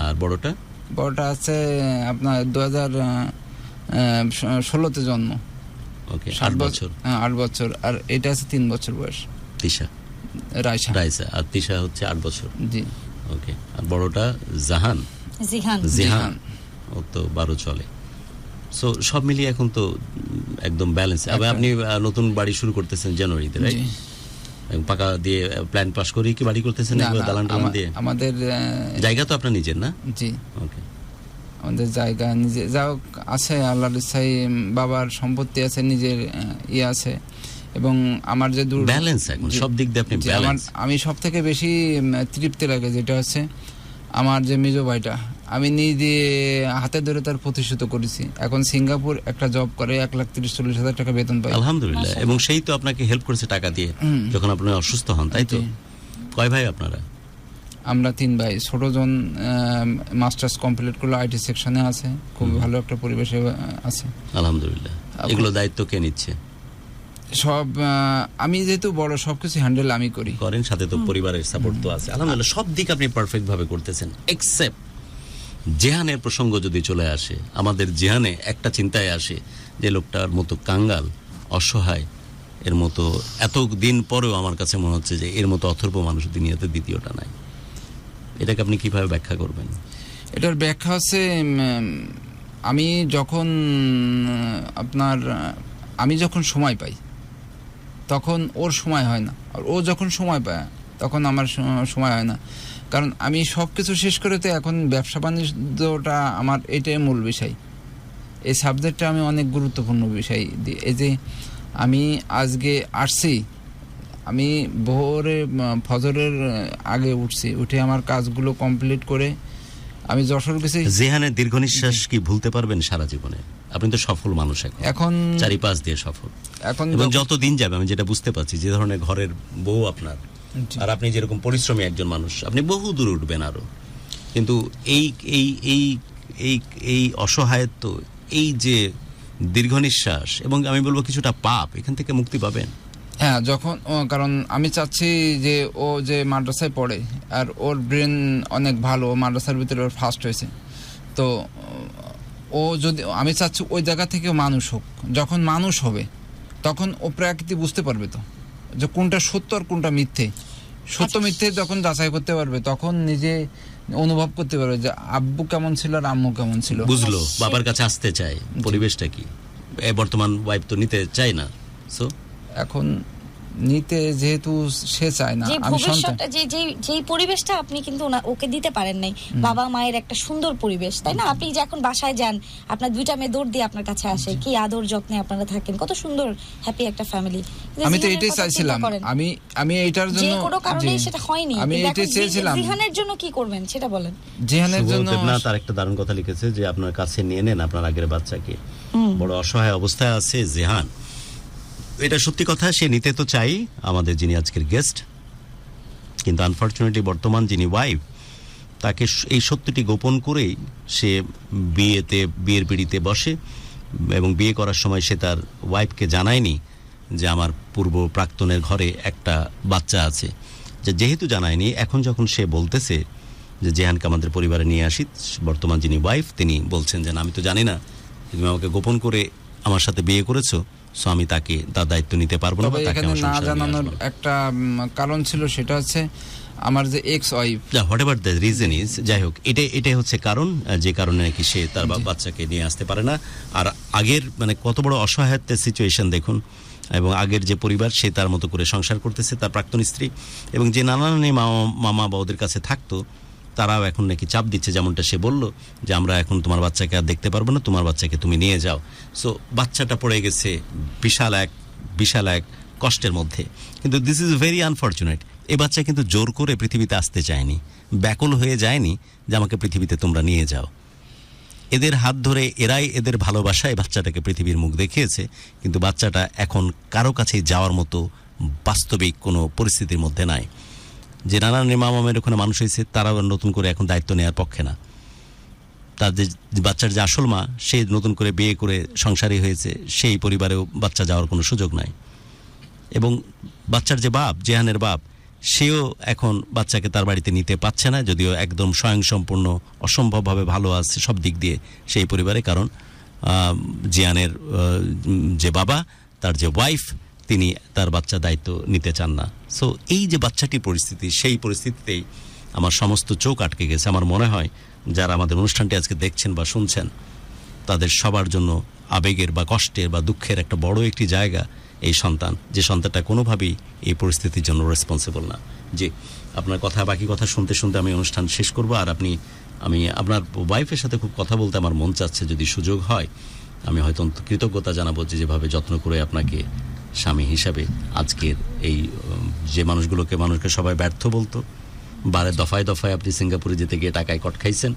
আর বড়টা? বড়টা আছে আপনার 2016-তে জন্ম। ওকে, 7 8 বছর। হ্যাঁ, 8 বছর। আর এটা আছে 3 বছর বয়স, তিশা রায়শা। রাইসা। আর তিশা হচ্ছে 8 বছর। জি। ওকে। আর বড়টা জাহান। জিহান। জিহান। ও তো 12 চলে। সো সব মিলিয়ে এখন তো একদম ব্যালেন্স। আপনি নতুন বাড়ি শুরু করতেছেন জানুয়ারিতে, রাইট? জি। পাকা দিয়ে প্ল্যান পাস করে কি বাড়ি করতেছেন না, একবার না, দালান টালান দিয়ে? আমাদের জায়গা তো আপনার নিজের না? জি, ওকে। আমাদের জায়গা নিজে যাও আছে, আল্লাহর ইচ্ছায় বাবার সম্পত্তি আছে, নিজের ইয়ে আছে, এবং আমার যে ব্যালেন্স এখন সব দিক দিয়ে আপনি জি, ব্যালেন্স। আমি সব থেকে বেশি তৃপ্তি লাগে যেটা হচ্ছে আমার যে মেজো ভাইটা, আমি নিজে হাতে ধরে তার প্রতিষ্ঠিত করেছি। এখন সিঙ্গাপুর একটা জব করে, 1,30,40,000 টাকা বেতন পায়। আলহামদুলিল্লাহ। এবং সেই তো আপনাকে হেল্প করেছে টাকা দিয়ে যখন আপনি অসুস্থ হন, তাই তো? জি। কয় ভাই আপনারা? আমরা 3 ভাই। ছোটজন মাস্টার্স কমপ্লিট করলো, আইটি সেকশনে আছে, খুব ভালো একটা পরিবেশে আছে। আলহামদুলিল্লাহ। এগুলো দায়িত্ব কে নিচ্ছে? সব আমি যেহেতু বড়, সবকিছু হ্যান্ডেল আমি করি। করেন, সাথে তো পরিবারের সাপোর্ট তো আছে। আলহামদুলিল্লাহ, সব দিক আপনি পারফেক্ট ভাবে করতেছেন, এক্সেপ্ট জেহানের প্রসঙ্গ যদি চলে আসে। আমাদের জেহানে একটা চিন্তায় আসে যে লোকটার মতো কাঙ্গাল, অসহায়, এর মতো এত দিন পরেও আমার কাছে মনে হচ্ছে যে এর মতো অথর্ব মানুষ দুনিয়াতে দ্বিতীয়টা নাই। এটাকে আপনি কিভাবে ব্যাখ্যা করবেন? এটার ব্যাখ্যা হচ্ছে আমি যখন আমি যখন সময় পাই তখন ওর সময় হয় না, আর ও যখন সময় পায় তখন আমার সময় হয় না। কারণ আমি সব কিছু শেষ করে তো এখন ব্যবসা বাণিজ্যটা আমার এটাই মূল বিষয়। এই সাবজেক্টটা আমি অনেক গুরুত্বপূর্ণ বিষয় দিই। এই যে আমি আজকে আসছি, আমি ভোরে ফজরের আগে উঠে আমার কাজগুলো কমপ্লিট করে আমি যশোর গেছি। জেহানের দীর্ঘ নিঃশ্বাস কি ভুলতে পারবেন সারা জীবনে? আপনি তো সফল মানুষ, এখন চারিপাশ দিয়ে সফল। এবং যত দিন যাবে আমি যেটা বুঝতে পারছি, যে ধরনের ঘরের বউ আপনার, আর আপনি যেরকম পরিশ্রমী একজন মানুষ, আপনি বহু দূর উঠবেন আরো। কিন্তু এই এই এই এই এই অসহায়ত্ব, এই যে দীর্ঘ নিঃশ্বাস, এবং আমি বলবো কিছুটা পাপ, এখান থেকে মুক্তি পাবেন। হ্যাঁ, যখন কারণ আমি চাচ্ছি যে ও যে মাদ্রাসায় পড়ে, আর ওর ব্রেন অনেক ভালো, মাদ্রাসার ভিতরে ওর ফার্স্ট হয়েছে, তো ও যদি, আমি চাচ্ছি ওই জায়গা থেকে মানুষ হোক। যখন মানুষ হবে তখন ও প্রকৃতি বুঝতে পারবে, তো যে কোনটা সত্য আর কোনটা মিথ্যে। সত্য মিথ্যে যখন যাচাই করতে পারবে তখন নিজে অনুভব করতে পারবে যে আব্বু কেমন ছিল আর আম্মু কেমন ছিল। বুঝলো, বাবার কাছে আসতে চায়। পরিবেশটা কি বর্তমান ওয়াইফ তো নিতে চায় না, সো এখন নিতে যেহেতু সে চায় না, যে আমি ভবিষ্যৎটা, যেই পরিবেশটা আপনি কিন্তু ওকে দিতে পারেন নাই, বাবা মায়ের একটা সুন্দর পরিবেশ, তাই না? আপনি যে এখন বাসায় যান, আপনার 2টা মেয়ে দৌড় দিয়ে আপনার কাছে আসে, কি আদর যত্নে আপনারা থাকেন, কত সুন্দর হ্যাপি একটা ফ্যামিলি। আমি তো এটাই চাইছিলাম। আমি এইটার জন্য, যে কোনো কারণে সেটা হয়নি, আমি এটাই চেয়েছিলাম। জিহানের জন্য কি করবেন সেটা বলেন। জিহানের জন্য তার একটা দারুণ কথা লিখেছে যে আপনার কাছে নিয়ে নেন আপনার আগের বাচ্চাকে, বড় অসহায় অবস্থায় আছে জেহান, এটা সত্যি কথা, সে নিতে তো চাই আমাদের যিনি আজকের গেস্ট, কিন্তু আনফর্চুনেটলি বর্তমান যিনি ওয়াইফ তাকে এই সত্যটি গোপন করেই সে বিয়ের পিঁড়িতে বসে, এবং বিয়ে করার সময় সে তার ওয়াইফকে জানায়নি যে আমার পূর্ব প্রাক্তনের ঘরে একটা বাচ্চা আছে। যেহেতু জানায়নি, এখন যখন সে বলতেছে যে জেহানকে আমাদের পরিবারে নিয়ে আসি, বর্তমান যিনি ওয়াইফ তিনি বলছেন যে আমি তো জানি না, তুমি আমাকে গোপন করে আমার সাথে বিয়ে করেছো, সো আমি তার দায়িত্ব নিতে পারবো না। তবে এখানে না জানানোর একটা কারণ ছিল, সেটা হচ্ছে আমার যে ex wife, what ever the reason is, যাই হোক এটাই হচ্ছে কারণ, যে কারণে নাকি সে তার বাচ্চাকে নিয়ে আসতে পারে না। আর আগের কত বড় অসহায়ত্বের সিচুয়েশন দেখুন, এবং আগের যে পরিবার সে তার মতো করে সংসার করতেছে, তার প্রাক্তন স্ত্রী এবং যে নানা নানি মামা বা ওদের কাছে থাকতো, তারাও এখন নাকি চাপ দিচ্ছে, যেমনটা সে বলল যে আমরা এখন তোমার বাচ্চাকে আর দেখতে পারবো না, তোমার বাচ্চাকে তুমি নিয়ে যাও। সো বাচ্চাটা পড়ে গেছে বিশাল এক কষ্টের মধ্যে। কিন্তু দিস ইজ ভেরি আনফর্চুনেট, এই বাচ্চা কিন্তু জোর করে পৃথিবীতে আসতে চায়নি, ব্যাকুল হয়ে যায়নি যে আমাকে পৃথিবীতে তোমরা নিয়ে যাও। এদের হাত ধরে এরাই এদের ভালোবাসায় বাচ্চাটাকে পৃথিবীর মুখ দেখিয়েছে, কিন্তু বাচ্চাটা এখন কারো কাছেই যাওয়ার মতো বাস্তবিক কোনো পরিস্থিতির মধ্যে নাই। যে নানা মামামের ওখানে মানুষ হয়েছে, তারাও নতুন করে এখন দায়িত্ব নেওয়ার পক্ষে না। তার যে বাচ্চার যে আসল মা, সে নতুন করে বিয়ে করে সংসারী হয়েছে, সেই পরিবারেও বাচ্চা যাওয়ার কোনো সুযোগ নাই। এবং বাচ্চার যে বাপ, জেহানের বাপ, সেও এখন বাচ্চাকে তার বাড়িতে নিতে পারছে না, যদিও একদম স্বয়ংসম্পূর্ণ অসম্ভবভাবে ভালো আছে সব দিক দিয়ে সেই পরিবারে। কারণ জিয়ানের যে বাবা, তার যে ওয়াইফ, তিনি তার বাচ্চার দায়িত্ব নিতে চান না। সো এই যে বাচ্চাটির পরিস্থিতি, সেই পরিস্থিতিতেই আমার সমস্ত চোখ আটকে গেছে। আমার মনে হয় যারা আমাদের অনুষ্ঠানটি আজকে দেখছেন বা শুনছেন, তাদের সবার জন্য আবেগের বা কষ্টের বা দুঃখের একটা বড় একটি জায়গা এই সন্তান, যে সন্তানটা কোনোভাবেই এই পরিস্থিতির জন্য রেসপন্সিবল না। যে আপনার বাকি কথা শুনতে শুনতে আমি অনুষ্ঠান শেষ করব। আর আমি আপনার ওয়াইফের সাথে খুব কথা বলতে আমার মন চাচ্ছে, যদি সুযোগ হয় আমি হয়তো কৃতজ্ঞতা জানাবো যে যেভাবে যত্ন করে আপনাকে স্বামী হিসাবে আজকের এই যে মানুষকে সবাই ব্যর্থ বলতো, দফায় দফায় আপনি সিঙ্গাপুরে যেতে গিয়ে টাকায় কট খাইছেন,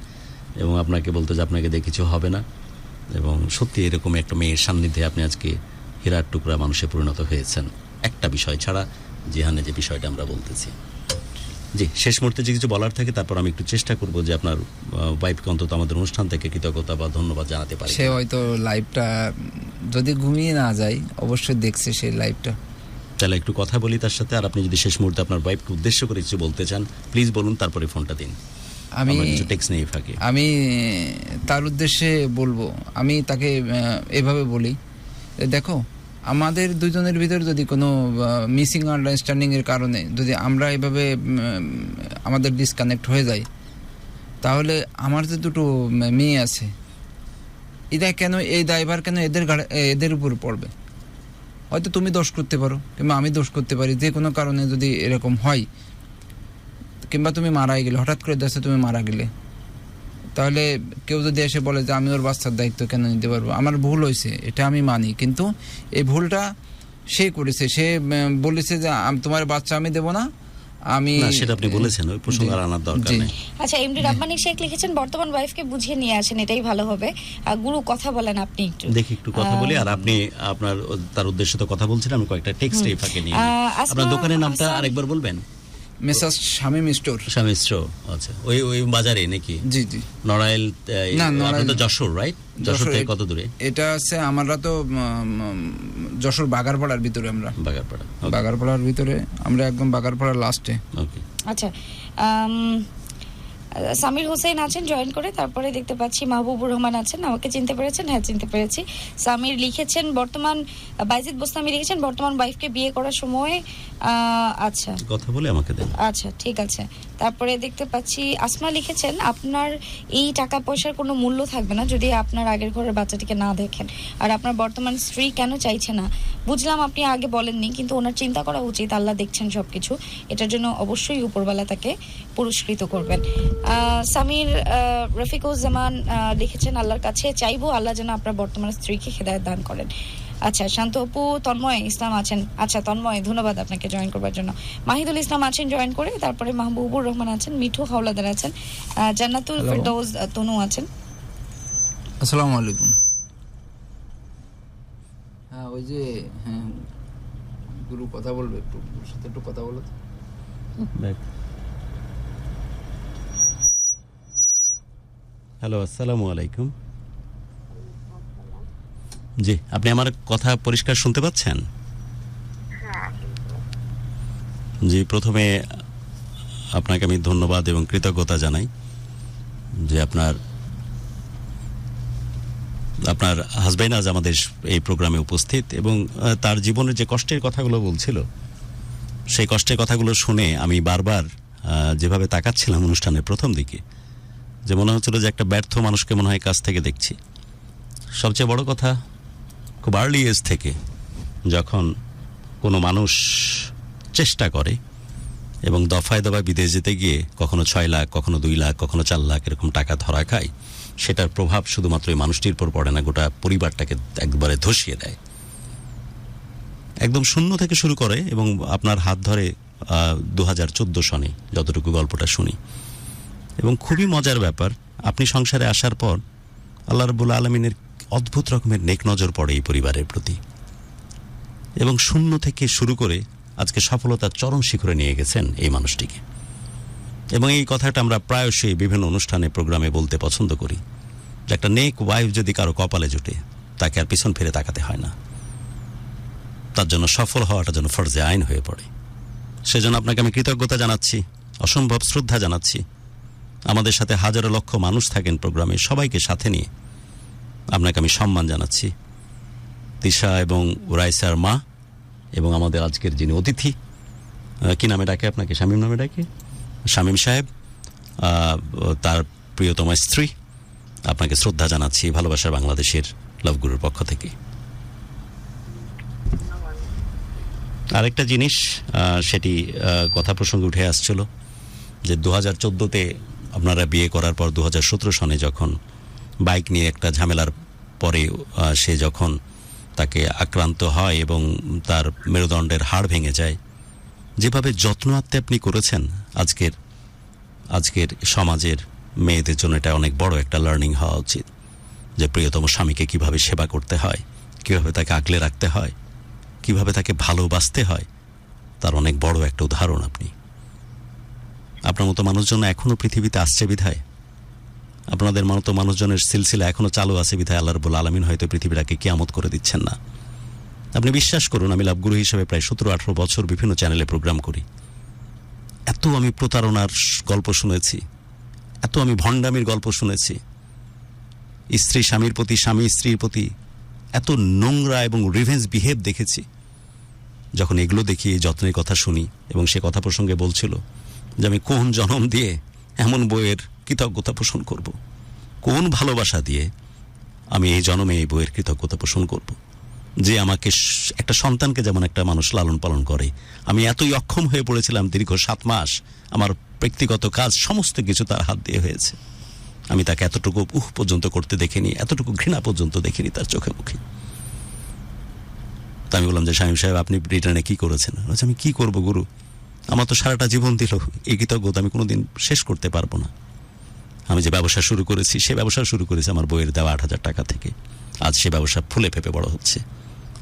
এবং আপনাকে বলতো যে আপনাকে দিয়ে কিছু হবে না, এবং সত্যি এরকম একটা মেয়ের সান্নিধ্যে আপনি আজকে হীরার টুকরা মানুষে পরিণত হয়েছেন, একটা বিষয় ছাড়া, যেখানে যে বিষয়টা আমরা বলতেছি। জি, শেষ মুহূর্তে যে কিছু বলার থাকে, তারপর আমি একটু চেষ্টা করব যে আপনার ওয়াইফকে অন্তত আমাদের অনুষ্ঠান থেকে কৃতজ্ঞতা বা ধন্যবাদ জানাতে পারি। সে হয়তো লাইভটা যদি ঘুমিয়ে না যায়, অবশ্যই দেখছে সেই লাইভটা। তাহলে একটু কথা বলি তার সাথে। আর আপনি যদি শেষ মুহূর্তে আপনার ওয়াইফকে উদ্দেশ্য করে কিছু বলতে চান, প্লিজ বলুন, তারপরে ফোনটা দিন। আমি কিছু টেক্সট নেই ফাঁকে। আমি তার উদ্দেশ্যে বলবো, আমি তাকে এভাবে বলি, দেখো আমাদের দুজনের ভিতর যদি কোনো মিসিং আন্ডারস্ট্যান্ডিংয়ের কারণে যদি আমরা এভাবে আমাদের ডিসকানেক্ট হয়ে যাই, তাহলে আমার যে দুটো মেয়ে আছে, এই দায়ভার কেন এদের উপর পড়বে? হয়তো তুমি দোষ করতে পারো, কিংবা আমি দোষ করতে পারি, যে কোনো কারণে যদি এরকম হয়, কিংবা তুমি মারা গেলে, হঠাৎ করে দেশে তুমি মারা গেলে, তাহলে কেউ যদি এসে বলে যে আমি ওর বাচ্চার দায়িত্ব কেন নিতে পারবো? আমার ভুল হয়েছে, এটা আমি মানি, কিন্তু এই ভুলটা সে করেছে। সে বলেছে যে তোমার বাচ্চা আমি দেব না, আমি সেটা আপনি বলেছেন, ওই প্রসঙ্গ আনার দরকার নেই। আচ্ছা, এমডি রাব্বানী শেখ লিখেছেন বর্তমান ওয়াইফকে বুঝিয়ে নিয়ে আসেন, এটাই ভালো হবে। গুরু কথা বলেন আপনি, একটু কথা বলি। আর আপনি তার উদ্দেশ্যে তো কথা বলছিলেন, আমি কয়েকটা টেক্সট এই ফাঁকে নিয়ে। আপনার দোকানের নামটা আরেকবার বলবেন? Messrs Shamim store. আচ্ছা, ওই বাজারে নাকি? জি জি। নড়াইল, আপনি তো যশোর, রাইট? যশোর থেকে কত দূরে এটা আছে? আমরা তো যশোর বাগারপাড়ার ভিতরে, আমরা বাগারপাড়ার ভিতরে, আমরা একদম বাগারপাড়ার লাস্টে। ওকে, আচ্ছা। সামির হোসেন আছেন জয়েন করে, তারপরে দেখতে পাচ্ছি মাহবুবুর রহমান আছেন। আমাকে চিনতে পেরেছেন? হ্যাঁ, চিনতে পেরেছি। সামির লিখেছেন বাইজিদ বোস্তামি লিখেছেন বর্তমান ওয়াইফকে বিয়ে করার সময়। আচ্ছা, কথা বলে আমাকে দেন। আচ্ছা, ঠিক আছে। তারপরে দেখতে পাচ্ছি আসমা লিখেছেন আপনার এই টাকা পয়সার কোনো মূল্য থাকবে না যদি আপনার আগের ঘরের বাচ্চাটিকে না দেখেন, আর আপনার বর্তমান স্ত্রী কেন চাইছে না। বুঝলাম আপনি আগে বলেননি, কিন্তু ওনার চিন্তা করা উচিত, আল্লাহ দেখছেন সবকিছু, এটার জন্য অবশ্যই উপরওয়ালা তাকে পুরস্কৃত করবেন। সামির রফিকুজ্জামান লিখেছেন আল্লাহর কাছে চাইবো আল্লাহ যেন আপনার বর্তমান স্ত্রীকে হেদায়েত দান করেন। আচ্ছা, শান্ত অপু, তন্ময় ইসলাম আছেন। আচ্ছা তন্ময়, ধন্যবাদ আপনাকে জয়েন করবার জন্য। মাহিদুল ইসলাম আছেন জয়েন করে, তারপরে মাহবুবুর রহমান আছেন, মিঠু হাওলাদার আছেন, জান্নাতুল ফেরদৌস তনু আছেন। আসসালামু আলাইকুম। হ্যাঁ, ওই যে গুরু কথা বলবে, একটু ওর সাথে একটু কথা বলো তো। হ্যালো, আসসালামু আলাইকুম। জি, আপনি আমার কথা পরিষ্কার শুনতে পাচ্ছেন? জি, প্রথমে আপনাকে আমি ধন্যবাদ এবং কৃতজ্ঞতা জানাই যে আপনার হাজবেন্ড আজ আমাদের এই প্রোগ্রামে উপস্থিত এবং তার জীবনের যে কষ্টের কথাগুলো বলছিল, সেই কষ্টের কথাগুলো শুনে আমি বারবার যেভাবে তাকাচ্ছিলাম অনুষ্ঠানের প্রথম দিকে, যে মনে হচ্ছিল যে একটা ব্যর্থ মানুষকে মনে হয় কাছ থেকে দেখছি। সবচেয়ে বড় কথা, খুব আর্লি এজ থেকে যখন কোনো মানুষ চেষ্টা করে এবং দফায় দফায় বিদেশ যেতে গিয়ে কখনো 6 লাখ, কখনো 2 লাখ, কখনো 4 লাখ এরকম টাকা ধরা খায়, সেটার প্রভাব শুধুমাত্র এই মানুষটির উপর পড়ে না, গোটা পরিবারটাকে একবারে ধসিয়ে দেয়। একদম শূন্য থেকে শুরু করে এবং আপনার হাত ধরে 2014 সনে যতটুকু গল্পটা শুনি। এবং খুবই মজার ব্যাপার, আপনি সংসারে আসার পর আল্লাহ রাব্বুল আলামিনের অদ্ভুত রকমের নেক নজর পড়ে এই পরিবারের প্রতি এবং শূন্য থেকে শুরু করে আজকে সফলতার চরম শিখরে নিয়ে গেছেন এই মানুষটিকে। এবং এই কথাটা আমরা প্রায়শই বিভিন্ন অনুষ্ঠানে প্রোগ্রামে বলতে পছন্দ করি যে একটা নেক ওয়াইফ যদি কারো কপালে জুটে, তাকে আর পিছন ফিরে তাকাতে হয় না, তার জন্য সফল হওয়াটা যেন ফরজে আইন হয়ে পড়ে। সেজন্য আপনাকে আমি কৃতজ্ঞতা জানাচ্ছি, অসম্ভব শ্রদ্ধা জানাচ্ছি। আমাদের সাথে হাজারো লক্ষ মানুষ থাকেন প্রোগ্রামে, সবাইকে সাথে নিয়ে আপনাকে আমি সম্মান জানাচ্ছি। তিশা এবং উরাইসার মা এবং আমাদের আজকের যিনি অতিথি, কি নামে ডাকে আপনাকে? শামীম নামে ডাকে? শামীম সাহেব, তার প্রিয়তমা স্ত্রী, আপনাকে শ্রদ্ধা জানাচ্ছি ভালোবাসার বাংলাদেশের লাভগুরুর পক্ষ থেকে। আরেকটা জিনিস, সেটি কথা প্রসঙ্গে উঠে আসছিল যে 2014-তে আপনারা বিয়ে করার পর 2017 সনে যখন বাইক নিয়ে একটা ঝামেলার পরে সে যখন তাকে আক্রান্ত হয় এবং তার মেরুদণ্ডের হাড় ভেঙে যায়, যেভাবে যত্ন আত্মে আপনি করেছেন আজকের সমাজের মেয়েদের জন্য এটা অনেক বড় একটা লার্নিং হওয়া উচিত যে প্রিয়তম স্বামীকে কিভাবে সেবা করতে হয়, কিভাবে তাকে আগলে রাখতে হয়, কিভাবে তাকে ভালোবাসতে হয়, তার অনেক বড় একটা উদাহরণ আপনি। আপনার মতো মানুষজন এখনো পৃথিবীতে আসছে বিধায়, আপনাদের মতো মানুষজনের সিলসিলা এখনো চালু আছে বিধায় আল্লাহ রাব্বুল আলামিন হয়তো পৃথিবীটাকে কিয়ামত করে দিচ্ছেন না। আপনি বিশ্বাস করুন, আমি লাভগুরু হিসেবে প্রায় 17-18 বছর বিভিন্ন চ্যানেলে প্রোগ্রাম করি। এত আমি প্রতারণার গল্প শুনেছি, এত আমি ভণ্ডামির গল্প শুনেছি, স্ত্রী স্বামীর প্রতি, স্বামী স্ত্রীর প্রতি এত নোংরা এবং রিভেঞ্জ বিহেভ দেখেছি। যখন এগুলো দেখি, এই যত্নের কথা শুনি এবং সে কথা প্রসঙ্গে বলছিল যে আমি কোন জন্ম দিয়ে এমন বইয়ের কৃতজ্ঞতা পোষণ করব, কোন ভালোবাসা দিয়ে আমি এই জন্মে এই বইয়ের কৃতজ্ঞতা পোষণ করব, যে আমাকে একটা সন্তানকে যেমন একটা মানুষ লালন পালন করে। আমি এতই অক্ষম হয়ে পড়েছিলাম, দীর্ঘ 7 মাস আমার ব্যক্তিগত কাজ সমস্ত কিছু তার হাত দিয়ে হয়েছে। আমি তাকে এতটুকু পর্যন্ত করতে দেখিনি, এতটুকু ঘৃণা পর্যন্ত দেখিনি তার চোখে মুখে। তা আমি বললাম যে শামীম সাহেব, আপনি রিটার্নে কি করেছেন? আমি কি করব গুরু, আমার তো সারাটা জীবন দিল, এই কৃতজ্ঞতা আমি কোনোদিন শেষ করতে পারবো না। আমি যে ব্যবসা শুরু করেছি, সে ব্যবসা শুরু করেছি আমার বইয়ের দেওয়া 8,000 টাকা থেকে। আজ সে ব্যবসা ফুলে ফেপে বড় হচ্ছে।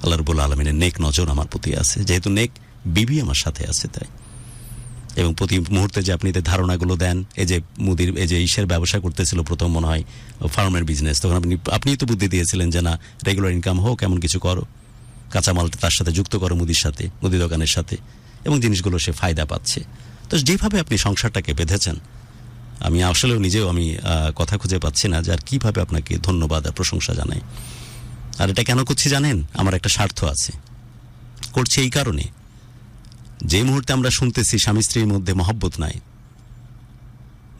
আল্লাহ রাব্বুল আলামিনের নেক নজর আমার প্রতি আছে, যেহেতু নেক বিবি আমার সাথে আছে তাই। এবং প্রতি মুহূর্তে যে আপনি ধারণাগুলো দেন, এই যে মুদির এই যে ইসের ব্যবসা করতেছিল প্রথম মনে হয় ফার্মের বিজনেস, তখন আপনি তো বুদ্ধি দিয়েছিলেন যে না, রেগুলার ইনকাম হোক, এমন কিছু করো, কাঁচামালটা তার সাথে যুক্ত করো মুদি দোকানের সাথে, এবং জিনিসগুলো সে ফায়দা পাচ্ছে। তো যেভাবে আপনি সংসারটাকে বেঁধেছেন, আমি আসলেও নিজেও আমি কথা খুঁজে পাচ্ছি না যে আর কীভাবে আপনাকে ধন্যবাদ আর প্রশংসা জানাই। আর এটা কেন করছি জানেন? আমার একটা স্বার্থ আছে, করছি এই কারণে, যে মুহূর্তে আমরা শুনতেছি স্বামী স্ত্রীর মধ্যে মহব্বত নাই,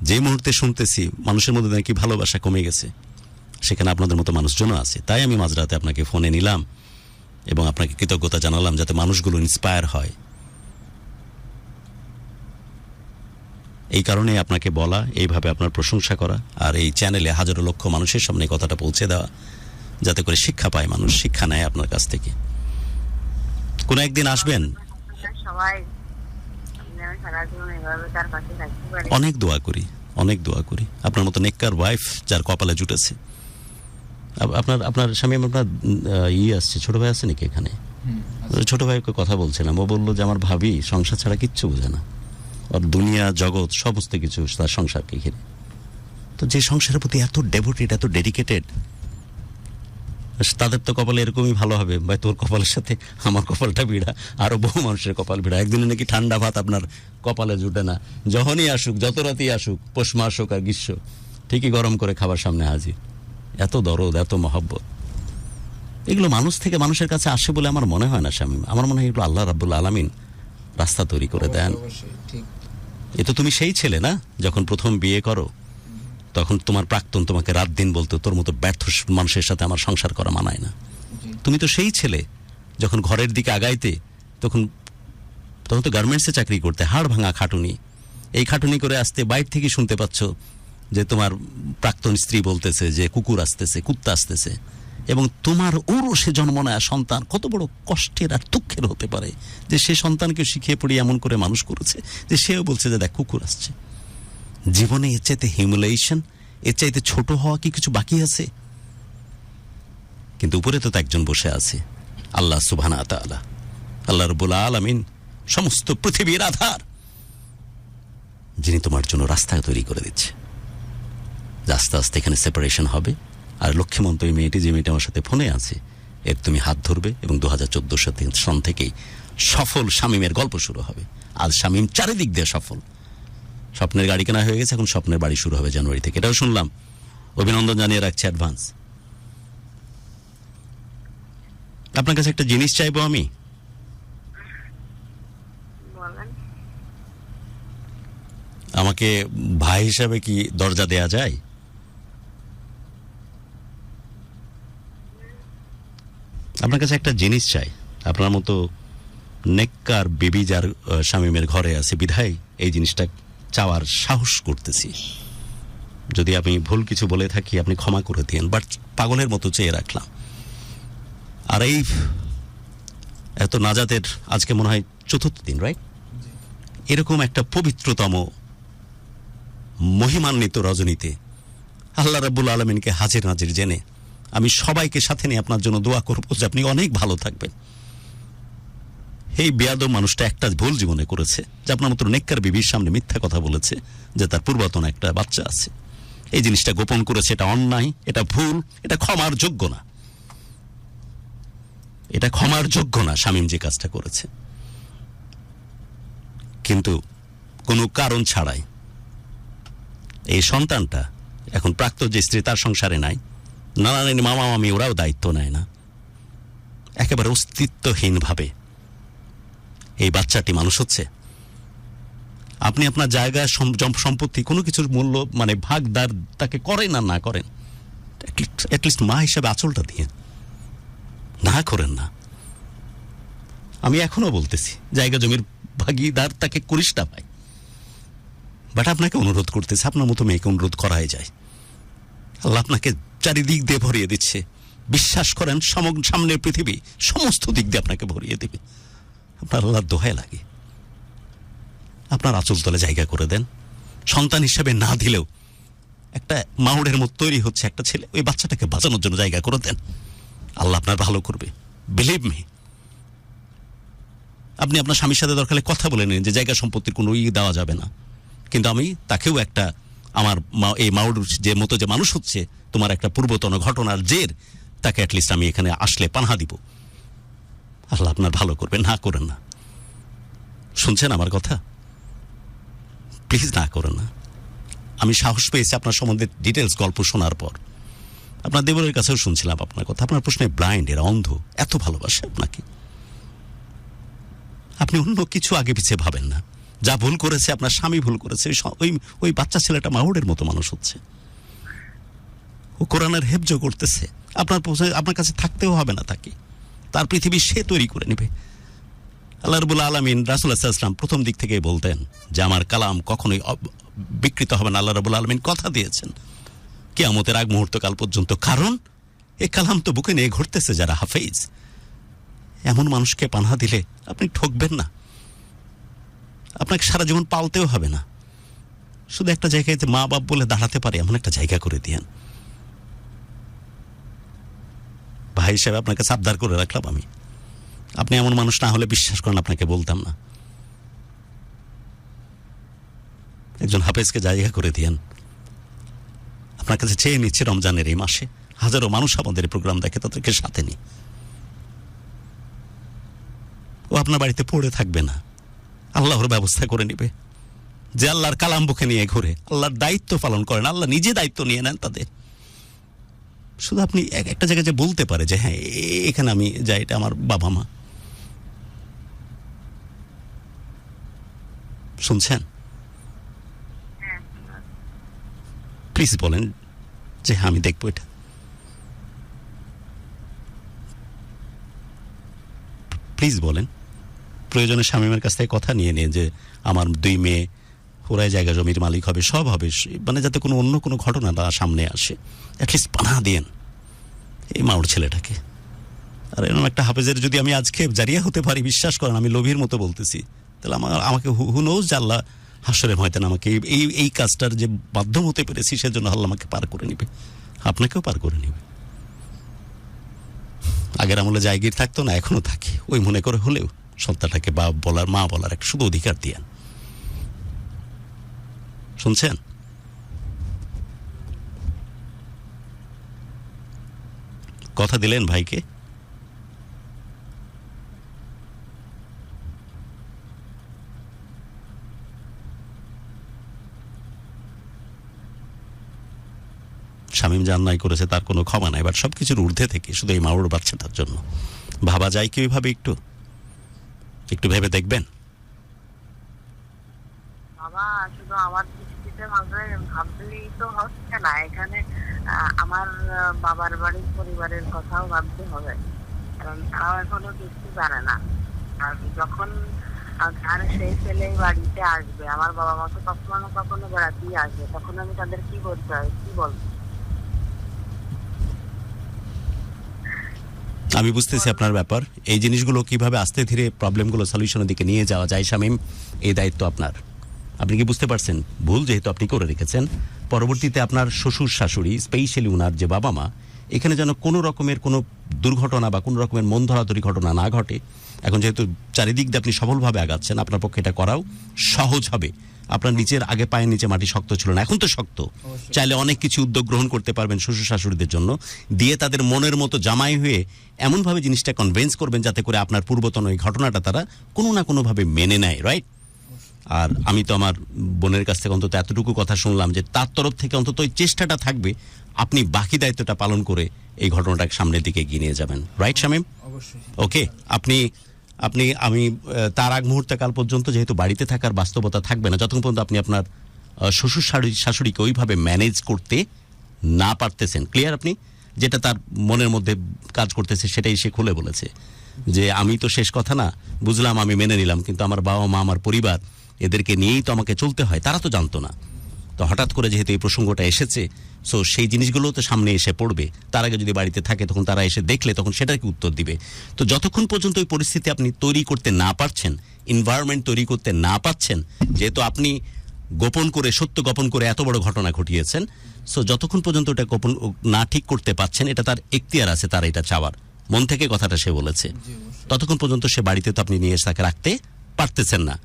যে মুহূর্তে শুনতেছি মানুষের মধ্যে নাকি ভালোবাসা কমে গেছে, সেখানে আপনাদের মতো মানুষজনও আছে। তাই আমি মাঝরাতে আপনাকে ফোনে নিলাম এবং আপনাকে কৃতজ্ঞতা জানালাম, যাতে মানুষগুলো ইন্সপায়ার হয়। এই কারণে আপনাকে বলা, এইভাবে আপনার প্রশংসা করা, আর এই চ্যানেলে হাজারো লক্ষ মানুষের সামনে কথাটা পৌঁছে দেওয়া, যাতে করে শিক্ষা পায় মানুষ, শিক্ষা নেয় আপনার কাছ থেকে। কোনো একদিন আসবেন, অনেক দোয়া করি, অনেক দোয়া করি। আপনার মতো নেককার ওয়াইফ যার কপালে জুটেছে। আপনার স্বামী, আপনার আসছে, ছোট ভাই আছে নাকি এখানে? ছোট ভাইকে কথা বলছিলাম, ও বললো যে আমার ভাবি সংসার ছাড়া কিচ্ছু বোঝে না, ওর দুনিয়া জগৎ সমস্ত কিছু তার সংসারকে ঘিরে। তো যে সংসারের প্রতি এত ডেভোটেড, এত ডেডিকেটেড, তাদের তো কপালে এরকমই ভালো হবে। ভাই তোর কপালের সাথে আমার কপালটা ভিড়া, আরো বহু মানুষের কপাল ভিড়া। একদিনে নাকি ঠান্ডা ভাত আপনার কপালে জুটে না, যখনই আসুক, যত রাতেই আসুক, পৌষ মাস হোক আর গ্রীষ্ম, ঠিকই গরম করে খাবার সামনে হাজির। এত দরদ, এত মহব্বত, এগুলো মানুষ থেকে মানুষের কাছে আসে বলে আমার মনে হয় না শামীম। আমার মনে হয় এগুলো আল্লাহ রাব্বুল আলামিন রাস্তা তৈরি করে দেন। এ তো তুমি সেই ছেলে না, যখন প্রথম বিয়ে করো তখন তোমার প্রাক্তন তোমাকে রাত দিন বলতো তোর মতো ব্যর্থ মানুষের সাথে আমার সংসার করা মানায় না। তুমি তো সেই ছেলে যখন ঘরের দিকে আগাইতে, তখন তো গার্মেন্টসে চাকরি করতে, হাড় ভাঙা খাটুনি, এই খাটুনি করে আসতে বাইরে থেকে শুনতে পাচ্ছ যে তোমার প্রাক্তন স্ত্রী বলতেছে যে কুকুর আসতেছে, কুত্তা আসতেছে, এবং তোমার ঔরসে জন্ম নেয়া সন্তান কত বড় কষ্টের আর দুঃখের হতে পারে যে সে সন্তানকে শিখিয়ে পড়িয়ে এমন করে মানুষ করেছে যে সেও বলছে যে দেখ কুকুর আসছে। জীবনে এর চাইতে হিউমিলিয়েশন, এর চাইতে ছোট হওয়া কি কিছু বাকি আছে? কিন্তু উপরে তো একজন বসে আছে, আল্লাহ সুবহানাহু ওয়া তাআলা, আল্লাহ রাব্বুল আলামিন, সমস্ত পৃথিবীর আধার, যিনি তোমার জন্য রাস্তা তৈরি করে দিচ্ছে। আস্তে আস্তে এখানে সেপারেশন হবে, আর লক্ষ্মীমন্ত এই মেয়েটি, যে মেয়েটি আমার সাথে ফোনে আছে, এর তুমি হাত ধরবে এবং 2014 সন থেকেই সফল শামীমের গল্প শুরু হবে। আজ শামীম চারিদিক দিয়ে সফল, স্বপ্নের গাড়ি কেনা হয়ে গেছে, এখন স্বপ্নের বাড়ি শুরু হবে জানুয়ারি থেকে, এটাও শুনলাম। অভিনন্দন জানিয়ে রাখছি অ্যাডভান্স। আপনার কাছে একটা জিনিস চাইবো আমি। আমাকে ভাই হিসাবে কি দরজা দেয়া যায়? আপনার কাছে একটা জিনিস চাই। আপনার মতো নেককার বেবি যার শামীমের ঘরে আছে বিধায় এই জিনিসটা চাওয়ার সাহস করতেছি। যদি আমি ভুল কিছু বলে থাকি আপনি ক্ষমা করে দিন, বাট পাগলের মতো চেয়ে রাখলাম। আর এই এত নাজাতের আজকে মনে হয় 4th দিন, রাইট? এরকম একটা পবিত্রতম মহিমান্বিত রজনীতে আল্লাহ রাব্বুল আলামিনকে হাজির নাজির জেনে আমি সবাইকে সাথে নিয়ে আপনার জন্য দোয়া করব যে আপনি অনেক ভালো থাকবেন। এই বেয়াদব মানুষটা একটা ভুল জীবনে করেছে, যে আপনার মতো নেককার বিবির সামনে মিথ্যা কথা বলেছে যে তার পূর্বতন একটা বাচ্চা আছে। এই জিনিসটা গোপন করেছে, এটা অন্যায়, এটা ভুল, এটা ক্ষমার যোগ্য না। এটা ক্ষমার যোগ্য না শামীম যে কাজটা করেছে। কিন্তু কোনো কারণ ছাড়াই এই সন্তানটা এখন প্রাক্তন যে স্ত্রী তার সংসারে নাই, নানা নানি মামা মামি ওরাও দায়িত্ব নেয় না, একেবারে অস্তিত্বহীন ভাবে এই বাচ্চাটি মানুষ হচ্ছে। আপনি আপনার জায়গা সম্পত্তি কোনো কিছুর মূল্য মানে ভাগদার তাকে করেন আর না করেন, অ্যাটলিস্ট মা হিসাবে আঁচলটা দিয়ে না করেন না। আমি এখনো বলতেছি জায়গা জমির ভাগিদার তাকে করিস না ভাই, বাট আপনাকে অনুরোধ করতেছে, আপনার মতো মেয়েকে অনুরোধ করাই যায়। আল্লাহ আপনাকে চারিদিক দিয়ে ভরিয়ে দিচ্ছে, বিশ্বাস করেন সামনের পৃথিবী সমস্ত দিক দিয়ে আপনাকে ভরিয়ে দেবে। আপনার আল্লাহর দোহাই লাগে, আপনার আঁচল তলে জায়গা করে দেন। সন্তান হিসেবে না দিলেও একটা মাউড়ের মতো তৈরি হচ্ছে একটা ছেলে, ওই বাচ্চাটাকে বাঁচানোর জন্য জায়গা করে দেন। আল্লাহ আপনার ভালো করবে, বিলিভ মি। আপনি আপনার স্বামীর সাথে দরকার হলে কথা বলে নিন যে জায়গা সম্পত্তির কোনো দেওয়া যাবে না, কিন্তু আমি তাকেও একটা আমার এই মাউর যে মতো যে মানুষ হচ্ছে তোমার একটা পূর্বতন ঘটনার জের, তাকে অ্যাটলিস্ট আমি এখানে আসলে পানাহা দিব। আল্লাহ আপনার ভালো করবে, না করেন না। শুনছেন আমার কথা? প্লিজ না করেন না। আমি সাহস পেয়েছি আপনার সম্বন্ধে ডিটেলস গল্প শোনার পর। আপনার দেবরের কাছেও শুনছিলাম আপনার কথা। আপনার প্রশ্নে ব্লাইন্ড, এরা অন্ধ, এত ভালোবাসে আপনাকে। আপনি অন্য কিছু আগে পিছিয়ে ভাবেন না। যা ভুল করেছে আপনার স্বামী ভুল করেছে, ওই বাচ্চা ছেলেটা মাহুরের মতো মানুষ হচ্ছে, ও কোরআনের হেফজ করতেছে। আপনার কাছে থাকতেও হবে না তাকে, তার পৃথিবী সে তৈরি করে নেবে। আল্লাহ রাব্বুল আলামিন রাসূলুল্লাহ সাল্লাল্লাহু আলাইহি ওয়াসাল্লাম প্রথম দিক থেকে বলতেন যে আমার কালাম কখনোই বিকৃত হবে না। আল্লাহ রাব্বুল আলামিন কথা দিয়েছেন কিয়ামতের আগ মুহূর্তকাল পর্যন্ত, কারণ এই কালাম তো বুকে নিয়ে ঘুরতেছে যারা হাফেজ। এমন মানুষকে পানাহা দিলে আপনি ঠকবেন না, আপনাকে সারা জীবন পালতেও হবে না। শুধু একটা জায়গায় মা বাপ বলে দাঁড়াতে পারে এমন একটা জায়গা করে দিয়েন। ভাই হিসেবে আপনাকে সাবধান করে রাখলাম আমি। আপনি এমন মানুষ না হলে বিশ্বাস করেন আপনাকে বলতাম না। একজন হাফেজকে জায়গা করে দিয়েন। আপনার কাছে চেয়ে নিচ্ছে রমজানের এই মাসে হাজারো মানুষ আমাদের প্রোগ্রাম দেখে, তাদেরকে সাথে নিয়ে ও আপনার বাড়িতে পড়ে থাকবে না, আল্লাহর ব্যবস্থা করে নিবে। যে আল্লাহর কালাম বুকে নিয়ে ঘুরে, আল্লাহর দায়িত্ব পালন করেন, আল্লাহ নিজে দায়িত্ব নিয়ে নেন তাদের। শুধু আপনি একটা জায়গায় যে বলতে পারে যে হ্যাঁ এখানে আমি যাই, এটা আমার বাবা মা। শুনছেন? প্লিজ বলেন যে হ্যাঁ আমি দেখবো এটা। প্লিজ বলেন। প্রয়োজনে শামীমের কাছ থেকে কথা নিয়ে নিন যে আমার 2 মেয়ে ওরাই জায়গা জমির মালিক হবে, সব হবে, মানে যাতে কোনো অন্য কোনো ঘটনা না সামনে আসে। অ্যাটলিস্ট পানা দিন এই মাউর ছেলেটাকে। আর এরকম একটা হাফেজের যদি আমি আজকে জারিয়া হতে পারি, বিশ্বাস করেন আমি লোভীর মতো বলতেছি, তাহলে আমাকে হু নোজ যে আল্লাহ হাসরে হয়তেন আমাকে এই কাজটার যে মাধ্যম হতে পেরেছি সেজন্য আল্লাহ আমাকে পার করে নিবে, আপনাকেও পার করে নিবে। আগের আমলে জায়গির থাকতো না, এখনো থাকে। ওই মনে করে হলেও সন্তানটাকে বাপ বলার, মা বলার একটা শুধু অধিকার দিয়েন। শুনছেন? কথা দিলেন ভাইকে? শামীম যে অন্যায় করেছে তার কোনো ক্ষমা নাই, বাট সবকিছুর ঊর্ধ্বে থেকে শুধু এই মাউর বাচ্চাটার জন্য ভাবা যায় কি ওইভাবে? একটু ভেবে দেখবেন। বাবা শুধু আমার দৃষ্টিতে ভাবলেই তো হচ্ছে না, এখানে আমার বাবার বাড়ির পরিবারের কথাও ভাবতে হবে, কারণ তারাও এখনো কিছু জানে না। আর যখন আর সেই ছেলে বাড়িতে আসবে, আমার বাবা মা তো কখনো না কখনো বেড়াতেই আসবে, তখন আমি তাদের কি বলতে হয়, কি বলবো? আমি বুঝতেছি আপনার ব্যাপার। এই জিনিসগুলো কিভাবে আস্তে ধীরে প্রবলেমগুলো সলিউশনের দিকে নিয়ে যাওয়া যায় শামীম, এই দায়িত্ব আপনার। আপনি কি বুঝতে পারছেন? ভুল যেহেতু আপনি করে রেখেছেন, পরবর্তীতে আপনার শ্বশুর শাশুড়ি, স্পেশালি উনার যে বাবা মা, এখানে যেন কোনো রকমের কোনো দুর্ঘটনা বা কোনো রকমের মন ধরাধরি ঘটনা না ঘটে। এখন যেহেতু চারিদিক দিয়ে আপনি সফলভাবে আগাচ্ছেন, আপনার পক্ষে এটা করাও সহজ হবে। আপনার নিচের আগে পায়ের নিচে মাটি শক্ত ছিল না, এখন তো শক্ত। চাইলে অনেক কিছু উদ্যোগ গ্রহণ করতে পারবেন শ্বশুর শাশুড়িদের জন্য, দিয়ে তাদের মনের মতো জামাই হয়ে এমনভাবে জিনিসটা কনভিন্স করবেন যাতে করে আপনার পূর্বতন ওই ঘটনাটা তারা কোনো না কোনোভাবে মেনে নেয়, রাইট? আর আমি তো আমার বোনের কাছ থেকে অন্তত এতটুকু কথা শুনলাম যে তার তরফ থেকে অন্তত ওই চেষ্টাটা থাকবে, আপনি বাকি দায়িত্বটা পালন করে এই ঘটনাটাকে সামনের দিকে এগিয়ে নিয়ে যাবেন, রাইট শামীম? ওকে, আমি তার আগ মুহূর্তে কাল পর্যন্ত যেহেতু বাড়িতে থাকার বাস্তবতা থাকবে না, যতক্ষণ পর্যন্ত আপনি আপনার শ্বশুর শাশুড়িকে ওইভাবে ম্যানেজ করতে না পারতেছেন, ক্লিয়ার? আপনি যেটা তার মনের মধ্যে কাজ করতেছে সেটাই সে খুলে বলেছে যে আমি তো শেষ কথা না, বুঝলাম, আমি মেনে নিলাম, কিন্তু আমার বাবা মা, আমার পরিবার, এদেরকে নিয়েই তো আমাকে চলতে হয়। তারা তো জানতো না, তো হঠাৎ করে যেহেতু এই প্রসঙ্গটা এসেছে, সো সেই জিনিসগুলো তো সামনে এসে পড়বে। তার আগে যদি বাড়িতে থাকে তখন তারা এসে দেখলে তখন সেটার কি উত্তর দিবে? তো যতক্ষণ পর্যন্ত ওই পরিস্থিতি আপনি তৈরি করতে না পারছেন, এনভায়রনমেন্ট তৈরি করতে না পারছেন, যেহেতু আপনি সত্য গোপন করে এত বড় ঘটনা ঘটিয়েছেন, সো যতক্ষণ পর্যন্ত ওটা গোপন না ঠিক করতে পারছেন, এটা তার এখতিয়ার আছে, তার এটা চাওয়ার, মন থেকে কথাটা সে বলেছে, ততক্ষণ পর্যন্ত সে বাড়িতে তো আপনি নিয়ে এসে তাকে রাখতে পারতেছেন না।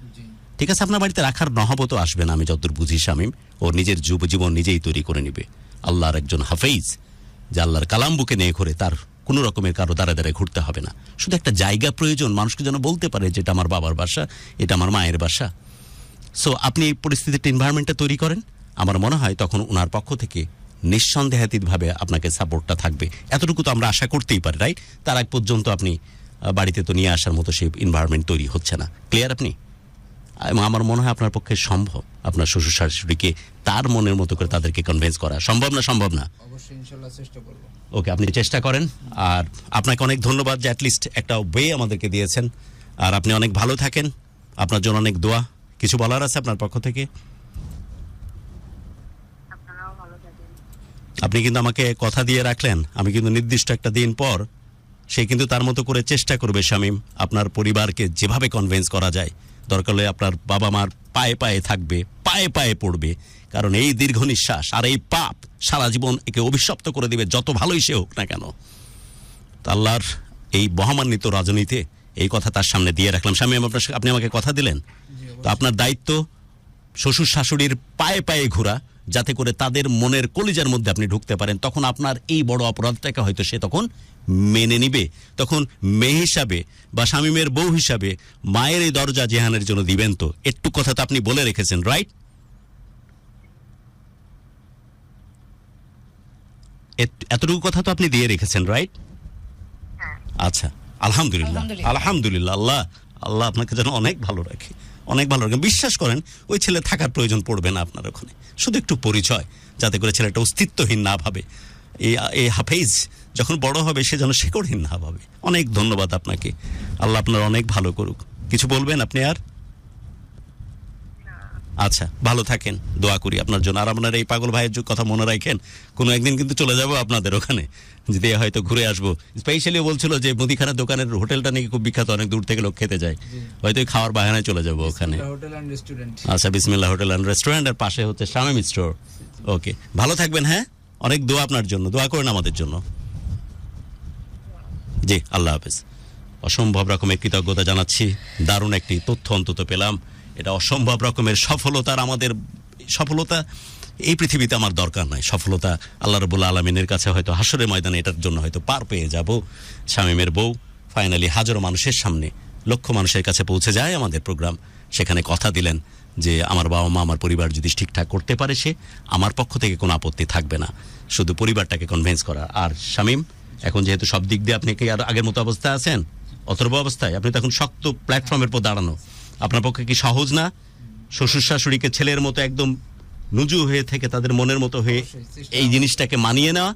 ঠিক আছে, আপনার বাড়িতে রাখার নহবত আসবে না, আমি যতদূর বুঝি শামীম। ওর নিজের জীবন নিজেই তৈরি করে নিবে। আল্লাহর একজন হাফেজ, যে আল্লাহর কালাম বুকে নিয়ে ঘুরে, তার কোনো রকমের কারো দ্বারা ঘুরতে হবে না। শুধু একটা জায়গা প্রয়োজন, মানুষকে যেন বলতে পারে যে এটা আমার বাবার বাসা, এটা আমার মায়ের বাসা। সো আপনি এই পরিস্থিতির এনভায়রনমেন্টটা তৈরি করেন, আমার মনে হয় তখন ওনার পক্ষ থেকে নিঃসন্দেহাতীতভাবে আপনাকে সাপোর্টটা থাকবে। এতটুকু তো আমরা আশা করতেই পারি, রাইট? তার আগ পর্যন্ত আপনি বাড়িতে তো নিয়ে আসার মতো সেই এনভায়রনমেন্ট তৈরি হচ্ছে না, ক্লিয়ার? আপনি, আমার মনে হয় আপনার পক্ষে সম্ভব আপনার শ্বশুর শাশুড়িকে তার মনের মতো করে তাদেরকে কনভিন্স করা সম্ভব না? সম্ভব না? অবশ্যই, ইনশাআল্লাহ চেষ্টা করব। ওকে, আপনি চেষ্টা করেন। আর আপনাকে অনেক ধন্যবাদ যে অ্যাটলিস্ট একটা ওয়ে আমাদেরকে দিয়েছেন। আর আপনি অনেক ভালো থাকেন, আপনার জন্য অনেক দোয়া। কিছু বলার আছে আপনার পক্ষ থেকে? আপনারাও ভালো থাকেন। আপনি কিন্তু আমাকে কথা দিয়ে রাখলেন, আমি কিন্তু নির্দিষ্ট একটা দিন পর সে কিন্তু তার মতো করে চেষ্টা করবে শামীম, আপনার পরিবারকে যেভাবে কনভিন্স করা যায়, দরকার হলে আপনার বাবা মার পায়ে পায়ে থাকবে, পায়ে পায়ে পড়বে, কারণ এই দীর্ঘ নিঃশ্বাস আর এই পাপ সারা জীবন একে অভিশপ্ত করে দিবে, যত ভালোই সে হোক না কেন। আল্লাহর এই মহামান্বিত রাজনীতিতে এই কথা তার সামনে দিয়ে রাখলাম। স্বামী, আপনি আমাকে কথা দিলেন, তো আপনার দায়িত্ব শ্বশুর শাশুড়ির পায়ে পায়ে ঘোরা, যাতে করে তাদের মনের কলিজার মধ্যে আপনি ঢুকতে পারেন। তখন আপনার এই বড় অপরাধটাকে হয়তো সে তখন মেনে নিবে। তখন মেয়ে হিসাবে বা শামীমের বউ হিসাবে মায়ের এই দরজা জেহানের জন্য দিবেন। তো একটু কথা তো আপনি বলে রেখেছেন, রাইট? এতটুকু কথা তো আপনি দিয়ে রেখেছেন, রাইট? আচ্ছা, আলহামদুলিল্লাহ, আলহামদুলিল্লাহ। আল্লাহ আল্লাহ আপনাকে যেন অনেক ভালো রাখে, অনেক ভালো রাখেন। বিশ্বাস করেন, ওই ছেলে থাকার প্রয়োজন পড়বে না আপনার ওখানে। শুধু একটু পরিচয়, যাতে করে ছেলেটা অস্তিত্বহীন না ভাবে। এই হাফেজ যখন বড় হবে সে যেন শেকড়হীন না ভাবে। অনেক ধন্যবাদ আপনাকে, আল্লাহ আপনার অনেক ভালো করুক। কিছু বলবেন আপনি আর? আচ্ছা, ভালো থাকেন, দোয়া করি আপনার জন্য। আর আপনার এই পাগল ভাইয়ের কথা মনে রাখেন, কোনো একদিন কিন্তু চলে যাবো আপনাদের ওখানে, যদি হয়তো ঘুরে আসবো। স্পেশালি বলছিল যে মুদিখানার দোকানের হোটেলটা নাকি খুব বিখ্যাত, অনেক দূর থেকে লোক খেতে যায়, হয়তো খাওয়ার বাহানায় চলে যাবো ওখানে। আচ্ছা, বিসমিল্লাহ হোটেল অ্যান্ড রেস্টুরেন্টের পাশে হচ্ছে শামীম স্টোর। ওকে, ভালো থাকবেন। হ্যাঁ, অনেক দোয়া আপনার জন্য, দোয়া করেন আমাদের জন্য। জি, আল্লাহ হাফেজ। অসম্ভব রকমের কৃতজ্ঞতা জানাচ্ছি। দারুণ একটি তথ্য অন্তত পেলাম। এটা অসম্ভব রকমের সফলতার, আমাদের সফলতা এই পৃথিবীতে আমার দরকার নাই। সফলতা আল্লাহ রাব্বুল আলামিনের কাছে হয়তো হাসরের ময়দানে এটার জন্য হয়তো পার পেয়ে যাব। শামীমের বউ ফাইনালি হাজারো মানুষের সামনে, লক্ষ মানুষের কাছে পৌঁছে যায় আমাদের প্রোগ্রাম। সেখানে কথা দিলেন যে আমার বাবা মা, আমার পরিবার যদি ঠিকঠাক করতে পারে, সে আমার পক্ষ থেকে কোনো আপত্তি থাকবে না, শুধু পরিবারটাকে কনভিন্স করা। আর শামীম, এখন যেহেতু সব দিক দিয়ে আপনি কি আর আগের মতো অবস্থায় আছেন, অথর্ব অবস্থায়, আপনি তো এখন শক্ত প্ল্যাটফর্মের পর দাঁড়ানো। আপনার পক্ষে কি সহজ না শ্বশুর শাশুড়িকে ছেলের মতো একদম নুজু হয়ে থেকে তাদের মনের মতো হয়ে এই জিনিসটাকে মানিয়ে নেওয়া?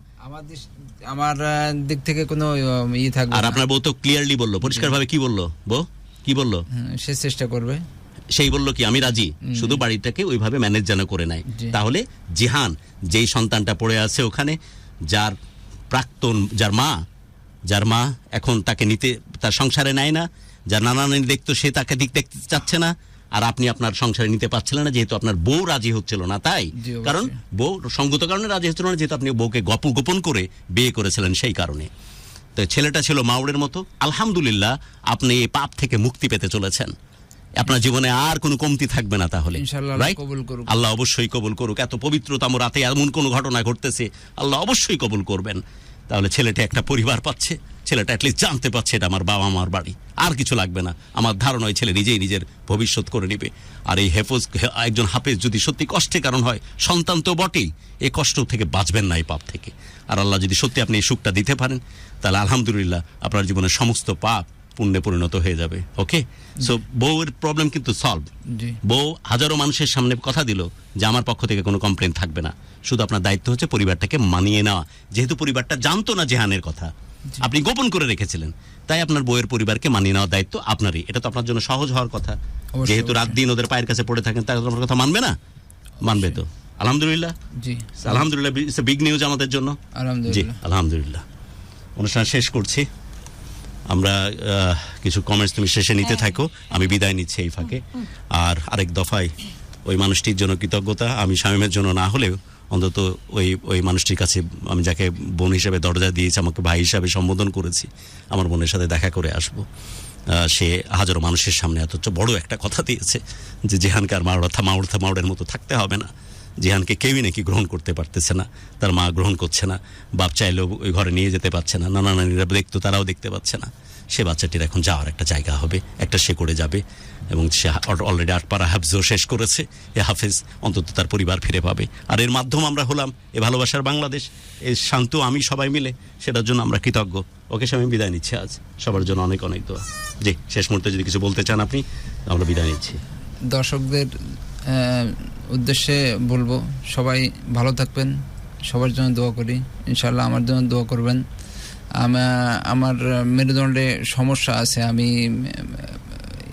আমার দিক থেকে কোনো ইয়ে থাকবে। আর আপনার বউ তো ক্লিয়ারলি বললো, পরিষ্কারভাবে কি বললো বউ, কি বললো? সে চেষ্টা করবে। সেই বললো কি, আমি রাজি, শুধু বাড়িটাকে ওইভাবে ম্যানেজ যেন করে নেয়। তাহলে জিহান, যেই সন্তানটা পড়ে আছে ওখানে, যার প্রাক্তন, যার মা এখন তাকে নিতে, তার সংসারে নেয় না, যার নানা নানি দেখতো সে তাকে দেখতে চাচ্ছে না, আর আপনি আপনার সংসারে নিতে পারছিলেন না যেহেতু আপনার বউ রাজি হচ্ছিল না। তাই কারণ বউ সঙ্গত কারণে রাজি হচ্ছিল না, যেহেতু আপনি বউকে গোপন করে বিয়ে করেছিলেন, সেই কারণে। তো ছেলেটা ছিল মাউড়ের মতো। আলহামদুলিল্লাহ, আপনি এই পাপ থেকে মুক্তি পেতে চলেছেন। আপনার জীবনে আর কোনো কমতি থাকবে না। তাহলে আল্লাহ অবশ্যই কবুল করুক। এত পবিত্রতম রাতে এমন কোনো ঘটনা ঘটতেছে, আল্লাহ অবশ্যই কবুল করবেন। তাহলে ছেলেটা একটা পরিবার পাচ্ছে, ছেলেটা অ্যাটলিস্ট জানতে পারছে এটা আমার বাবা মার বাড়ি, আর কিছু লাগবে না। আমার ধারণা ওই ছেলে নিজেই নিজের ভবিষ্যৎ করে নেবে। আর এই একজন হাফেজ যদি সত্যি কষ্টের কারণ হয়, সন্তান তো বটেই, এই কষ্ট থেকে বাঁচবেন না, এই পাপ থেকে। আর আল্লাহ যদি সত্যি আপনি এই সুখটা দিতে পারেন, তাহলে আলহামদুলিল্লাহ আপনার জীবনের সমস্ত পাপ পুণ্যে পরিণত হয়ে যাবে। ওকে, সো বউয়ের প্রবলেম কিন্তু সলভ। বউ হাজারো মানুষের সামনে কথা দিল যে আমার পক্ষ থেকে কোনো কমপ্লেন থাকবে না, শুধু আপনার দায়িত্ব হচ্ছে পরিবারটাকে মানিয়ে নেওয়া। যেহেতু পরিবারটা জানতো না জেহানের কথা, আপনি গোপন করে রেখেছিলেন, তাই আপনার বউয়ের পরিবারকে মানিয়ে নেওয়ার দায়িত্ব আপনারই। এটা তো আপনার জন্য সহজ হওয়ার কথা। যেহেতু রাত দিন ওদের পায়ের কাছে পড়ে থাকেন, তাই আপনার কথা মানবে না? মানবে তো? আলহামদুলিল্লাহ, জি আলহামদুলিল্লাহ, ইটস এ বিগ নিউজ আমাদের জন্য। জি আলহামদুলিল্লাহ। অনুষ্ঠান শেষ করছি আমরা। কিছু কমেন্টস তুমি শেষে নিতে থাকো, আমি বিদায় নিচ্ছি এই ফাঁকে। আর আরেক দফায় ওই মানুষটির জন্য কৃতজ্ঞতা, আমি শামীমের জন্য না হলেও অন্তত ওই মানুষটির কাছে, আমি যাকে বোন হিসেবে দরজা দিয়েছি, আমাকে ভাই হিসাবে সম্বোধন করেছি, আমার বোনের সাথে দেখা করে আসবো। সে হাজারো মানুষের সামনে এত বড় একটা কথা দিয়েছে যে জেহানকে আর মাউড়ের মতো থাকতে হবে না। জেহানকে কেউই নাকি গ্রহণ করতে পারতেছে না, তার মা গ্রহণ করছে না, বাপ চাইলেও ওই ঘরে নিয়ে যেতে পারছে না, নানা নানিরা দেখতো তারাও দেখতে পাচ্ছে না। সে বাচ্চাটির এখন যাওয়ার একটা জায়গা হবে, একটা শেকড়ে যাবে, এবং সে অলরেডি 8 পারা হাফজও শেষ করেছে। এ হাফেজ অন্তত তার পরিবার ফিরে পাবে। আর এর মাধ্যম আমরা হলাম এ ভালোবাসার বাংলাদেশ, এ শান্ত আমি সবাই মিলে, সেটার জন্য আমরা কৃতজ্ঞ। ওকে, আমি বিদায় নিচ্ছি আজ। সবার জন্য অনেক অনেক দোয়া। জি, শেষ মুহূর্তে যদি কিছু বলতে চান আপনি, আমরা বিদায় নিচ্ছি। দর্শকদের উদ্দেশ্যে বলবো, সবাই ভালো থাকবেন, সবার জন্য দোয়া করি। ইনশাআল্লাহ আমার জন্য দোয়া করবেন। আমার মেরুদণ্ডে সমস্যা আছে, আমি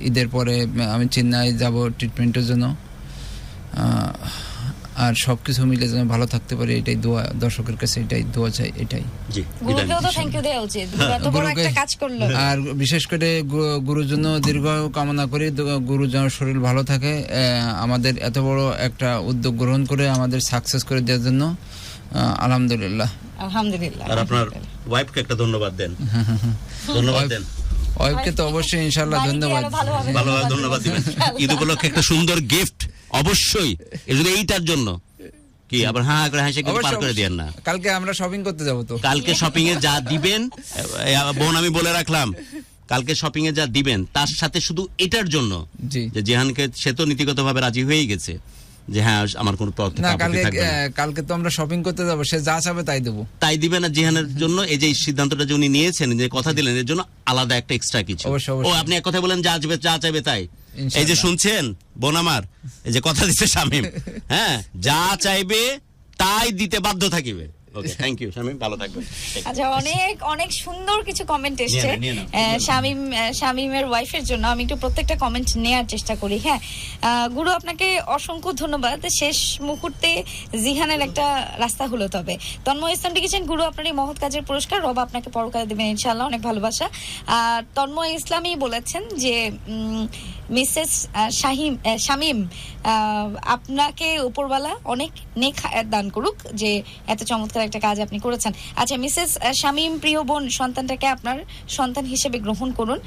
ঈদের পরে আমি চেন্নাই যাব ট্রিটমেন্টের জন্য। আর সব কিছু মিলে যেন ভালো থাকতে পারি, এটাই দোয়া, দর্শকের কাছে এটাই দোয়া চাই। এটাই। আর বিশেষ করে গুরুর জন্য দীর্ঘ কামনা করি, গুরুর যেন শরীর ভালো থাকে, আমাদের এত বড় একটা উদ্যোগ গ্রহণ করে আমাদের সাকসেস করে দেওয়ার জন্য। আলহামদুলিল্লাহ। আলহামদুলিল্লাহ। আর আপনার ওয়াইফকে একটা ধন্যবাদ দেন। ধন্যবাদ দেন। ওয়াইফকে তো অবশ্যই ইনশাআল্লাহ ধন্যবাদ। ভালোভাবে ধন্যবাদ দিবেন। ঈদ উপলক্ষে একটা সুন্দর গিফট অবশ্যই, যদি এইটার জন্য কি আবার হ্যাঁ করে হাসে কিন্তু পার করে দিয়েন না। কালকে আমরা শপিং করতে যাব, তো কালকে শপিং এ যা দিবেন বোন, আমি বলে রাখলাম, কালকে শপিং এ যা দিবেন তার সাথে শুধু এটার জন্য জি যে জিহানকে, সে তো নীতিগতভাবে রাজি হয়েই গেছে যে হ্যাঁ আমার কোনো না, কালকে তো আমরা শপিং করতে যাব, সে যা চাবে তাই দেবো। তাই দিবেন না জিহানের জন্য? এই যে সিদ্ধান্তটা যে উনি নিয়েছেন, যে কথা দিলেন, এর জন্য আলাদা একটা এক্সট্রা কিছু। ও আপনি এক কথা বলেন, যা আসবে যা চাইবে তাই। এই যে শুনছেন বোন আমার, এই যে কথা দিচ্ছে শামীম, হ্যাঁ যা চাইবে তাই দিতে বাধ্য থাকিবে। ওকে, থ্যাংক ইউ শামীম, ভালো থাকবেন। আচ্ছা, অনেক অনেক সুন্দর কিছু কমেন্ট এসেছে শামীমের ওয়াইফের জন্য। আমি একটু প্রত্যেকটা কমেন্ট নেওয়ার চেষ্টা করি। হ্যাঁ গুরু, আপনাকে অসংখ্য ধন্যবাদ। শেষ মুহূর্তে জিহানের একটা রাস্তা হলো। তবে তন্ময় ইসলাম লিখেছেন, গুরু আপনার এই মহৎ কাজের পুরস্কার রব আপনাকে পরকালে দেবেন ইনশাআল্লাহ, অনেক ভালোবাসা। তন্ময় ইসলামই বলেছেন যে মিসেস শামীম, আপনাকে উপরওয়ালা অনেক নেক হায়াত দান করুক, যে এত চমৎকার একটা কাজ আপনি করেছেন। আচ্ছা মিসেস শামীম, প্রিয় বোন, সন্তানটাকে আপনার সন্তান হিসেবে গ্রহণ করুন।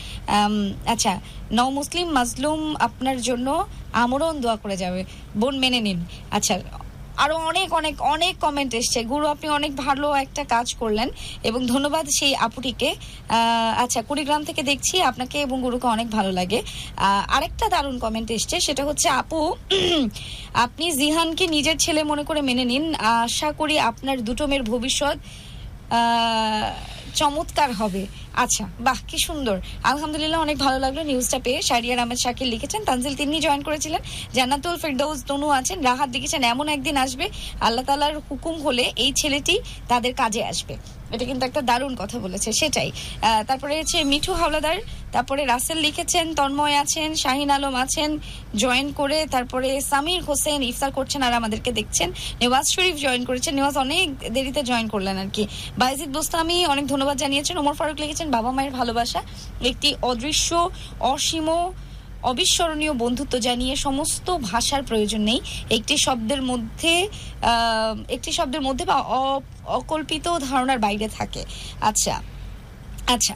আচ্ছা, নও মুসলিম মাজলুম আপনার জন্য আমরণ দোয়া করে যাবে, বোন মেনে নিন। আচ্ছা, আরো অনেক অনেক অনেক কমেন্ট এসছে। গুরু আপনি অনেক ভালো একটা কাজ করলেন এবং ধন্যবাদ সেই আপুটিকে। আচ্ছা, কুড়িগ্রাম থেকে দেখছি, আপনাকে এবং গুরুকে অনেক ভালো লাগে। আরেকটা দারুণ কমেন্ট এসছে, সেটা হচ্ছে আপু আপনি জিহানকে নিজের ছেলে মনে করে মেনে নিন, আশা করি আপনার দুটো মেয়ের ভবিষ্যৎ চমৎকার হবে। আচ্ছা, বাহ, কি সুন্দর, আলহামদুলিল্লাহ, অনেক ভালো লাগলো নিউজটা পেয়ে। শাহরিয়ার আহমেদ শাকিল লিখেছেন, তানজিল তিনি জয়েন করেছিলেন, জান্নাতুল ফেরদৌস তনু আছেন, রাহাত লিখেছেন এমন একদিন আসবে আল্লাহ তাআলার হুকুম হলে এই ছেলেটি তাদের কাজে আসবে। এটা কিন্তু একটা দারুণ কথা বলেছে, সেটাই। তারপরে হচ্ছে মিঠু হাওলাদার, তারপরে রাসেল লিখেছেন, তন্ময় আছেন, শাহিন আলম আছেন জয়েন করে, তারপরে সামির হোসেন ইফতার করছেন আর আমাদেরকে দেখছেন, নেওয়াজ শরীফ জয়েন করেছেন, নেওয়াজ অনেক দেরিতে জয়েন করলেন আর কি। বাইজিদ বোস্তামি অনেক ধন্যবাদ জানিয়েছেন। ওমর ফারুক লিখেছেন, বাবা মায়ের ভালোবাসা একটি অদৃশ্য অসীম অবিস্মরণীয় বন্ধুত্ব জানিয়ে সমস্ত ভাষার প্রয়োজন নেই, একটি শব্দের মধ্যে বা অকল্পিত ধারণার বাইরে থাকে। আচ্ছা আচ্ছা,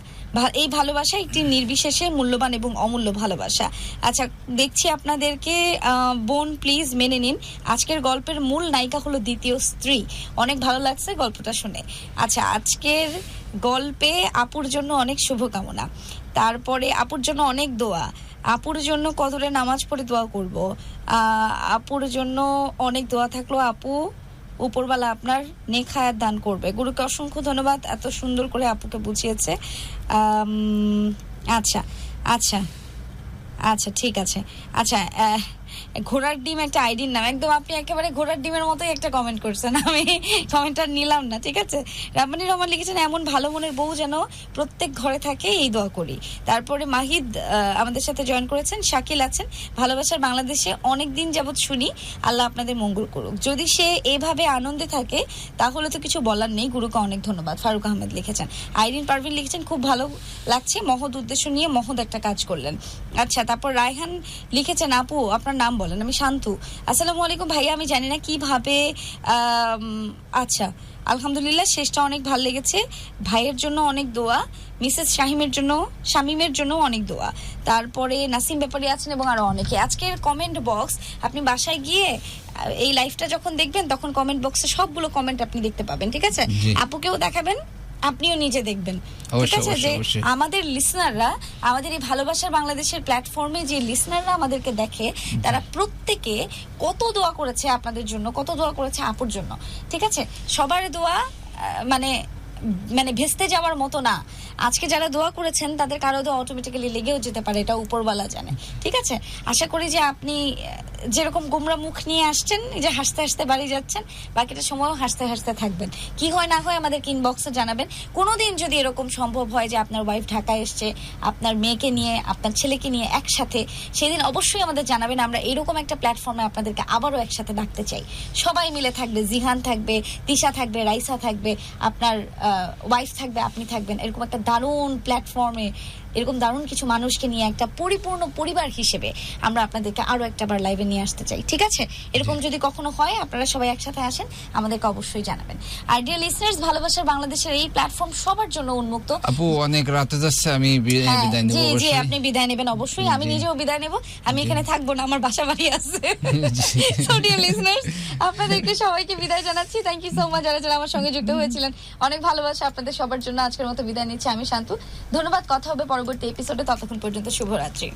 এই ভালোবাসা একটি নির্বিশেষে মূল্যবান এবং অমূল্য ভালোবাসা। আচ্ছা, দেখছি আপনাদেরকে, বোন প্লিজ মেনে নিন, আজকের গল্পের মূল নায়িকা হলো দ্বিতীয় স্ত্রী। অনেক ভালো লাগছে গল্পটা শুনে। আচ্ছা, আজকের গল্পে আপুর জন্য অনেক শুভকামনা, তারপরে আপুর জন্য অনেক দোয়া, আপুর জন্য কদরে নামাজ পড়ে দোয়া করব, আপুর জন্য অনেক দোয়া থাকলো, আপু উপরওয়ালা আপনার নেক হায়াত দান করবে। গুরুকে অসংখ্য ধন্যবাদ, এত সুন্দর করে আপুকে বুঝিয়েছে। আচ্ছা আচ্ছা আচ্ছা, ঠিক আছে। আচ্ছা, ঘোড়ার ডিম একটা আইডির নাম, একদম আপনি একেবারে ঘোড়ার ডিমের মতোই একটা কমেন্ট করছেন, আমি কমেন্টটা নিলাম না, ঠিক আছে। রাব্বানি রহমান লিখেছেন, এমন ভালো মনের বউ যেন প্রত্যেক ঘরে থাকে, এই দোয়া করি। তারপরে মাহিদ আমাদের সাথে জয়েন করেছেন, শাকিল আছেন, ভালোবাসার বাংলাদেশে অনেক দিন যাবত শুনি, আল্লাহ আপনাদের মঙ্গল করুক। যদি সে এভাবে আনন্দে থাকে তাহলে তো কিছু বলার নেই। গুরুকে অনেক ধন্যবাদ। ফারুক আহমেদ লিখেছেন, আইরিন পারভিন লিখেছেন, খুব ভালো লাগছে, মহৎ উদ্দেশ্য নিয়ে মহৎ একটা কাজ করলেন। আচ্ছা, তারপর রায়হান লিখেছেন, আপু আপনার নাম বলেন। আমি শান্তু, আসসালামু আলাইকুম ভাইয়া, আমি জানি না কিভাবে। আচ্ছা, আলহামদুলিল্লাহ, শেষটা অনেক ভালো লেগেছে। ভাইয়ের জন্য অনেক দোয়া, মিসেস শামীমের জন্য অনেক দোয়া। তারপরে নাসিম ব্যাপারী আছেন এবং আরো অনেকে। আজকের কমেন্ট বক্স, আপনি বাসায় গিয়ে এই লাইভটা যখন দেখবেন তখন কমেন্ট বক্সে সবগুলো কমেন্ট আপনি দেখতে পাবেন, ঠিক আছে। আপুকেও দেখাবেন, আপনিও নিজে দেখবেন, ঠিক আছে। যে আমাদের লিসনাররা, আমাদের এই ভালোবাসার বাংলাদেশের প্ল্যাটফর্মে যে লিসনাররা আমাদেরকে দেখে, তারা প্রত্যেকে কত দোয়া করেছে আপনাদের জন্য, কত দোয়া করেছে আপুর জন্য, ঠিক আছে। সবার দোয়া মানে ভেস্তে যাওয়ার মতো না। আজকে যারা দোয়া করেছেন তাদের কারো দোয়া অটোমেটিক্যালি লেগেও যেতে পারে, এটা উপরওয়ালা জানে, ঠিক আছে। আশা করি যে আপনি যেরকম গোমরা মুখ নিয়ে আসছেন, যে হাসতে হাসতে বাড়ি যাচ্ছেন, বাকিটা সময়ও হাসতে হাসতে থাকবেন। কি হয় না হয় আমাদের ইনবক্সে জানাবেন। কোনোদিন যদি এরকম সম্ভব হয় যে আপনার ওয়াইফ ঢাকায় এসছে, আপনার মেয়েকে নিয়ে, আপনার ছেলেকে নিয়ে একসাথে, সেদিন অবশ্যই আমাদের জানাবেন। আমরা এরকম একটা প্ল্যাটফর্মে আপনাদেরকে আবারও একসাথে ডাকতে চাই। সবাই মিলে থাকবে, জিহান থাকবে, তিশা থাকবে, রাইসা থাকবে, আপনার ওয়াইফ থাকবে, আপনি থাকবেন। এরকম একটা দারুণ প্ল্যাটফর্মে এরকম দারুণ কিছু মানুষকে নিয়ে একটা পরিপূর্ণ পরিবার হিসেবে আমরা আপনাদেরকে আরো একটা বার লাইভে নিয়ে আসতে চাই, ঠিক আছে? এরকম যদি কখনো হয় আপনারা সবাই একসাথে আসেন, আমাদেরকে অবশ্যই জানাবেন। আর ডিয়ার লিসনার্স, ভালোবাসার বাংলাদেশের এই প্ল্যাটফর্ম সবার জন্য উন্মুক্ত। আপু অনেক রাতে যাচ্ছে, আমি হ্যাঁ, বিদায় নেব জি জি, অবশ্যই। আপনি বিদায় নেবেন অবশ্যই, আমি নিজেও বিদায় নেব। আমি এখানে থাকবো না, আমার বাসা বাড়ি আছে। জি। সো ডিয়ার লিসনার্স, আপনাদেরকে সবাইকে বিদায় জানাচ্ছি। থ্যাংক ইউ সো মাচ যারা যারা আমার সঙ্গে যুক্ত হয়েছিলেন। অনেক ভালোবাসা আপনাদের সবার জন্য। আজকের মতো বিদায় নিচ্ছি আমি শান্তু। ধন্যবাদ, কথা হবে পরবর্তী এপিসোডে। ততক্ষণ পর্যন্ত শুভরাত্রি।